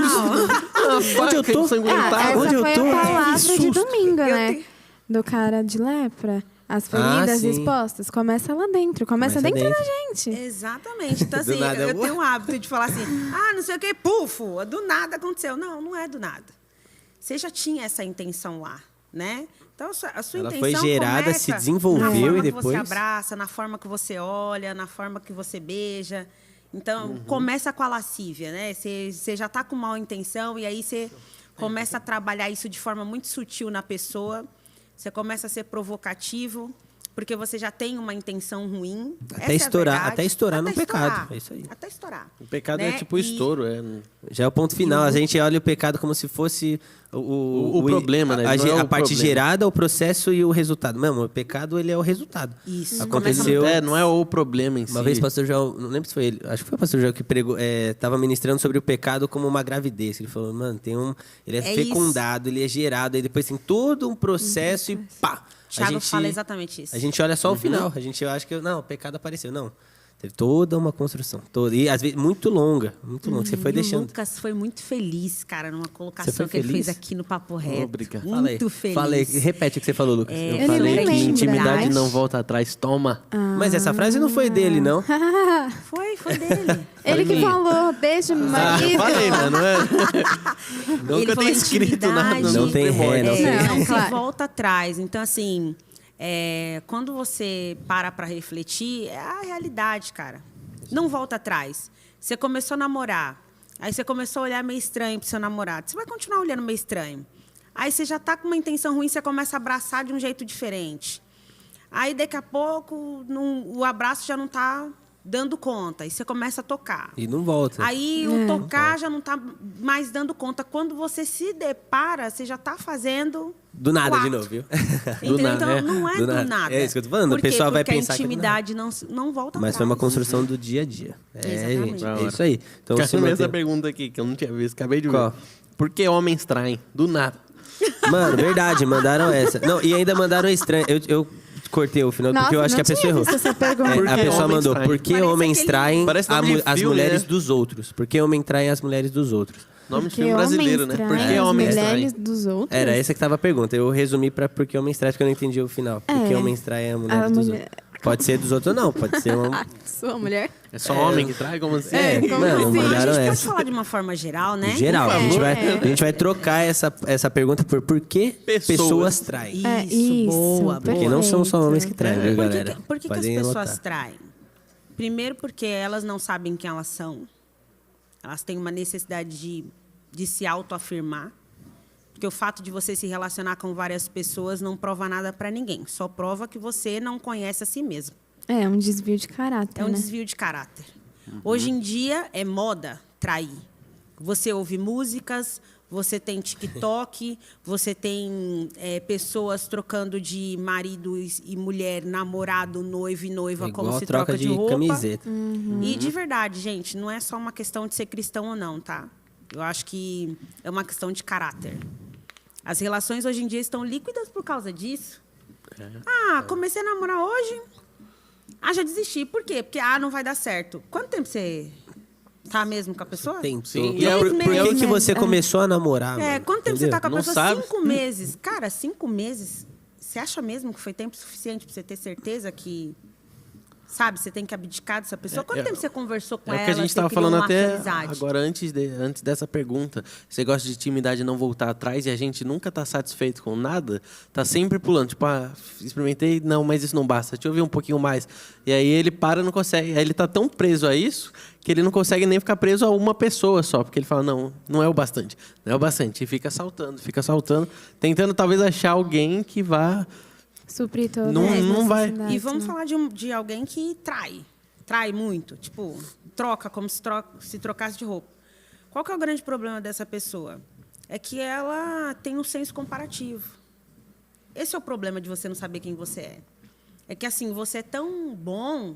Onde eu tô? Essa Onde eu foi tô? a palavra Que de susto. domingo, né? Do cara de lepra. As feridas sim. expostas. Começa lá dentro. Começa dentro da gente. Exatamente. Então, Do assim, nada, eu tenho um hábito de falar assim, não sei o que, pufo, do nada aconteceu. Não, não é do nada. Você já tinha essa intenção lá, né? Então, a sua Ela intenção foi gerada, começa se desenvolveu na forma e que você depois... abraça, na forma que você olha, na forma que você beija. Então, começa com a lascívia, né? Você já está com mal intenção e aí você começa a trabalhar isso de forma muito sutil na pessoa. Você começa a ser provocativo, porque você já tem uma intenção ruim. Até estourar no pecado. É isso aí. Até estourar. O pecado né? é tipo estouro. Já é o ponto final. A gente olha o pecado como se fosse o problema, né? Não é A o parte problema. gerada, o processo e o resultado. Mesmo, o pecado, ele é o resultado. Isso. Aconteceu... Não é o problema em si. Uma vez o pastor João, não lembro se foi ele, acho que foi o pastor João que pregou, estava ministrando sobre o pecado como uma gravidez. Ele falou, mano, ele é fecundado, ele é gerado, aí depois tem todo um processo e pá. Thiago fala exatamente isso. A gente olha só o final, a gente acha que, não, o pecado apareceu. Não, teve toda uma construção, e às vezes muito longa, você foi E o deixando. Lucas foi muito feliz, cara, numa Você colocação foi que ele feliz? fez aqui no Papo Reto. Obrigado. Muito feliz. Fala aí, repete o que você falou, Lucas. Eu Ele falei nem que lembra. intimidade não volta atrás. Toma. Mas essa frase não foi dele, não? Foi dele. Ele que falou, beijo, meu Eu marido. falei, mas não é... Ele Nunca falou tem escrito nada. intimidade. Não tem ré, não tem ré. Não, Não, você claro. volta atrás. Então, assim, quando você para refletir, é a realidade, cara. Não volta atrás. Você começou a namorar, aí você começou a olhar meio estranho pro seu namorado. Você vai continuar olhando meio estranho. Aí você já tá com uma intenção ruim, você começa a abraçar de um jeito diferente. Aí, daqui a pouco, o abraço já não tá dando conta. Aí você começa a tocar. E não volta. Aí o tocar já não está mais dando conta. Quando você se depara, você já está fazendo. Do nada o de ato. novo, viu? Entendeu? nada, Então é. não é Do do nada. nada. É isso que eu tô falando. Por O quê? pessoal vai Porque pensar a que é do intimidade não volta Mas atrás. foi uma construção do dia a dia. Exatamente. Gente, é isso aí. Então, se Caramba, manter... essa pergunta aqui, que eu não tinha visto, acabei de ver. Qual? Por que homens traem? Do nada. Mano, verdade, mandaram essa. Não, e ainda mandaram estranho. Eu cortei o final porque eu acho que a pessoa errou. Essa pergunta. Por A que pessoa homens mandou, traem? por que Parece homens aquele- traem Parece nome de as filme, mulheres né? dos outros? Por que homem trai as mulheres dos outros? Nome de Porque filme brasileiro, né? homens Por que traem as homens mulheres traem? dos outros? Era essa que tava a pergunta. Eu resumi pra por que homens traem, porque eu não entendi o final. Por que homens traem as mulheres dos outros? Pode ser dos outros, não. Pode ser uma... Ah, sua mulher? É só homem que trai? Como assim? Como mano, assim? A mandaram gente pode essa. falar de uma forma geral, né? Geral, a gente, vai, É. a gente vai trocar essa pergunta por que pessoas traem. Isso, boa, Porque boa. não são só homens que traem, viu, Por que, galera? por que as Podem pessoas anotar. traem? Primeiro porque elas não sabem quem elas são. Elas têm uma necessidade de se autoafirmar. Porque o fato de você se relacionar com várias pessoas não prova nada para ninguém. Só prova que você não conhece a si mesmo. É um desvio de caráter, É um né? desvio de caráter. Hoje em dia é moda trair. Você ouve músicas, você tem TikTok, você tem pessoas trocando de marido e mulher, namorado, noivo e noiva, como Igual se troca de roupa. camiseta. E de verdade, gente, não é só uma questão de ser cristão ou não, tá? Eu acho que é uma questão de caráter. As relações hoje em dia estão líquidas por causa disso. Ah, comecei a namorar hoje. Ah, já desisti. Por quê? Porque, não vai dar certo. Quanto tempo você tá mesmo com a pessoa? Tentou. Sim, E e é por o- que que você começou a namorar, É, mano? quanto tempo você Entendeu? tá com a Não pessoa? sabe. 5 meses. Cara, 5 meses. Você acha mesmo que foi tempo suficiente pra você ter certeza que... Sabe, você tem que abdicar dessa pessoa? Quanto tempo você conversou com É ela? o que a gente você estava criou falando uma até amizade? agora, antes dessa pergunta. Você gosta de intimidade e não voltar atrás e a gente nunca tá satisfeito com nada, tá sempre pulando. Tipo, experimentei, não, mas isso não basta. Deixa eu ver um pouquinho mais. E aí ele para, não consegue. Aí ele tá tão preso a isso que ele não consegue nem ficar preso a uma pessoa só. Porque ele fala, não é o bastante. Não é o bastante. E fica saltando, tentando talvez achar alguém que vá... Suprir todas Não- as não vai. necessidades, E vamos né? falar de alguém que trai. Trai muito. Tipo, troca como se trocasse de roupa. Qual que é o grande problema dessa pessoa? É que ela tem um senso comparativo. Esse é o problema de você não saber quem você é. É que, assim, você é tão bom,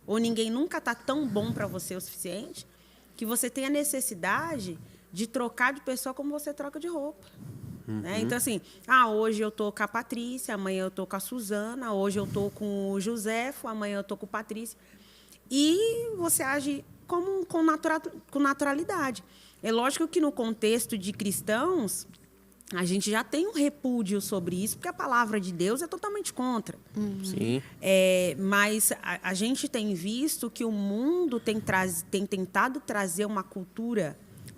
ou ninguém nunca está tão bom para você o suficiente, que você tem a necessidade de trocar de pessoa como você troca de roupa. Né? Então, assim, hoje eu estou com a Patrícia, amanhã eu estou com a Suzana, hoje eu estou com o Josefo, amanhã eu estou com o Patrícia. E você age com naturalidade. É lógico que no contexto de cristãos, a gente já tem um repúdio sobre isso, porque a palavra de Deus é totalmente contra. Sim. Mas a gente tem visto que o mundo tem tentado trazer uma cultura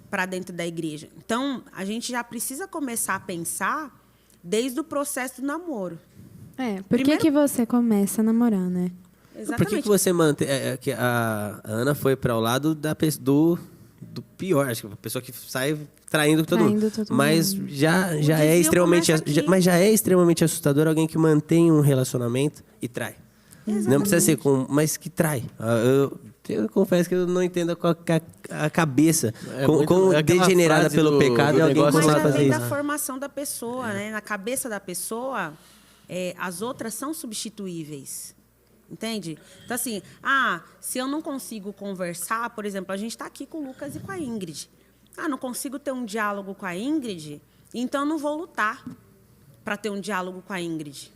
para dentro da igreja. Então, a gente já precisa começar a pensar desde o processo do namoro. Por Primeiro- que você começa a namorar, né? Por que você mantém... que a Ana foi para o lado do pior, acho que a pessoa que sai traindo todo Traindo mundo. todo Mas mundo. já desvio é extremamente... começa aqui. Mas já é extremamente assustador alguém que mantém um relacionamento e trai. Não precisa ser mas que trai. Eu confesso que eu não entendo a cabeça. Como é aquela degenerada frase pelo do- pecado do é alguém negócio Mas consegue já fazer vem isso. da formação da pessoa, né? Na cabeça da pessoa, as outras são substituíveis. Entende? Então, assim, se eu não consigo conversar, por exemplo, a gente está aqui com o Lucas e com a Ingrid. Não consigo ter um diálogo com a Ingrid, então eu não vou lutar para ter um diálogo com a Ingrid.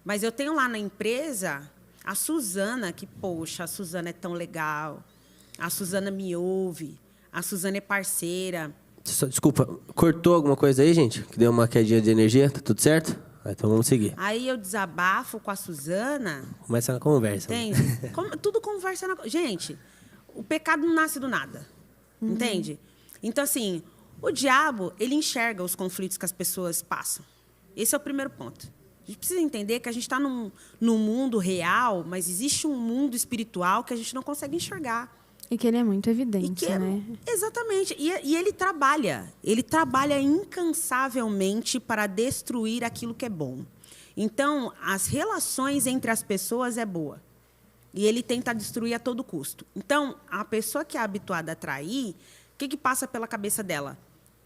Mas eu tenho lá na empresa a Suzana, que, poxa, a Suzana é tão legal. A Suzana me ouve. A Suzana é parceira. Desculpa, cortou alguma coisa aí, gente? Que deu uma quedinha de energia? Tá tudo certo? Então vamos seguir. Aí eu desabafo com a Suzana, Começa na conversa. entende? Tudo conversa na... Gente, o pecado não nasce do nada, entende? Então, assim, o diabo, ele enxerga os conflitos que as pessoas passam. Esse é o primeiro ponto. A gente precisa entender que a gente está num mundo real, mas existe um mundo espiritual que a gente não consegue enxergar. E que ele é muito E evidente, que né? Exatamente. E ele trabalha. Ele trabalha incansavelmente para destruir aquilo que é bom. Então, as relações entre as pessoas é boa. E ele tenta destruir a todo custo. Então, a pessoa que é habituada a trair, o que passa pela cabeça dela?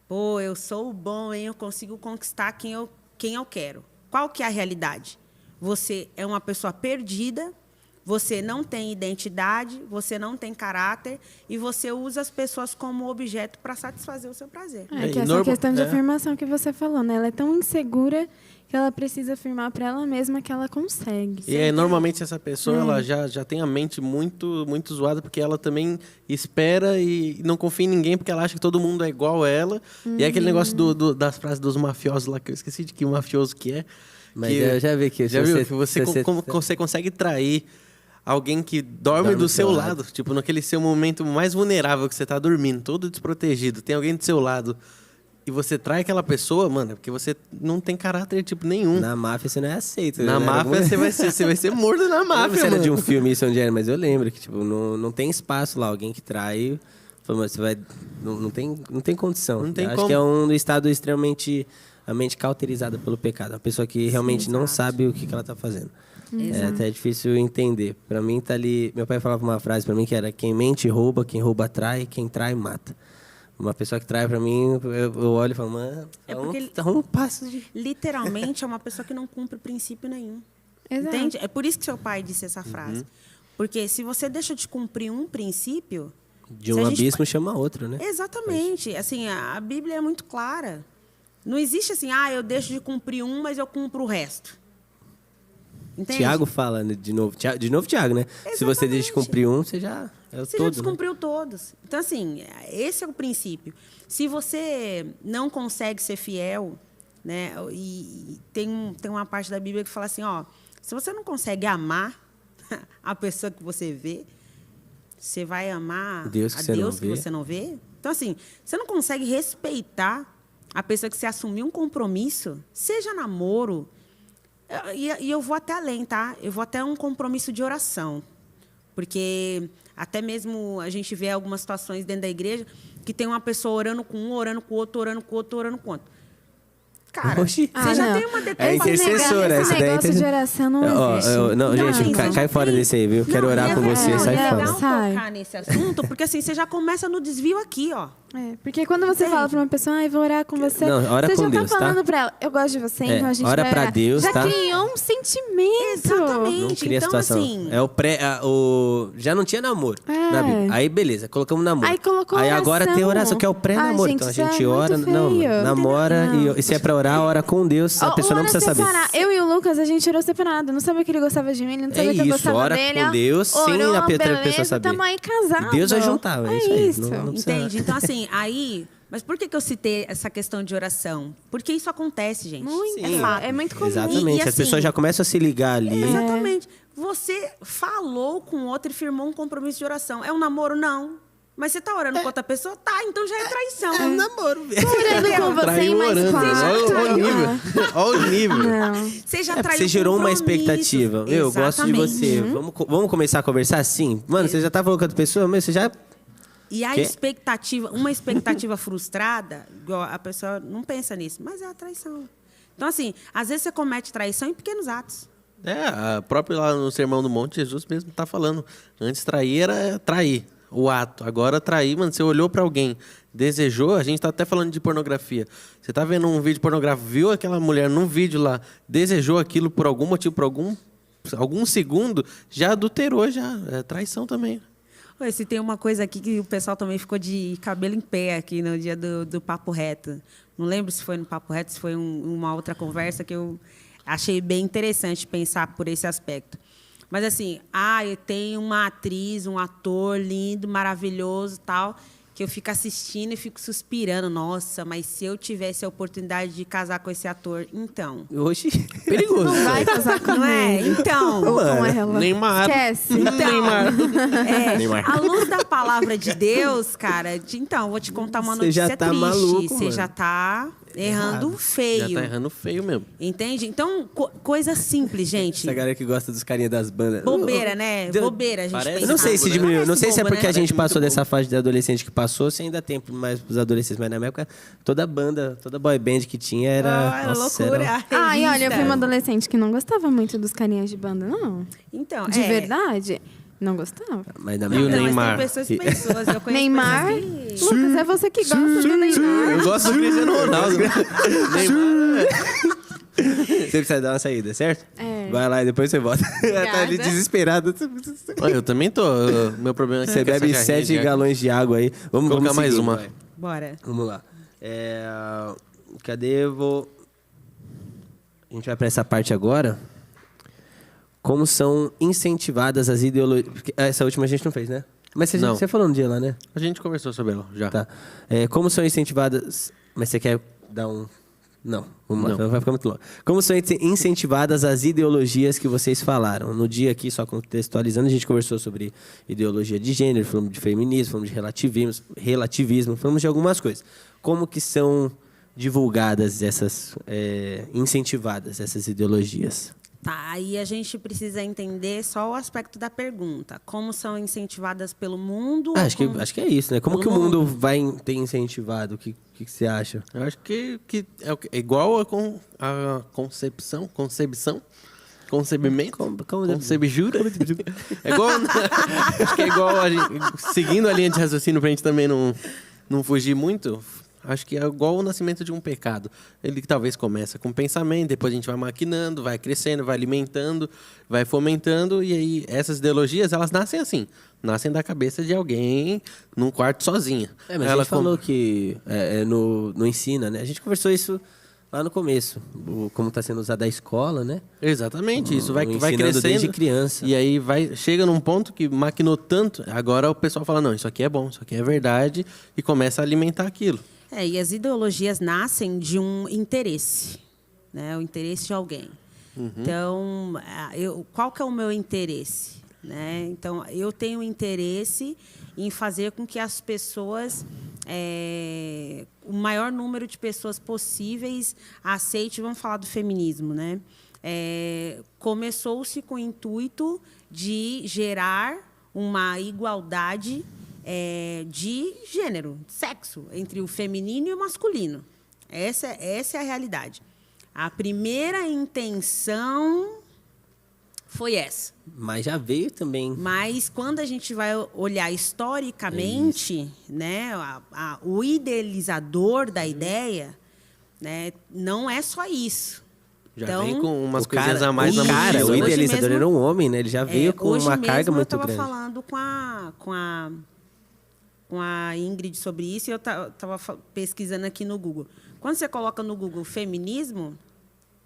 Pô, eu sou bom, hein? Eu consigo conquistar quem eu quero. Qual que é a realidade? Você é uma pessoa perdida, você não tem identidade, você não tem caráter e você usa as pessoas como objeto para satisfazer o seu prazer. Que essa questão de afirmação que você falou, né? Ela é tão insegura que ela precisa afirmar para ela mesma que ela consegue. E aí, normalmente essa pessoa ela já tem a mente muito, muito zoada, porque ela também espera e não confia em ninguém, porque ela acha que todo mundo é igual a ela. E é aquele negócio das frases dos mafiosos lá, que eu esqueci de que mafioso que é. Mas eu já vi que Já viu que você consegue trair alguém que dorme do seu lado. Tipo, naquele seu momento mais vulnerável que você tá dormindo, todo desprotegido. Tem alguém do seu lado e você trai aquela pessoa, mano, é porque você não tem caráter, tipo, nenhum. Na máfia você não é aceito. Na né? máfia você vai ser morto na Eu não lembro máfia, se era mano. de um filme isso onde era, mas eu lembro que, tipo, não tem espaço lá. Alguém que trai, você vai... Não tem condição. Não tem Eu acho como. que é um estado extremamente... A mente cauterizada pelo pecado. Uma pessoa que realmente não sabe o que ela tá fazendo. É até difícil entender. Pra mim tá ali... Meu pai falava uma frase pra mim que era: quem mente rouba, quem rouba trai, quem trai mata. Uma pessoa que trai pra mim, eu olho e falo, mano, tá um passo de... Literalmente é uma pessoa que não cumpre princípio nenhum. Exato. Entende? É por isso que seu pai disse essa frase. Porque se você deixa de cumprir um princípio... De se um a gente- abismo chama outro, né? Exatamente. Assim, a Bíblia é muito clara. Não existe assim, eu deixo de cumprir um, mas eu cumpro o resto. Entende? Tiago fala, né, de novo, Tiago, né? Se você deixa de cumprir um, você já é o Você já todo, né? descumpriu todos. Então, assim, esse é o princípio. Se você não consegue ser fiel, né? E tem uma parte da Bíblia que fala assim, se você não consegue amar a pessoa que você vê, você vai amar Deus que a você não Deus que vê. você não vê. Então, assim, você não consegue respeitar a pessoa que você assumiu um compromisso, seja namoro, e eu vou até além, tá? Eu vou até um compromisso de oração. Porque até mesmo a gente vê algumas situações dentro da igreja que tem uma pessoa orando com um, orando com o outro, orando com o outro, orando com o outro. Cara, Oxi. você já não. tem uma É determinação. intercessora, Esse essa daí é negócio de oração não existe. Não, Não, gente, não, cai fora desse aí, viu? Quero orar com você, sai é fora. legal Sai. tocar nesse assunto, porque assim, você já começa no desvio aqui, ó. Porque quando você fala pra uma pessoa, vou orar com você, Não, ora você com já Deus, tá tá? falando pra ela, eu gosto de você, então a gente ora vai pra orar. Deus, já tá? criou um sentimento. Exatamente. Não cria Então, situação. assim, É já não tinha namoro. É. Na Bíblia. Aí, beleza, colocamos namoro. Aí colocou agora oração. tem oração, que é o pré-namoro. Ai, gente, Então a isso é gente ora, muito não, feio. namora, Não. e se é pra orar, ora com Deus. A pessoa não Ora precisa saber. separar. Eu e o Lucas, a gente orou separado. Não sabia que ele gostava de mim, ele não sabia que eu isso, gostava ora dele. com ó. Deus, sem Orou, a outra beleza, pessoa saber. Tamo aí casados. E Deus vai juntar, é isso aí. Não precisa- entende? Então, assim, aí... Mas por que eu citei essa questão de oração? Porque isso acontece, gente. Muito. É fato. É muito comum. Exatamente, E, as assim, pessoas já começam a se ligar ali. Exatamente. Você falou com outro e firmou um compromisso de oração. É um namoro? Não. Mas você tá orando com outra pessoa? Tá, então já é traição. É um namoro, velho. Tô orando com você Traiu em mais orando. quatro. Olha o nível. Olha o nível. Não. Você já É, traiu você gerou uma compromissos. expectativa. Eu gosto de Exatamente. você. Vamos começar a conversar assim? Mano, você já tá falando com outra pessoa, mas você já... E a Quê? expectativa, uma expectativa frustrada, igual a pessoa não pensa nisso, mas é a traição. Então, assim, às vezes você comete traição em pequenos atos. A próprio lá no Sermão do Monte, Jesus mesmo tá falando. Antes trair era trair, o ato. Agora trair, mano, você olhou pra alguém, desejou, a gente tá até falando de pornografia. Você tá vendo um vídeo pornográfico, viu aquela mulher num vídeo lá, desejou aquilo por algum motivo, por algum segundo, já adulterou, já. É traição também. Oi, se tem uma coisa aqui que o pessoal também ficou de cabelo em pé aqui no dia do Papo Reto. Não lembro se foi no Papo Reto, se foi uma outra conversa que eu achei bem interessante pensar por esse aspecto. Mas assim, eu tenho uma atriz, um ator lindo, maravilhoso, tal, que eu fico assistindo e fico suspirando. Nossa, mas se eu tivesse a oportunidade de casar com esse ator, então. Oxi, perigoso. Não vai casar com Não é? ele. Então. Ou com ela. Neymar. Esquece. Neymar. Neymar. À luz da palavra de Deus, cara, então, vou te contar uma Você notícia já tá triste. maluco, Você mano. já tá errando feio. Já tá errando feio mesmo. Entende? Então, coisa simples, gente. Essa galera que gosta dos carinhas das bandas. Bobeira, né? Bobeira, a gente Parece pensar. Eu não sei se bobo, né? diminuiu, não Parece sei se é bobo, porque né? a gente Parece passou muito dessa fase de adolescente que passou, se ainda tem mais pros adolescentes, mas na minha época, toda banda, toda boy band que tinha era... nossa, loucura. era- Ai, olha, eu fui Revista. uma adolescente que não gostava muito dos carinhas de banda, não. Então, De verdade, não gostava. Mas na E o minha Não, Neymar? mas tem pessoas, eu conheço Neymar. pessoas que- Lucas, é você que gosta do Neymar. Eu gosto do Cristiano Ronaldo. Neymar. Você precisa dar uma saída, certo? É. Vai lá e depois você volta. Ela tá ali Obrigada. desesperada. Olha, eu também tô. Meu problema é que Você com essa bebe jarrinha 7 de água. galões de água aí. Vamos Colocar mais seguir, uma. vai. Bora. Vamos lá. Cadê? A gente vai para essa parte agora. Como são incentivadas as ideologias... Essa última a gente não fez, né? Mas Não. você falou um dia lá, né? A gente conversou sobre ela já. Tá. Como são incentivadas... Mas você quer dar um Não, vamos lá, vai ficar muito longo. Como são incentivadas as ideologias que vocês falaram? No dia aqui, só contextualizando, a gente conversou sobre ideologia de gênero, falamos de feminismo, falamos de relativismo, falamos de algumas coisas. Como que são divulgadas essas, incentivadas essas ideologias? Tá, aí a gente precisa entender só o aspecto da pergunta. Como são incentivadas pelo mundo? Acho que é isso, né? Como que o mundo vai ter incentivado? O que você acha? Eu acho que é igual a concebimento, concebijura. É igual, acho que é igual a gente, seguindo a linha de raciocínio pra gente também não fugir muito. Acho que é igual o nascimento de um pecado. Ele talvez começa com pensamento, depois a gente vai maquinando, vai crescendo, vai alimentando, vai fomentando, e aí essas ideologias, elas nascem assim. Nascem da cabeça de alguém num quarto sozinha. Mas ela falou que não ensina, né? A gente conversou isso lá no começo, como está sendo usado a escola, né? Exatamente, isso vai Ensinando crescendo. desde criança. E aí chega num ponto que maquinou tanto, agora o pessoal fala, não, isso aqui é bom, isso aqui é verdade, e começa a alimentar aquilo. E as ideologias nascem de um interesse, né? O interesse de alguém. Então, qual que é o meu interesse? Né? Então, eu tenho interesse em fazer com que as pessoas, o maior número de pessoas possíveis aceite, vamos falar do feminismo, né? Começou-se com o intuito de gerar uma igualdade de gênero, sexo, entre o feminino e o masculino. Essa é a realidade. A primeira intenção foi essa. Mas já veio também. Mas quando a gente vai olhar historicamente, né, o idealizador da ideia, né, não é só isso. Já vem com umas coisinhas a mais na mochila. O idealizador mesmo, era um homem, né? Ele já veio com uma carga muito grande. Eu estava falando com a Ingrid sobre isso e eu estava pesquisando aqui no Google. Quando você coloca no Google feminismo,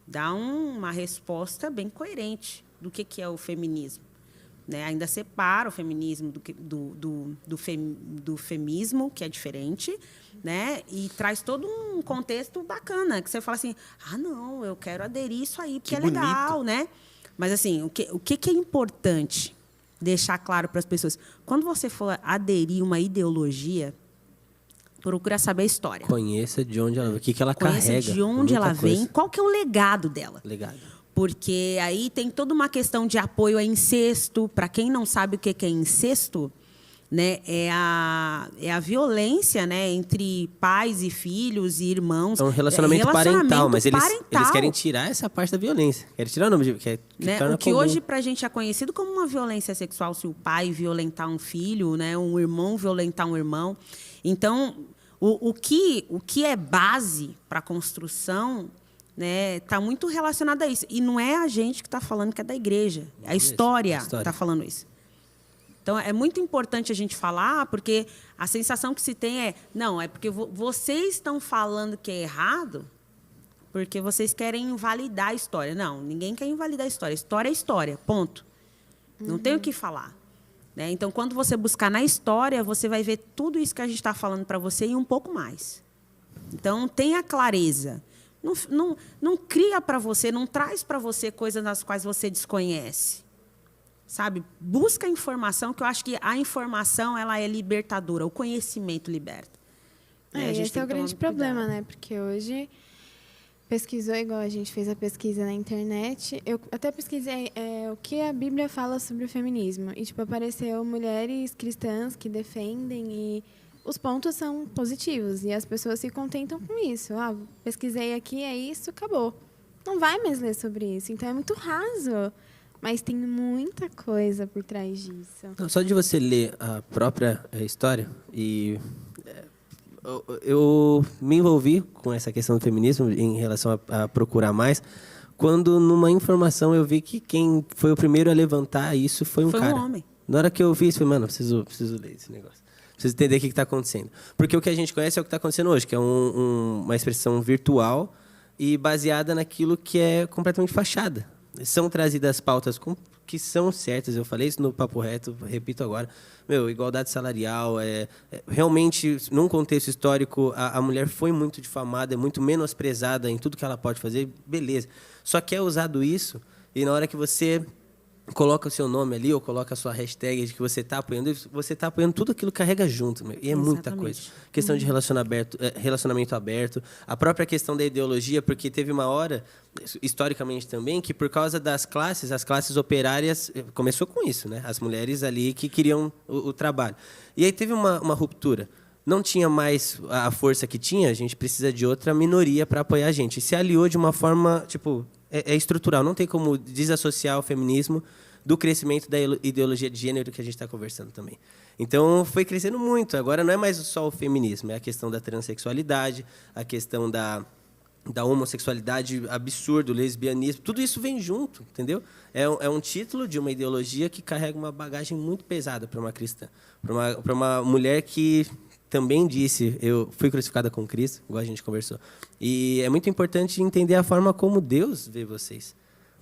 dá uma resposta bem coerente do que é o feminismo. Né? Ainda separa o feminismo do feminismo, que é diferente, né? E traz todo um contexto bacana, que você fala assim, não, eu quero aderir isso aí, porque é legal, né? Mas, assim, o que é importante deixar claro para as pessoas? Quando você for aderir uma ideologia, procura saber a história. Conheça de onde ela vem, o que ela carrega. Conheça de onde ela vem, qual que é o legado dela. Porque aí tem toda uma questão de apoio a incesto. Para quem não sabe o que é incesto, né, é a violência, né, entre pais e filhos e irmãos. É um relacionamento parental, mas eles querem tirar essa parte da violência. Querem tirar o nome de... O que hoje para a gente é conhecido como uma violência sexual, se o pai violentar um filho, né, um irmão violentar um irmão. Então, o que é base para a construção, né, está muito relacionado a isso. E não é a gente que está falando que é da igreja. É a história está falando isso. Então, é muito importante a gente falar, porque a sensação que se tem é porque vocês estão falando que é errado porque vocês querem invalidar a história. Não, ninguém quer invalidar a história. História é história, ponto. Não tem o que falar. Né? Então, quando você buscar na história, você vai ver tudo isso que a gente está falando para você e um pouco mais. Então, tenha clareza. Não cria para você, não traz para você coisas nas quais você desconhece. Sabe? Busca informação, que eu acho que a informação ela é libertadora, o conhecimento liberta. Esse é o grande problema, né? Porque hoje pesquisou igual a gente fez a pesquisa na internet. Eu até pesquisei o que a Bíblia fala sobre o feminismo. E, apareceu mulheres cristãs que defendem e os pontos são positivos. E as pessoas se contentam com isso. Pesquisei aqui, é isso, acabou. Não vai mais ler sobre isso. Então, é muito raso. Mas tem muita coisa por trás disso. Só de você ler a própria história, e eu me envolvi com essa questão do feminismo em relação a procurar mais, quando numa informação eu vi que quem foi o primeiro a levantar isso foi um cara. Foi um homem. Na hora que eu vi isso, eu falei, preciso ler esse negócio. Preciso entender o que está acontecendo. Porque o que a gente conhece é o que está acontecendo hoje, que é uma expressão virtual e baseada naquilo que é completamente fachada. São trazidas pautas que são certas. Eu falei isso no Papo Reto, repito agora. Meu, igualdade salarial, realmente, num contexto histórico, a mulher foi muito difamada, é muito menosprezada em tudo que ela pode fazer, beleza. Só que é usado isso, e na hora que você coloca o seu nome ali, ou coloca a sua hashtag de que você está apoiando tudo aquilo que carrega junto, meu. E é muita coisa. Questão de relacionamento aberto, a própria questão da ideologia, porque teve uma hora, historicamente também, que por causa das classes, as classes operárias, começou com isso, né? As mulheres ali que queriam o trabalho. E aí teve uma ruptura. Não tinha mais a força que tinha, a gente precisa de outra minoria para apoiar a gente. E se aliou de uma forma, tipo, é estrutural. Não tem como desassociar o feminismo do crescimento da ideologia de gênero que a gente está conversando também. Então, foi crescendo muito. Agora, não é mais só o feminismo, é a questão da transexualidade, a questão da homossexualidade absurdo, lesbianismo. Tudo isso vem junto, entendeu? É um título de uma ideologia que carrega uma bagagem muito pesada para uma cristã. Para uma mulher que também disse, eu fui crucificada com Cristo, igual a gente conversou. E é muito importante entender a forma como Deus vê vocês.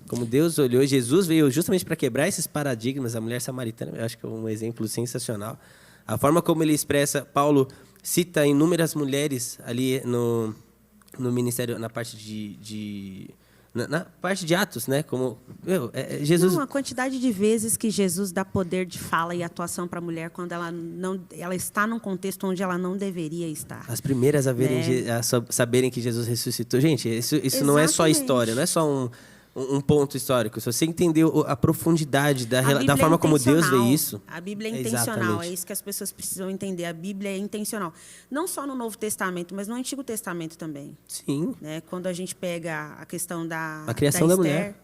Como Deus olhou, Jesus veio justamente para quebrar esses paradigmas. A mulher samaritana, eu acho que é um exemplo sensacional. A forma como ele expressa, Paulo cita inúmeras mulheres ali no ministério, na parte na parte de Atos, né? Como Jesus. Não, a quantidade de vezes que Jesus dá poder de fala e atuação para a mulher quando ela está num contexto onde ela não deveria estar. As primeiras a saberem que Jesus ressuscitou. Gente, isso não é só história, não é só um ponto histórico. Se você entendeu a profundidade da forma como Deus vê isso. A Bíblia é intencional, é isso que as pessoas precisam entender. A Bíblia é intencional. Não só no Novo Testamento, mas no Antigo Testamento também. Sim. Né? Quando a gente pega a questão a criação da mulher.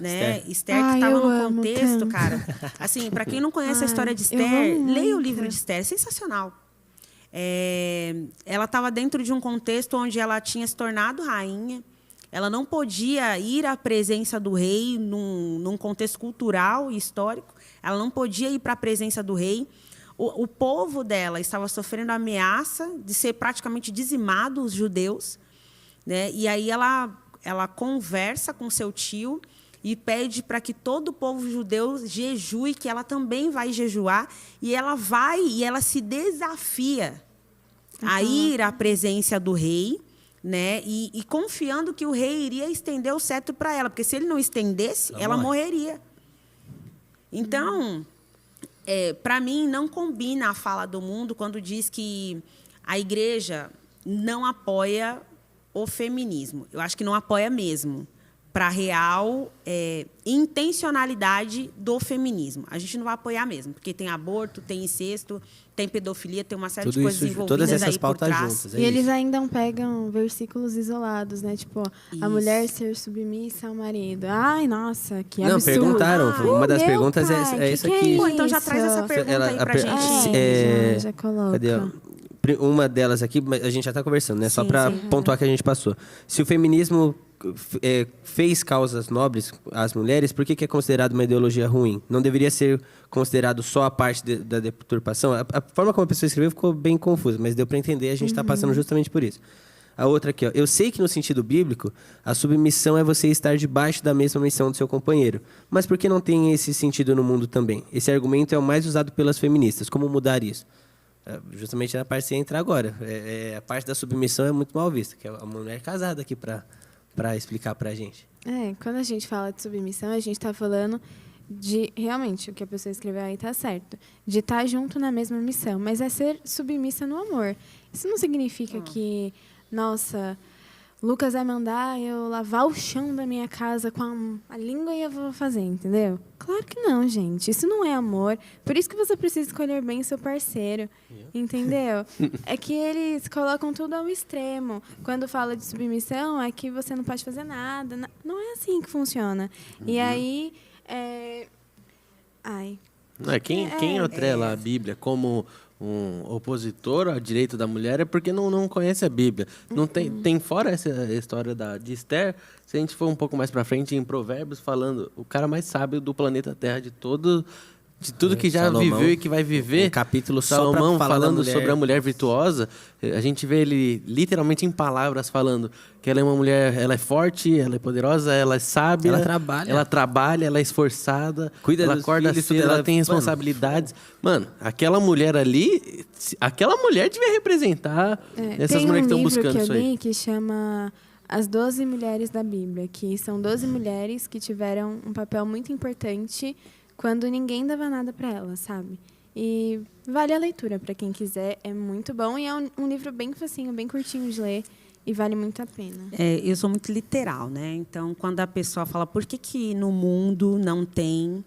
Né? Esther, que estava no contexto, cara. Assim, para quem não conhece a história de Esther, leia o livro de Esther, é sensacional. Ela estava dentro de um contexto onde ela tinha se tornado rainha. Ela não podia ir à presença do rei num contexto cultural e histórico. Ela não podia ir para a presença do rei. O povo dela estava sofrendo a ameaça de ser praticamente dizimado, os judeus. Né? E aí ela conversa com seu tio e pede para que todo o povo judeu jejue, que ela também vai jejuar. E ela vai e ela se desafia a ir à presença do rei, né? E confiando que o rei iria estender o cetro para ela, porque se ele não estendesse, ela morreria. Então, para mim, não combina a fala do mundo quando diz que a igreja não apoia o feminismo. Eu acho que não apoia mesmo, para a real intencionalidade do feminismo. A gente não vai apoiar mesmo, porque tem aborto, tem incesto, tem pedofilia, tem uma série de coisas envolvidas todas essas aí por pautas trás. juntas. E eles ainda pegam versículos isolados, né? Tipo, Isso. a mulher ser submissa ao marido. Ai, nossa, que Não, absurdo. perguntaram. Uma das meu perguntas pai, é isso que aqui. é Pô, então já traz essa pergunta aí pra gente. Já coloca. Cadê? Uma delas aqui, mas a gente já está conversando, né? Só para pontuar que a gente passou. Se o feminismo fez causas nobres às mulheres, por que é considerado uma ideologia ruim? Não deveria ser considerado só a parte da deturpação? A forma como a pessoa escreveu ficou bem confusa, mas deu para entender, a gente está passando justamente por isso. A outra aqui, ó. Eu sei que no sentido bíblico, a submissão é você estar debaixo da mesma missão do seu companheiro. Mas por que não tem esse sentido no mundo também? Esse argumento é o mais usado pelas feministas. Como mudar isso? Justamente na parte que você entra agora. A parte da submissão é muito mal vista, que é a mulher casada aqui para explicar para a gente. Quando a gente fala de submissão, a gente está falando de, realmente, o que a pessoa escreveu aí está certo, de estar junto na mesma missão, mas é ser submissa no amor. Isso não significa que, nossa, Lucas vai mandar eu lavar o chão da minha casa com a língua e eu vou fazer, entendeu? Claro que não, gente. Isso não é amor. Por isso que você precisa escolher bem o seu parceiro, entendeu? É que eles colocam tudo ao extremo. Quando fala de submissão, é que você não pode fazer nada. Não é assim que funciona. E aí... Quem atrela a Bíblia como um opositor ao direito da mulher é porque não conhece a Bíblia. Não tem fora essa história de Esther, se a gente for um pouco mais para frente em Provérbios, falando o cara mais sábio do planeta Terra de todos de tudo que já Salomão, viveu e que vai viver. um capítulo só Salomão pra falar da falando mulher. sobre a mulher virtuosa. A gente vê ele literalmente em palavras falando que ela é uma mulher, ela é forte, ela é poderosa, ela é sábia. Ela trabalha. Ela é esforçada. Cuida ela dos acorda filhos, cedo, tudo, ela tem mano, responsabilidades. Mano, aquela mulher ali, aquela mulher devia representar essas Tem mulheres que estão livro buscando que isso eu aí. li que chama As 12 Mulheres da Bíblia, que são 12 mulheres que tiveram um papel muito importante quando ninguém dava nada para elas, sabe? E vale a leitura para quem quiser, é muito bom e é um livro bem facinho, bem curtinho de ler e vale muito a pena. Eu sou muito literal, né? Então, quando a pessoa fala por que no mundo não tem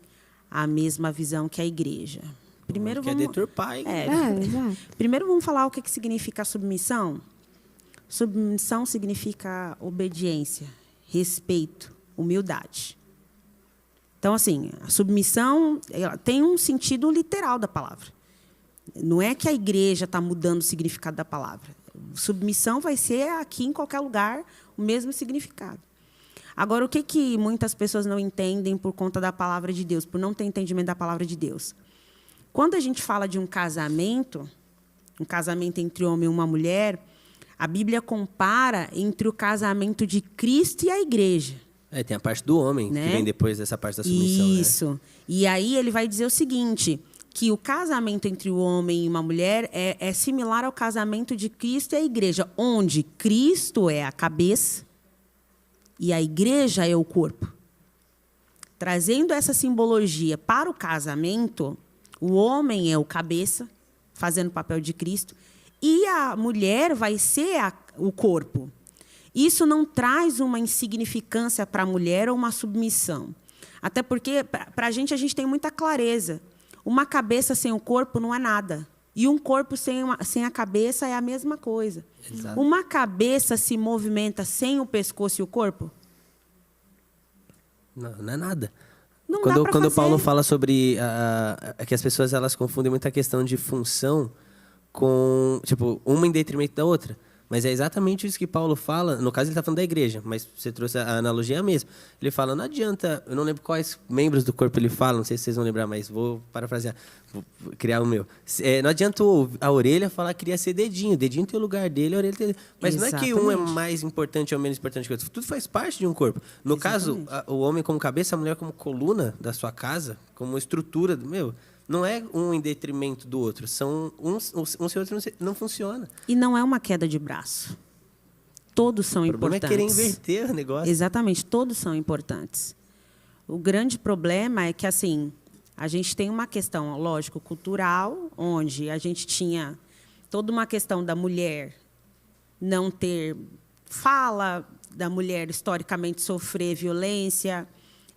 a mesma visão que a igreja? Primeiro Quer deturpar, hein? Exato. Primeiro vamos falar o que significa a submissão. Submissão significa obediência, respeito, humildade. Então, assim, a submissão ela tem um sentido literal da palavra. Não é que a igreja está mudando o significado da palavra. Submissão vai ser aqui, em qualquer lugar, o mesmo significado. Agora, o que muitas pessoas não entendem por conta da palavra de Deus, por não ter entendimento da palavra de Deus? Quando a gente fala de um casamento entre um homem e uma mulher, a Bíblia compara entre o casamento de Cristo e a igreja. Tem a parte do homem, né? que vem depois dessa parte da submissão. Isso. Né? E aí ele vai dizer o seguinte, que o casamento entre o homem e uma mulher é similar ao casamento de Cristo e a igreja, onde Cristo é a cabeça e a igreja é o corpo. Trazendo essa simbologia para o casamento, o homem é o cabeça, fazendo o papel de Cristo, e a mulher vai ser o corpo. Isso não traz uma insignificância para a mulher ou uma submissão. Até porque, para a gente tem muita clareza. Uma cabeça sem o corpo não é nada. E um corpo sem a cabeça é a mesma coisa. Exato. Uma cabeça se movimenta sem o pescoço e o corpo? Não é nada. Não dá pra Quando o fazer. Paulo fala sobre que as pessoas elas confundem muito a questão de função com, tipo, uma em detrimento da outra. Mas é exatamente isso que Paulo fala. No caso, ele está falando da igreja, mas você trouxe a analogia é a mesma. Ele fala, não adianta... Eu não lembro quais membros do corpo ele fala, não sei se vocês vão lembrar, mas vou parafrasear, vou criar o meu. Não adianta a orelha falar que queria ser dedinho. O dedinho tem o lugar dele, a orelha tem... Mas não é que um é mais importante ou menos importante que o outro. Tudo faz parte de um corpo. No caso, o homem como cabeça, a mulher como coluna da sua casa, como estrutura do meu... Não é um em detrimento do outro. São um sem outro não funciona. E não é uma queda de braço. Todos são importantes. O problema é querer inverter o negócio. Exatamente, todos são importantes. O grande problema é que, assim, a gente tem uma questão, lógico, cultural, onde a gente tinha toda uma questão da mulher não ter fala, da mulher historicamente sofrer violência,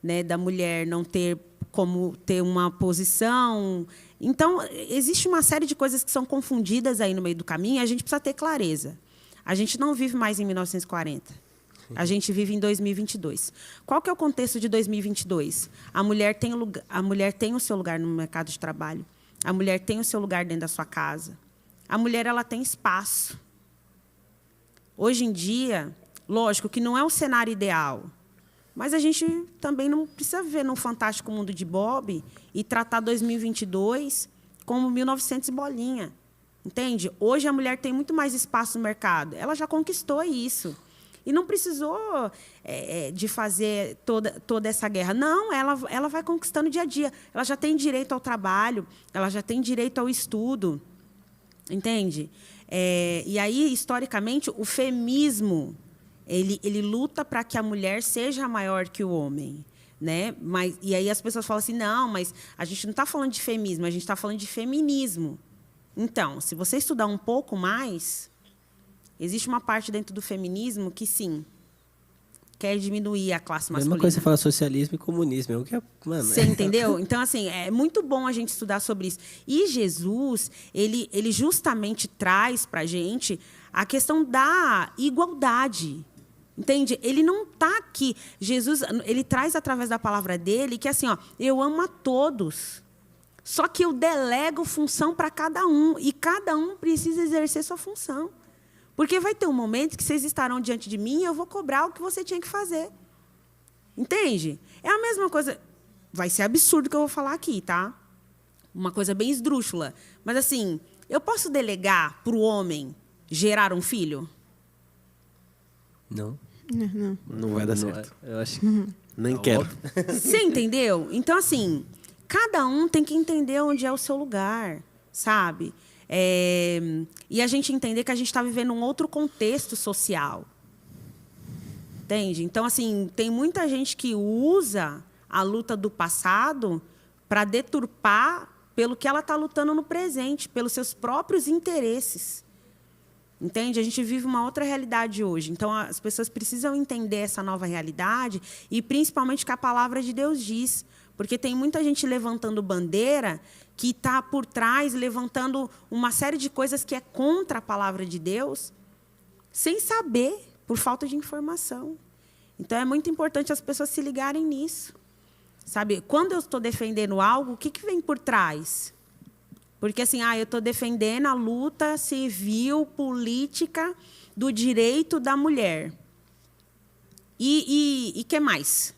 né, da mulher não ter como ter uma posição. Então, existe uma série de coisas que são confundidas aí no meio do caminho e a gente precisa ter clareza. A gente não vive mais em 1940. A gente vive em 2022. Qual que é o contexto de 2022? A mulher tem o seu lugar no mercado de trabalho. A mulher tem o seu lugar dentro da sua casa. A mulher ela tem espaço. Hoje em dia, lógico que não é o cenário ideal, mas a gente também não precisa viver num fantástico mundo de Bob e tratar 2022 como 1900 e bolinha. Entende? Hoje a mulher tem muito mais espaço no mercado. Ela já conquistou isso. E não precisou de fazer toda essa guerra. Não, ela vai conquistando dia a dia. Ela já tem direito ao trabalho, ela já tem direito ao estudo. Entende? E aí, historicamente, o feminismo... Ele luta para que a mulher seja maior que o homem, né? E aí as pessoas falam assim, não, mas a gente não está falando de feminismo, a gente está falando de feminismo. Então, se você estudar um pouco mais, existe uma parte dentro do feminismo que, sim, quer diminuir a classe masculina. A mesma coisa você fala socialismo e comunismo. Você entendeu? Então, assim, é muito bom a gente estudar sobre isso. E Jesus, ele justamente traz para a gente a questão da igualdade. Entende? Ele não está aqui. Jesus, ele traz através da palavra dele que, assim, ó, eu amo a todos. Só que eu delego função para cada um. E cada um precisa exercer sua função. Porque vai ter um momento que vocês estarão diante de mim e eu vou cobrar o que você tinha que fazer. Entende? É a mesma coisa. Vai ser absurdo o que eu vou falar aqui, tá? uma coisa bem esdrúxula. Mas, assim, eu posso delegar para o homem gerar um filho? Não. Não vai dar certo. Eu acho que... Nem quero. Você entendeu? Então, assim, cada um tem que entender onde é o seu lugar, sabe? E a gente entender que a gente está vivendo um outro contexto social. Entende? Então, assim, tem muita gente que usa a luta do passado para deturpar pelo que ela está lutando no presente, pelos seus próprios interesses. Entende? A gente vive uma outra realidade hoje. Então, as pessoas precisam entender essa nova realidade e, principalmente, o que a palavra de Deus diz. Porque tem muita gente levantando bandeira que está por trás, levantando uma série de coisas que é contra a palavra de Deus, sem saber, por falta de informação. Então, é muito importante as pessoas se ligarem nisso. Sabe? Quando eu estou defendendo algo, o que vem por trás? Porque, assim, eu estou defendendo a luta civil, política, do direito da mulher. E que mais?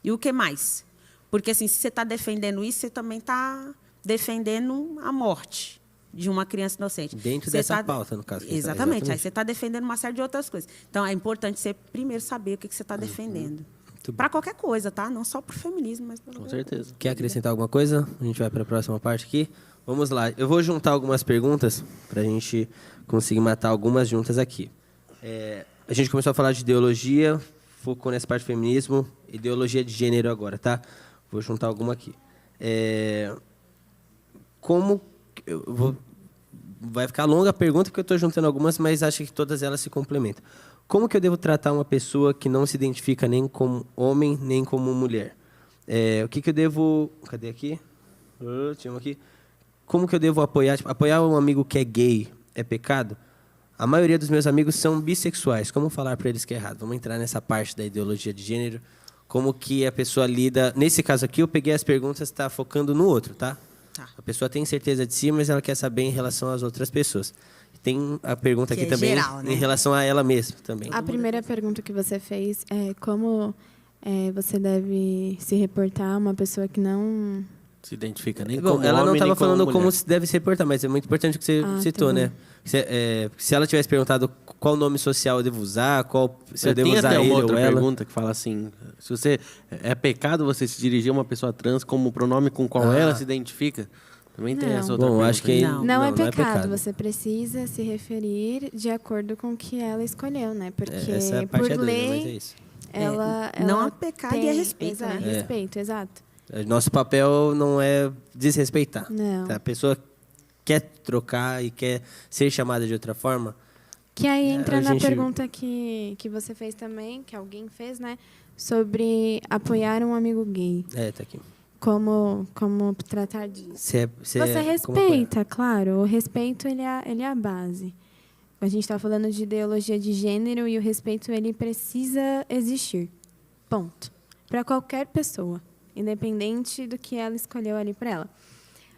E o que mais? Porque, assim, se você está defendendo isso, você também está defendendo a morte de uma criança inocente. Dentro dessa pauta, no caso. Exatamente. Aí você está defendendo uma série de outras coisas. Então, é importante você primeiro saber o que você está defendendo. Para qualquer coisa, tá? Não só para o feminismo, mas para Com certeza. Quer acrescentar alguma coisa? A gente vai para a próxima parte aqui. Vamos lá. Eu vou juntar algumas perguntas para a gente conseguir matar algumas juntas aqui. A gente começou a falar de ideologia, focou nessa parte do feminismo, ideologia de gênero agora, tá? Vou juntar alguma aqui. Vai ficar longa a pergunta, porque eu estou juntando algumas, mas acho que todas elas se complementam. Como que eu devo tratar uma pessoa que não se identifica nem como homem, nem como mulher? O que eu devo... Cadê aqui? Tinha uma aqui. Como que eu devo apoiar? Tipo, apoiar um amigo que é gay é pecado? A maioria dos meus amigos são bissexuais. Como falar para eles que é errado? Vamos entrar nessa parte da ideologia de gênero. Como que a pessoa lida... Nesse caso aqui, eu peguei as perguntas, está focando no outro, tá? A pessoa tem certeza de si, mas ela quer saber em relação às outras pessoas. Tem a pergunta que aqui é também geral, né? em relação a ela mesma também. A primeira pergunta que você fez é como você deve se reportar a uma pessoa que não... Se identifica nem Bom, como ela não homem, estava nem como falando mulher. como se deve se reportar, mas é muito importante o que você citou, tá bom. né? Se ela tivesse perguntado qual nome social eu devo usar, se eu devo Tem usar até ele uma ou outra ela. pergunta que fala assim, se você... É pecado você se dirigir a uma pessoa trans como o pronome com qual ela se identifica? Também tem Não. essa outra Bom, pergunta. acho que Não é pecado, você precisa se referir de acordo com o que ela escolheu, né? Porque, essa é a por parte doida, mas é lei, isso. ela não há pecado e é respeito, exato, né? respeito, exato. Nosso papel não é desrespeitar. Não. Tá? A pessoa quer trocar e quer ser chamada de outra forma. Que aí entra a na gente- pergunta que você fez também, que alguém fez, né? Sobre apoiar um amigo gay. Tá aqui. Como tratar disso. Você Você como respeita, claro. O respeito, ele é a base. A gente está falando de ideologia de gênero e o respeito, ele precisa existir. Ponto. Para qualquer pessoa, independente do que ela escolheu ali para ela.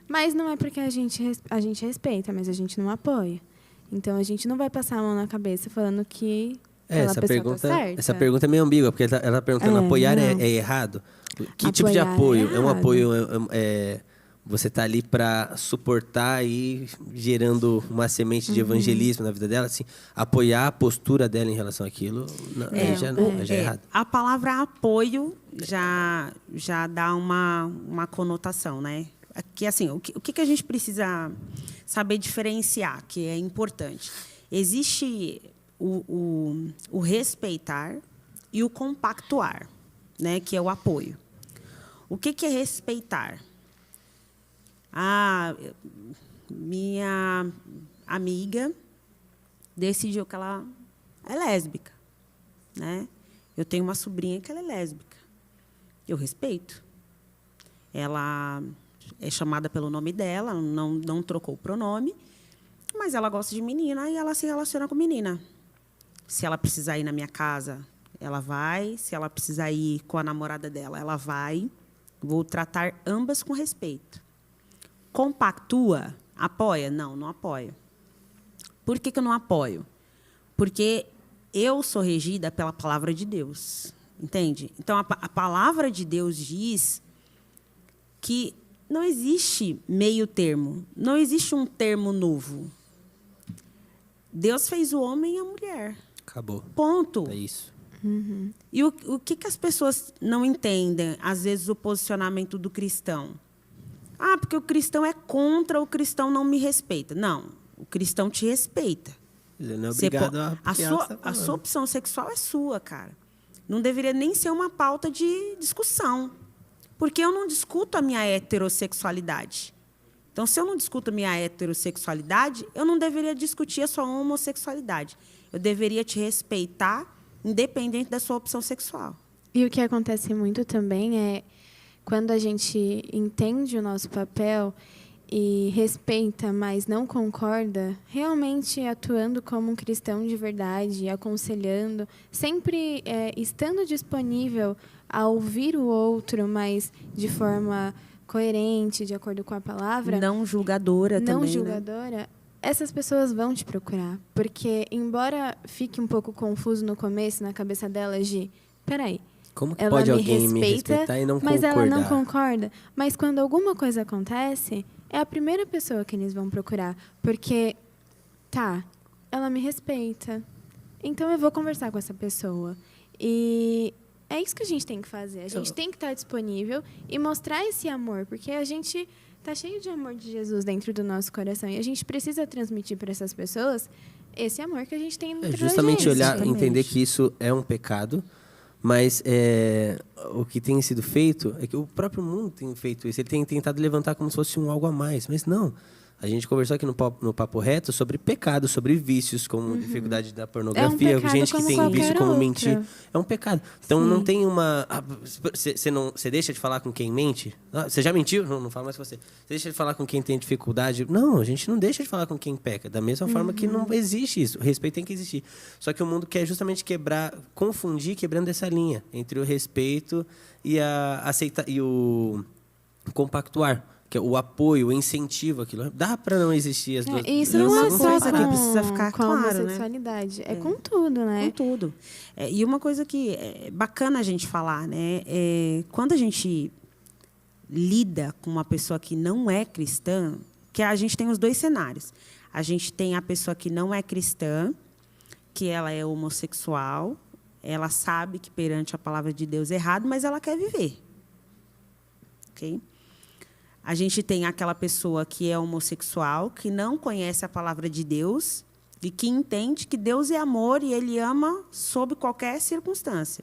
Mas não é porque a gente respeita, mas a gente não apoia. Então, a gente não vai passar a mão na cabeça falando que aquela pessoa tá certa. essa pergunta é meio ambígua, porque ela está perguntando, apoiar não. é errado? Que tipo de Apoiar é apoio? É um errado. apoio... você está ali para suportar e gerando uma semente de evangelismo na vida dela, assim, apoiar a postura dela em relação àquilo, não, aí já é errado. A palavra apoio já dá uma conotação, né? Que, assim, o que a gente precisa saber diferenciar, que é importante? Existe o respeitar e o compactuar, né? Que é o apoio. O que é respeitar? Minha amiga decidiu que ela é lésbica, né? Eu tenho uma sobrinha que ela é lésbica. Eu respeito. Ela é chamada pelo nome dela, não trocou o pronome, mas ela gosta de menina e ela se relaciona com menina. Se ela precisar ir na minha casa, ela vai. Se ela precisar ir com a namorada dela, ela vai. Vou tratar ambas com respeito. Compactua? Apoia? Não apoio. Por que eu não apoio? Porque eu sou regida pela palavra de Deus. Entende? Então, a palavra de Deus diz que não existe meio termo. Não existe um termo novo. Deus fez o homem e a mulher. Acabou. Ponto. É isso. E o que as pessoas não entendem, às vezes, o posicionamento do cristão? Ah, porque o cristão é contra, o cristão não me respeita. Não, o cristão te respeita. Ele não é obrigado a sua opção sexual é sua, cara. Não deveria nem ser uma pauta de discussão. Porque eu não discuto a minha heterossexualidade. Então, se eu não discuto a minha heterossexualidade, eu não deveria discutir a sua homossexualidade. Eu deveria te respeitar, independente da sua opção sexual. E o que acontece muito também é quando a gente entende o nosso papel e respeita, mas não concorda, realmente atuando como um cristão de verdade, aconselhando, sempre estando disponível a ouvir o outro, mas de forma coerente, de acordo com a palavra. Não julgadora também. Não julgadora. Essas pessoas vão te procurar. Porque, embora fique um pouco confuso no começo, na cabeça delas de... Peraí, Como que ela pode me alguém me respeita, respeitar e não mas concordar? ela não concorda. Mas quando alguma coisa acontece, é a primeira pessoa que eles vão procurar. Porque, tá, ela me respeita. Então, eu vou conversar com essa pessoa. E é isso que a gente tem que fazer. A gente tem que estar disponível e mostrar esse amor. Porque a gente está cheio de amor de Jesus dentro do nosso coração. E a gente precisa transmitir para essas pessoas esse amor que a gente tem dentro da gente. Justamente olhar, Exatamente. entender que isso é um pecado, mas o que tem sido feito é que o próprio mundo tem feito isso. Ele tem tentado levantar como se fosse algo a mais, mas não. A gente conversou aqui no Papo Reto sobre pecado, sobre vícios, como dificuldade da pornografia, pecado gente que como tem qualquer vício, como outro. mentir. É um pecado. Então não tem uma... Você deixa de falar com quem mente? Você já mentiu? Não fala mais com você. Você deixa de falar com quem tem dificuldade? Não, a gente não deixa de falar com quem peca. Da mesma forma que não existe isso. O respeito tem que existir. Só que o mundo quer justamente confundir, quebrando essa linha entre o respeito e o compactuar. Que é o apoio, o incentivo, aquilo. Dá para não existir as duas. Isso não é uma só coisa que com, precisa ficar com claro, a né? homossexualidade. É com tudo, né? Com tudo. E uma coisa que é bacana a gente falar, né? Quando a gente lida com uma pessoa que não é cristã, que a gente tem os dois cenários. A gente tem a pessoa que não é cristã, que ela é homossexual, ela sabe que perante a palavra de Deus é errado, mas ela quer viver. Ok? A gente tem aquela pessoa que é homossexual, que não conhece a palavra de Deus e que entende que Deus é amor e Ele ama sob qualquer circunstância.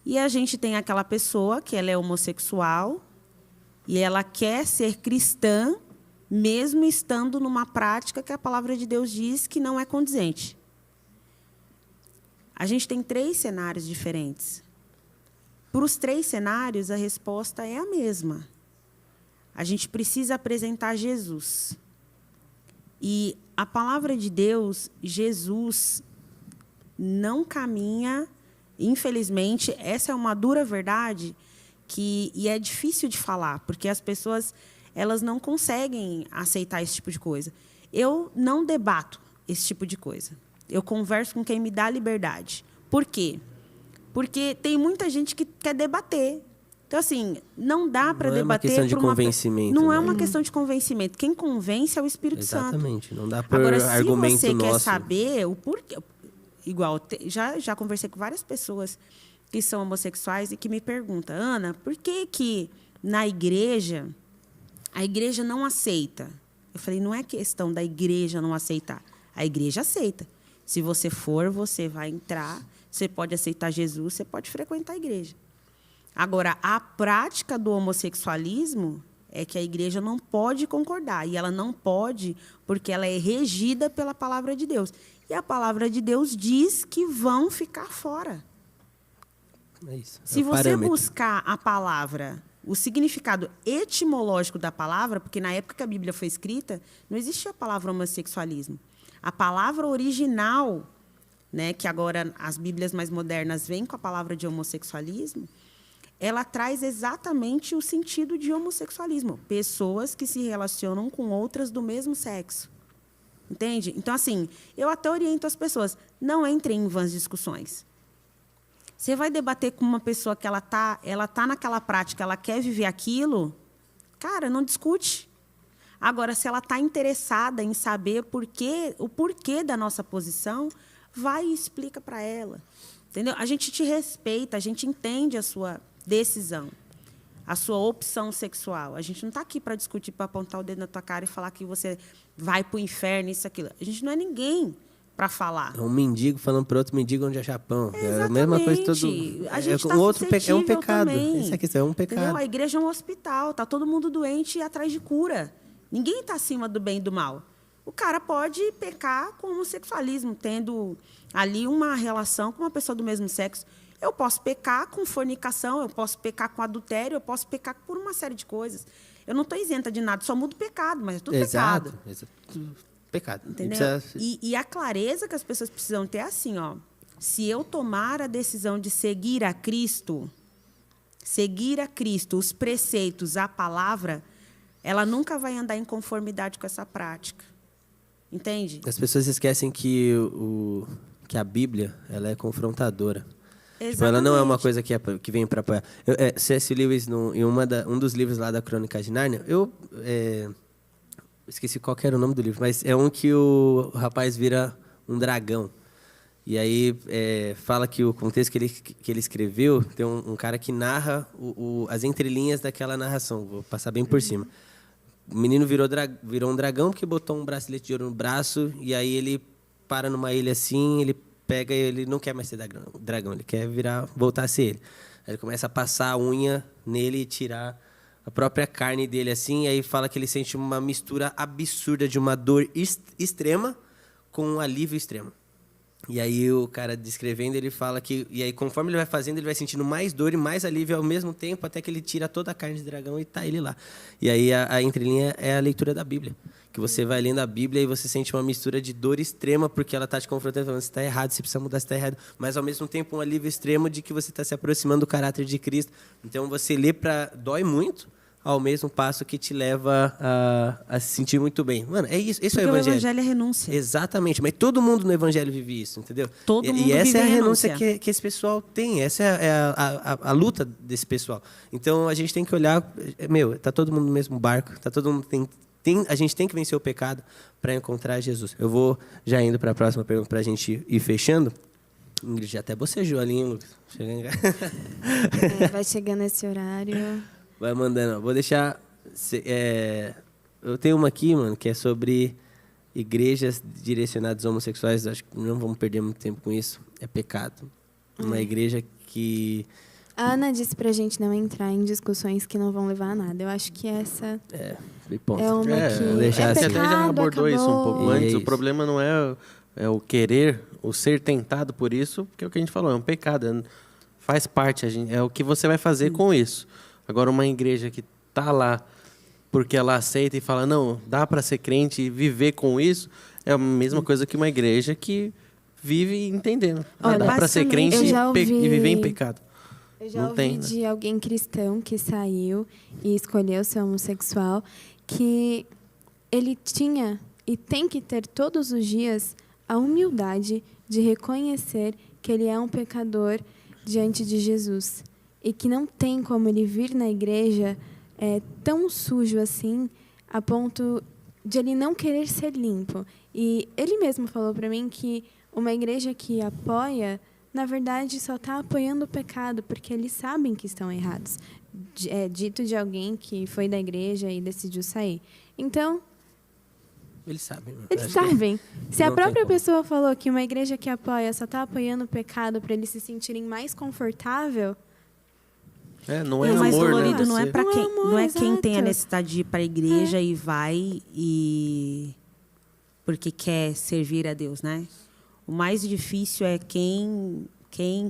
E a gente tem aquela pessoa que ela é homossexual e ela quer ser cristã, mesmo estando numa prática que a palavra de Deus diz que não é condizente. A gente tem 3 cenários diferentes. Para os 3 cenários, a resposta é a mesma. A gente precisa apresentar Jesus. E a palavra de Deus, Jesus não caminha, infelizmente, essa é uma dura verdade e é difícil de falar, porque as pessoas elas não conseguem aceitar esse tipo de coisa. Eu não debato esse tipo de coisa. Eu converso com quem me dá liberdade. Por quê? Porque tem muita gente que quer debater. Então, assim, não dá para debater... Não é uma questão de convencimento. Não é uma questão de convencimento. Quem convence é o Espírito Santo. Exatamente. Não dá por Agora, argumento se você nosso. quer saber o porquê... Igual, já conversei com várias pessoas que são homossexuais e que me perguntam, Ana, por que na igreja a igreja não aceita? Eu falei, não é questão da igreja não aceitar. A igreja aceita. Se você for, você vai entrar, você pode aceitar Jesus, você pode frequentar a igreja. Agora, a prática do homossexualismo é que a igreja não pode concordar. E ela não pode porque ela é regida pela palavra de Deus. E a palavra de Deus diz que vão ficar fora. É isso. Se você buscar a palavra, o significado etimológico da palavra, porque na época que a Bíblia foi escrita, não existia a palavra homossexualismo. A palavra original, né, que agora as Bíblias mais modernas vêm com a palavra de homossexualismo, ela traz exatamente o sentido de homossexualismo. Pessoas que se relacionam com outras do mesmo sexo. Entende? Então, assim, eu até oriento as pessoas, não entrem em vãs discussões. Você vai debater com uma pessoa que ela tá naquela prática, ela quer viver aquilo, cara, não discute. Agora, se ela está interessada em saber o porquê da nossa posição, vai e explica para ela. Entendeu? A gente te respeita, a gente entende a sua decisão, a sua opção sexual. A gente não está aqui para discutir, para apontar o dedo na tua cara e falar que você vai para o inferno, isso, aquilo. A gente não é ninguém para falar. É um mendigo falando para outro mendigo onde é Japão. Exatamente. É a mesma coisa todo. A gente tá É um pecado. também. Essa é a questão, é um pecado. Entendeu? A igreja é um hospital, tá todo mundo doente e atrás de cura. Ninguém está acima do bem e do mal. O cara pode pecar com homossexualismo, tendo ali uma relação com uma pessoa do mesmo sexo. Eu posso pecar com fornicação, eu posso pecar com adultério, eu posso pecar por uma série de coisas. Eu não estou isenta de nada, só mudo o pecado, mas é tudo pecado. Exato. Pecado. Entendeu? E a clareza que as pessoas precisam ter é assim, ó. Se eu tomar a decisão de seguir a Cristo, os preceitos, a palavra, ela nunca vai andar em conformidade com essa prática. Entende? As pessoas esquecem que a Bíblia ela é confrontadora. Tipo, ela não é uma coisa que vem para apoiar. C.S. Lewis, em um dos livros lá da Crônica de Nárnia, esqueci qual que era o nome do livro, mas é um que o rapaz vira um dragão. E aí fala que o contexto que ele escreveu, tem um cara que narra as entrelinhas daquela narração. Vou passar bem por cima. O menino virou um dragão porque botou um bracelete de ouro no braço, e aí ele para numa ilha assim, ele pega e ele não quer mais ser dragão, ele quer voltar a ser ele. Aí ele começa a passar a unha nele e tirar a própria carne dele assim, e aí fala que ele sente uma mistura absurda de uma dor extrema com um alívio extremo. E aí o cara descrevendo, ele fala que... E aí, conforme ele vai fazendo, ele vai sentindo mais dor e mais alívio ao mesmo tempo, até que ele tira toda a carne de dragão e tá ele lá. E aí a entrelinha é a leitura da Bíblia. Que você vai lendo a Bíblia e você sente uma mistura de dor extrema, porque ela tá te confrontando, falando, você está errado, você precisa mudar, você está errado. Mas, ao mesmo tempo, um alívio extremo de que você está se aproximando do caráter de Cristo. Então, você lê dói muito, ao mesmo passo que te leva a se sentir muito bem. Mano, é isso. Esse é o Evangelho. O Evangelho é renúncia. Exatamente. Mas todo mundo no Evangelho vive isso, entendeu? Todo mundo e essa vive é a renúncia. renúncia que esse pessoal tem. Essa é a luta desse pessoal. Então, a gente tem que olhar... tá todo mundo no mesmo barco. Tá todo mundo... a gente tem que vencer o pecado para encontrar Jesus. Eu vou já indo para a próxima pergunta para a gente ir fechando. Ingrid, já até bocejou ali, hein, Lucas? Vai chegando esse horário... Vai mandando. Vou deixar... eu tenho uma aqui, mano, que é sobre igrejas direcionadas a homossexuais. Acho que não vamos perder muito tempo com isso. É pecado. Uma igreja que... A Ana disse pra gente não entrar em discussões que não vão levar a nada. Eu acho que essa é uma que deixar assim. A gente já abordou acabou. isso um pouco antes. Isso. O problema não é o querer, o ser tentado por isso, porque é o que a gente falou, é um pecado. Faz parte, é o que você vai fazer com isso. Agora, uma igreja que está lá porque ela aceita e fala, não, dá para ser crente e viver com isso, é a mesma coisa que uma igreja que vive entendendo. Dá para ser crente e viver em pecado. Eu já Não ouvi tem, né? de alguém cristão que saiu e escolheu ser homossexual, que ele tinha e tem que ter todos os dias a humildade de reconhecer que ele é um pecador diante de Jesus. E que não tem como ele vir na igreja tão sujo assim, a ponto de ele não querer ser limpo. E ele mesmo falou para mim que uma igreja que apoia, na verdade, só está apoiando o pecado, porque eles sabem que estão errados. É dito de alguém que foi da igreja e decidiu sair. Então, Eles sabem. eles sabem. Se a não tem própria como. pessoa falou que uma igreja que apoia só está apoiando o pecado para eles se sentirem mais confortável... Não é o mais amor, dolorido né? não é para Não é quem, amor, não é quem tem a exato. necessidade de ir para a igreja e vai e porque quer servir a Deus, né? O mais difícil é quem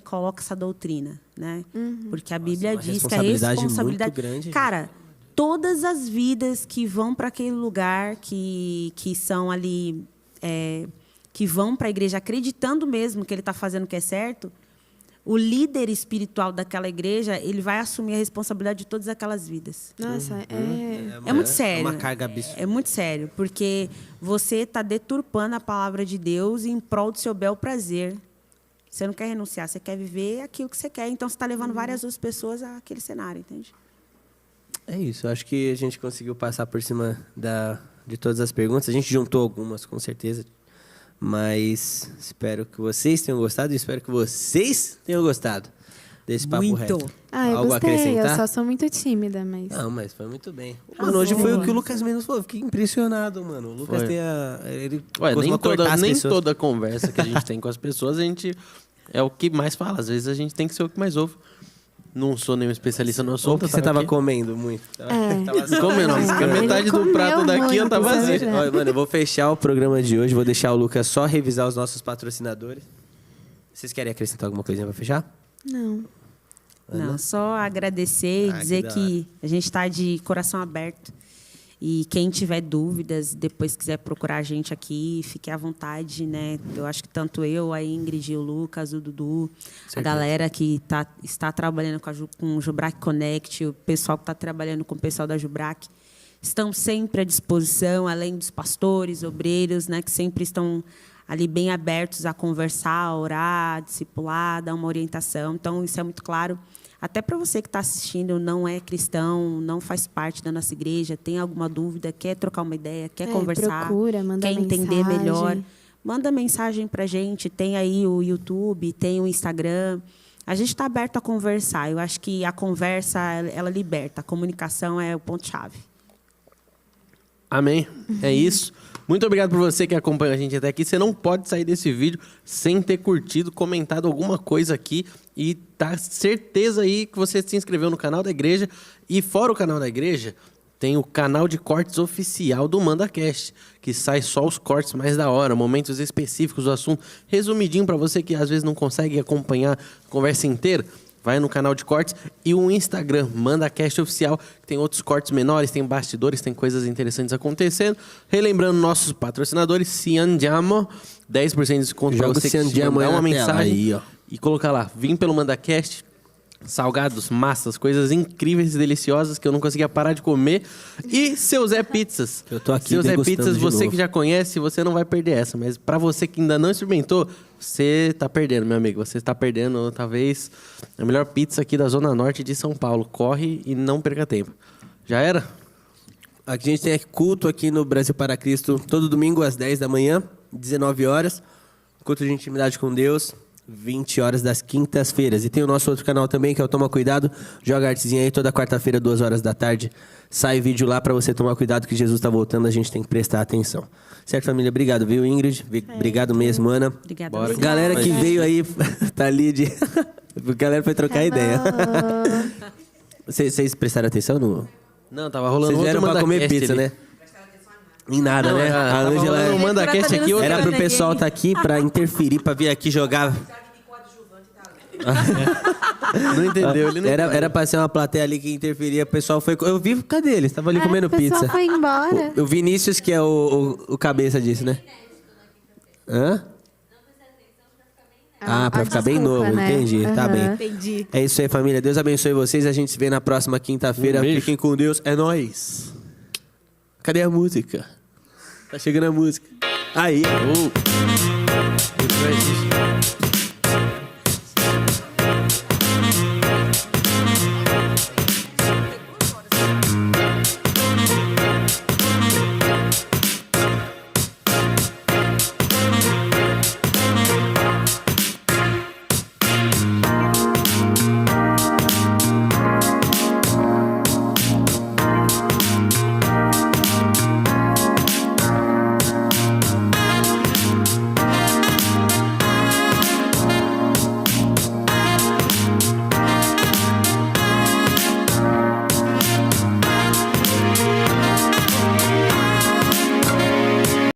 coloca essa doutrina, né? Porque a Bíblia uma diz que a responsabilidade responsabilidade, muito grande, cara, todas as vidas que vão para aquele lugar, que são ali, que vão para a igreja acreditando mesmo que ele está fazendo o que é certo, o líder espiritual daquela igreja, ele vai assumir a responsabilidade de todas aquelas vidas. Nossa, É muito sério. É uma carga absurda. É muito sério, porque você está deturpando a palavra de Deus em prol do seu bel prazer. Você não quer renunciar, você quer viver aquilo que você quer. Então, você está levando várias outras pessoas àquele cenário, entende? É isso, eu acho que a gente conseguiu passar por cima de todas as perguntas. A gente juntou algumas, com certeza. Mas espero que vocês tenham gostado e espero que vocês tenham gostado desse papo Muito. reto. Ah, eu Algo a gostei. Eu acrescentar? só sou muito tímida, mas... Não, mas foi muito bem. Mano, hoje foi o que o Lucas menos falou. Fiquei impressionado, mano. O Lucas Foi. tem a... Ele Ué, costuma cortar as nem pessoas. toda conversa que a gente tem com as pessoas, a gente é o que mais fala. Às vezes a gente tem que ser o que mais ouve. Não sou nenhum especialista no Ou assunto. que você tava comendo muito. Tava só- Comendo, a metade do Ele prato comeu daqui ó, tá muito, vazio. sabe? Olha, mano, eu vou fechar o programa de hoje. Vou deixar o Lucas só revisar os nossos patrocinadores. Vocês querem acrescentar alguma coisinha pra fechar? Não. Não, só agradecer e Ah, dizer que da que a gente está de coração aberto. E quem tiver dúvidas, depois quiser procurar a gente aqui, fique à vontade, né? Eu acho que tanto eu, a Ingrid, o Lucas, o Dudu, a galera que está trabalhando com o Jubrac Connect, o pessoal que está trabalhando com o pessoal da Jubrac, estão sempre à disposição, além dos pastores, obreiros, né? Que sempre estão ali bem abertos a conversar, a orar, discipular, dar uma orientação. Então, isso é muito claro. Até para você que está assistindo, não é cristão, não faz parte da nossa igreja, tem alguma dúvida, quer trocar uma ideia, quer conversar, procura, manda quer entender mensagem. melhor, manda mensagem para a gente. Tem aí o YouTube, tem o Instagram. A gente está aberto a conversar. Eu acho que a conversa, ela liberta. A comunicação é o ponto-chave. Amém. É isso. Muito obrigado por você que acompanha a gente até aqui. Você não pode sair desse vídeo sem ter curtido, comentado alguma coisa aqui e tá certeza aí que você se inscreveu no canal da igreja. E fora o canal da igreja, tem o canal de cortes oficial do MandaCast, que sai só os cortes mais da hora, momentos específicos do assunto, resumidinho para você que às vezes não consegue acompanhar a conversa inteira. Vai no canal de cortes e o Instagram, MandaCast Oficial, que tem outros cortes menores, tem bastidores, tem coisas interessantes acontecendo. Relembrando nossos patrocinadores, Ciandiamo, 10% de desconto para Joga você o que Ciandiamo mandar aí uma na tela, mensagem aí, ó. e colocar lá, vim pelo MandaCast, salgados, massas, coisas incríveis e deliciosas que eu não conseguia parar de comer. E Seu Zé Pizzas. Eu tô aqui Seu Zé degustando Pizzas, de você novo. que já conhece, você não vai perder essa. Mas pra você que ainda não experimentou, você tá perdendo, meu amigo. Você tá perdendo, talvez, a melhor pizza aqui da Zona Norte de São Paulo. Corre e não perca tempo. Já era? Aqui a gente tem culto aqui no Brasil para Cristo, todo domingo às 10 da manhã, 19 horas. Culto de intimidade com Deus, 20 horas das quintas-feiras. E tem o nosso outro canal também, que é o Toma Cuidado. Joga artezinha aí, toda quarta-feira, 2 horas da tarde. Sai vídeo lá para você tomar cuidado que Jesus tá voltando, a gente tem que prestar atenção. Certo, família? Obrigado, viu, Ingrid? Obrigado mesmo, Ana. Obrigada. Bora. Galera que veio aí, tá ali de... A galera foi trocar ideia. Vocês prestaram atenção no... Não, tava rolando Vocês vieram outro pra comer MandaCast pizza, ali. né? Em nada, né? A Tava Ângela... rolando um MandaCast aqui. Era pro Olhando pessoal aqui. estar aqui pra interferir, pra vir aqui jogar. Não entendeu, ele não Era pra ser uma plateia ali que interferia. O pessoal foi. Eu vi, cadê eles? Tava ali comendo O pessoal pizza. foi embora. O Vinícius, que é o cabeça disso, né? Hã? Ah, pra ficar bem desculpa, novo, né? entendi. Tá Aham. bem. Entendi. É isso aí, família. Deus abençoe vocês. A gente se vê na próxima quinta-feira. Beijo. Fiquem com Deus. É nóis. Cadê a música? Tá chegando a música. Aí.